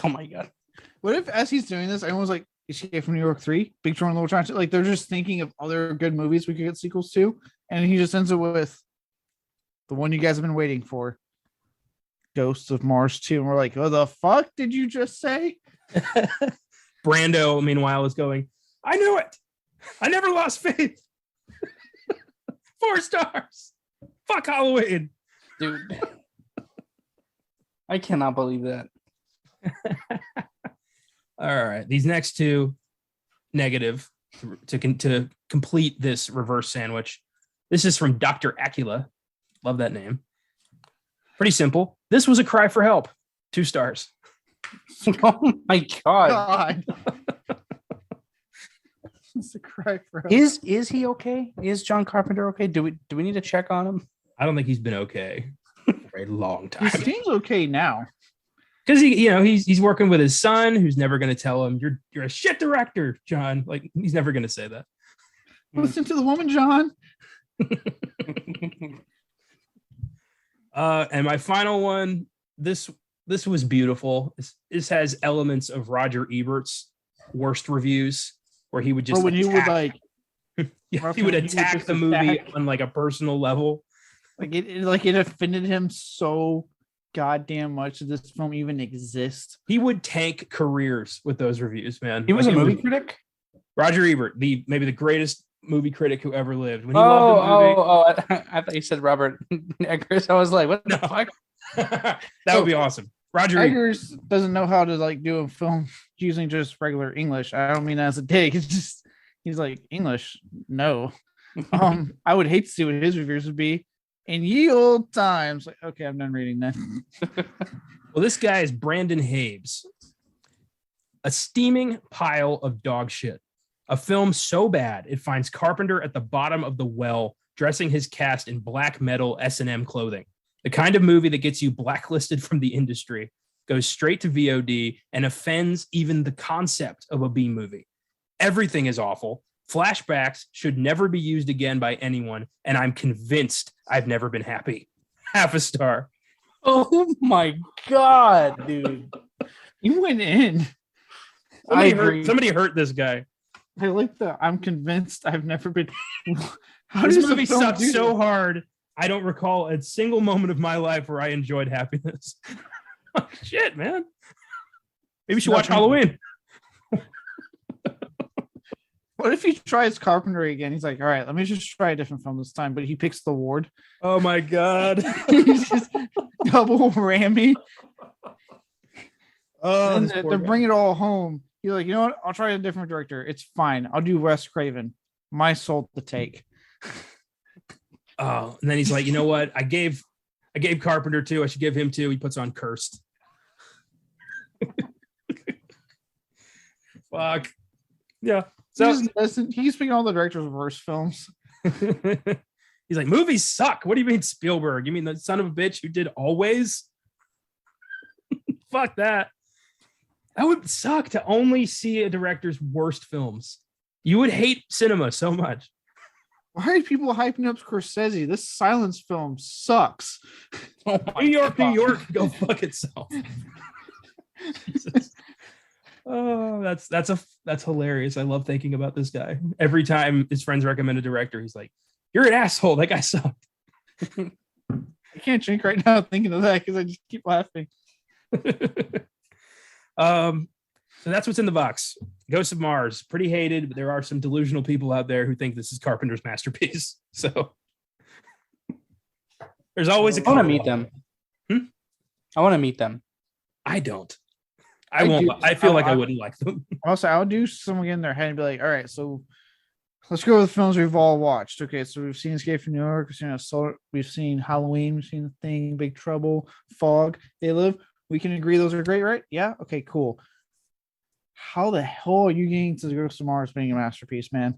Oh my god. What if as he's doing this, everyone's like, Escape from New York 3, Big Trouble in Little China? Like they're just thinking of other good movies we could get sequels to, and he just ends it with the one you guys have been waiting for, Ghosts of Mars 2. And we're like, what the fuck did you just say? Brando, meanwhile, is going, I knew it. I never lost faith. 4 stars. Fuck Halloween. Dude. I cannot believe that. All right. These next two, negative to complete this reverse sandwich. This is from Dr. Acula. Love that name. Pretty simple. This was a cry for help. 2 stars. Oh my god. It's a cry for help. Is he okay? Is John Carpenter okay? Do we need to check on him? I don't think he's been okay for a long time. He seems okay now. Because he's working with his son, who's never going to tell him you're a shit director, John. Like he's never going to say that. Listen to the woman, John. And my final one, this was beautiful. This has elements of Roger Ebert's worst reviews, where he would just when you would like, he would attack the movie on like a personal level. Like it offended him so goddamn much that this film even exists. He would tank careers with those reviews, man. He was a movie critic? Roger Ebert, maybe the greatest movie critic who ever lived. When he loved the movie, I thought you said Robert Eggers. I was like, what the fuck? That would be awesome. Roger Eggers doesn't know how to like do a film using just regular English. I don't mean that as a dig. It's just he's like, English, no. I would hate to see what his reviews would be. In ye old times, like, okay, I'm done reading that. Well, this guy is Brandon Habes. A steaming pile of dog shit. A film so bad it finds Carpenter at the bottom of the well, dressing his cast in black metal S&M clothing. The kind of movie that gets you blacklisted from the industry, goes straight to VOD, and offends even the concept of a B movie. Everything is awful. Flashbacks should never be used again by anyone, and I'm convinced I've never been happy. 0.5 star. Oh my god, dude. You went in. Somebody hurt this guy. I like the I'm convinced I've never been. How this movie sucked so hard. I don't recall a single moment of my life where I enjoyed happiness. Shit, man. Maybe we should watch Halloween. What if he tries Carpenter again? He's like, all right, let me just try a different film this time. But he picks The Ward. Oh my God. He's just double whammy. Oh, and to bring it all home, he's like, you know what? I'll try a different director. It's fine. I'll do Wes Craven. My soul to take. Oh, and then he's like, you know what? I gave Carpenter 2. I should give him 2. He puts on Cursed. Fuck. Yeah. So he's picking all the director's worst films. He's like, movies suck. What do you mean Spielberg? You mean the son of a bitch who did Always? Fuck that. That would suck to only see a director's worst films. You would hate cinema so much. Why are people hyping up Scorsese? This silence film sucks. Oh New York, New York, go fuck itself. Oh, that's hilarious. I love thinking about this guy. Every time his friends recommend a director, he's like, "You're an asshole. That guy sucked." I can't drink right now thinking of that because I just keep laughing. So that's what's in the box. Ghosts of Mars, pretty hated, but there are some delusional people out there who think this is Carpenter's masterpiece. So there's always I want to meet them. I want to meet them. I don't. I won't. I feel like I wouldn't like them. Also, I would do someone in their head and be like, all right, so let's go with films we've all watched. Okay, so we've seen Escape from New York, we've seen Halloween, we've seen The Thing, Big Trouble, Fog, They Live. We can agree those are great, right? Yeah. Okay, cool. How the hell are you getting to the Ghosts of Mars being a masterpiece, man?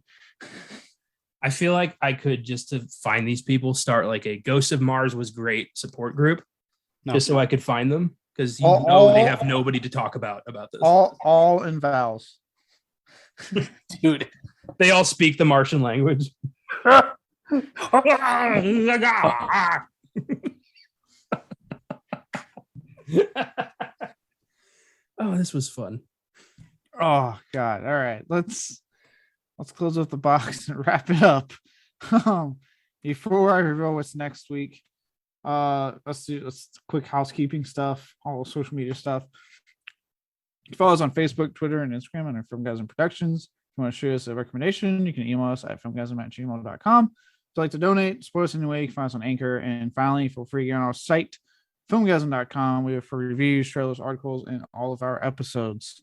I feel like I could, just to find these people, start like a Ghost of Mars was great support group, just so I could find them, because they have nobody to talk about this. All in vowels. Dude, they all speak the Martian language. Oh, this was fun. Oh God. All right. Let's close up the box and wrap it up. Before I reveal what's next week, let's do quick housekeeping stuff, all social media stuff. Follow us on Facebook, Twitter, and Instagram under Filmgazm Productions. If you want to shoot us a recommendation, you can email us at filmgazm@gmail.com. If you'd like to donate, support us anyway, you can find us on Anchor. And finally, feel free to get on our site, filmgazm.com. We have for reviews, trailers, articles, and all of our episodes.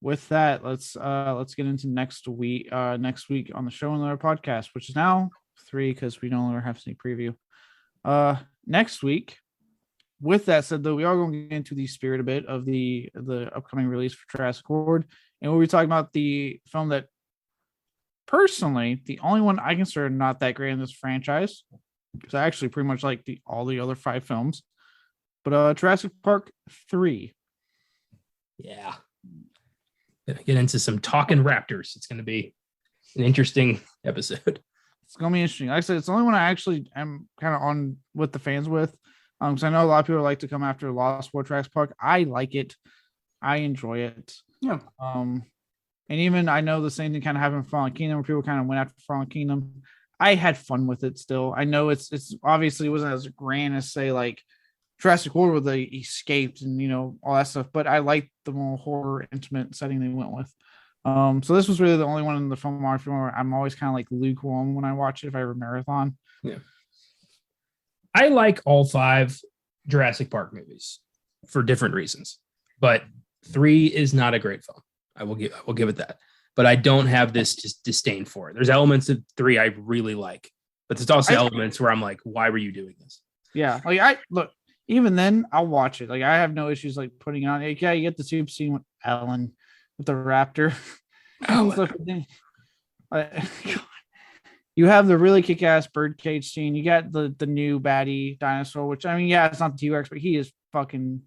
With that, let's get into next week on the show and our podcast, which is now 3 because we no longer have sneak preview. Next week. With that said, though, we are going to get into the spirit a bit of the upcoming release for Jurassic World, and we'll be talking about the film that, personally, the only one I consider not that great in this franchise, because I actually pretty much like all the other 5 films, but Jurassic Park 3. Yeah. Gonna get into some talking raptors. It's gonna be an interesting episode. It's gonna be interesting. Like I said, it's the only one I actually am kind of on with the fans with. Because I know a lot of people like to come after Lost World Jurassic Park. I like it. I enjoy it. Yeah. And even I know the same thing kind of happened in Fallen Kingdom, where people kind of went after Fallen Kingdom. I had fun with it still. I know it's obviously wasn't as grand as say like Jurassic World, where they escaped and all that stuff, but I liked the more horror intimate setting they went with. So this was really the only one in the filmography where I'm always kind of like lukewarm when I watch it if I ever marathon. Yeah. I like all 5 Jurassic Park movies for different reasons, but 3 is not a great film. I will give it that, but I don't have this just disdain for it. There's elements of 3 I really like, but there's also elements where I'm like, why were you doing this? Yeah, like even then I'll watch it. Like I have no issues like putting it on. Like, yeah, you get the soup scene with Ellen with the raptor. You have the really kick-ass birdcage scene. You got the new baddie dinosaur, which I mean, yeah, it's not the T-Rex, but he is fucking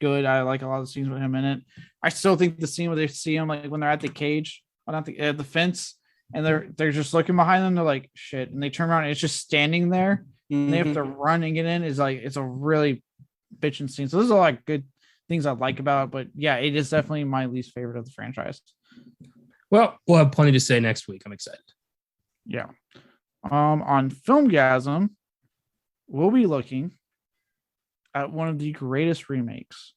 good. I like a lot of the scenes with him in it. I still think the scene where they see him like when they're at the cage, not the fence, and they're just looking behind them. They're like shit, and they turn around and it's just standing there. And they have to run and get in. Is like it's a really bitchin' scene. So there's a lot of good things I like about it, but yeah, it is definitely my least favorite of the franchise. Well, we'll have plenty to say next week. I'm excited. Yeah. On Filmgazm, we'll be looking at one of the greatest remakes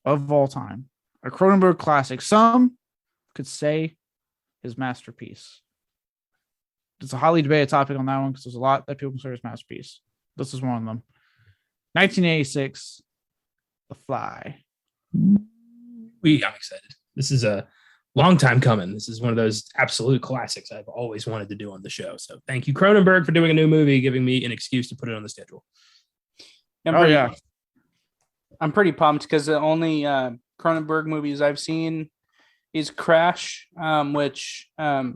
of all time, a Cronenberg classic. Some could say his masterpiece. It's a highly debated topic on that one because there's a lot that people consider his masterpiece. This is one of them. 1986, The Fly. I'm excited. This is a long time coming. This is one of those absolute classics I've always wanted to do on the show. So thank you, Cronenberg, for doing a new movie, giving me an excuse to put it on the schedule. I'm pretty pumped because the only Cronenberg movies I've seen is Crash, which I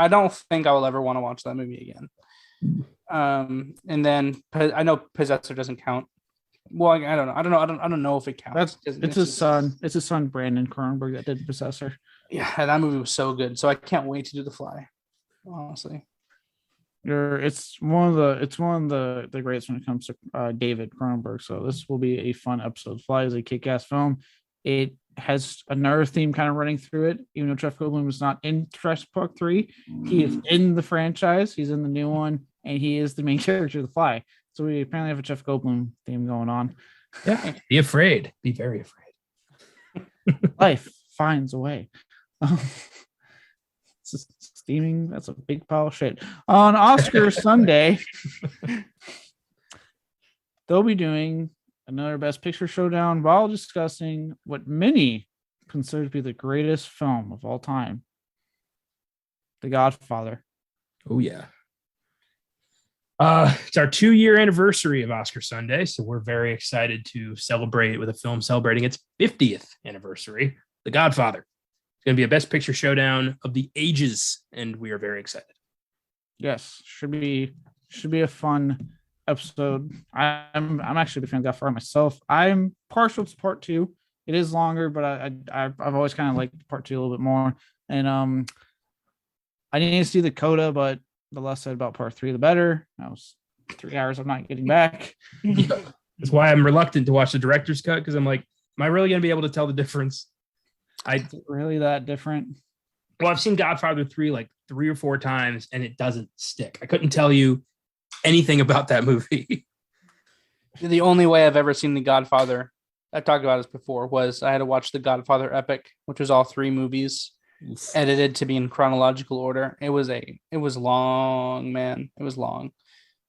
don't think I will ever want to watch that movie again. And then I know Possessor doesn't count. Well, I don't know. I don't know if it counts. It's his son. It's his son, Brandon Cronenberg, that did Possessor. Yeah, that movie was so good. So I can't wait to do The Fly. Honestly, it's one of the greats when it comes to David Cronenberg. So this will be a fun episode. Fly is a kick-ass film. It has another theme kind of running through it. Even though Jeff Goldblum is not in Jurassic Park 3, he is in the franchise. He's in the new one, and he is the main character of The Fly. So we apparently have a Jeff Goldblum theme going on. Yeah, be afraid. Be very afraid. Life finds a way. Steaming, that's a big pile of shit. On Oscar Sunday, they'll be doing another Best Picture showdown while discussing what many consider to be the greatest film of all time, The Godfather. Oh, yeah. It's our 2-year anniversary of Oscar Sunday, so we're very excited to celebrate with a film celebrating its 50th anniversary, The Godfather. It's going to be a Best Picture showdown of the ages, and we are very excited. Yes, should be a fun episode. I'm actually a big fan of Godfather myself. I'm partial to part 2. It is longer, but I've always kind of liked part 2 a little bit more. And I didn't need to see the coda, but the less said about part 3, the better. That was 3 hours I'm not getting back. That's why I'm reluctant to watch the director's cut, because I'm like, am I really going to be able to tell the difference? Is it really that different? Well, I've seen Godfather 3 like 3 or 4 times, and it doesn't stick. I couldn't tell you anything about that movie. The only way I've ever seen The Godfather, I talked about this before, was I had to watch The Godfather Epic, which was all 3 movies edited to be in chronological order. It was long, man. It was long.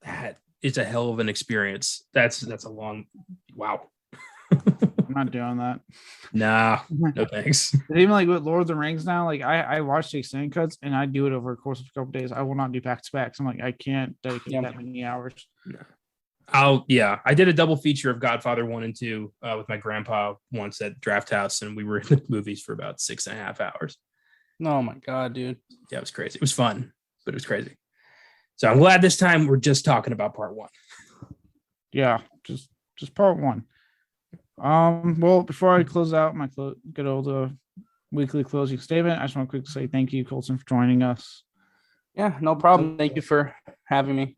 That is a hell of an experience. That's a long, wow. I'm not doing that. Nah, no thanks. Even like with Lord of the Rings now, like I watch the extended cuts and I do it over a course of a couple days. I will not do back to backs. I'm like, I can't dedicate that many hours. I did a double feature of Godfather 1 and 2 with my grandpa once at Draft House, and we were in the movies for about 6.5 hours. Oh my God, dude. Yeah, it was crazy. It was fun, but it was crazy. So I'm glad this time we're just talking about part 1. Yeah, just part 1. Well, before I close out my good old weekly closing statement, I just want to quickly say thank you, Colton, for joining us. Yeah, no problem. Thank you for having me.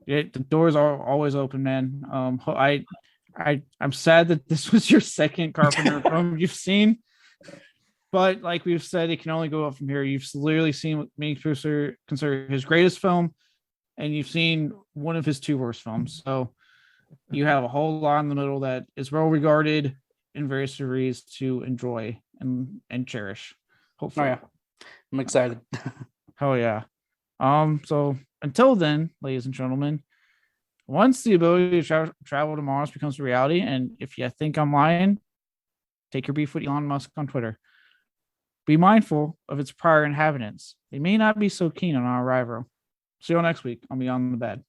Yeah, the doors are always open, man. I'm sad that this was your second Carpenter film you've seen, but like we've said, it can only go up from here. You've literally seen what many people consider his greatest film, and you've seen one of his 2 worst films. So you have a whole lot in the middle that is well regarded in various degrees to enjoy and cherish. Hopefully. Oh yeah, I'm excited. Oh yeah. So until then, ladies and gentlemen, once the ability to travel to Mars becomes a reality, and if you think I'm lying, take your beef with Elon Musk on Twitter. Be mindful of its prior inhabitants. They may not be so keen on our arrival. See you next week on Beyond the Bed.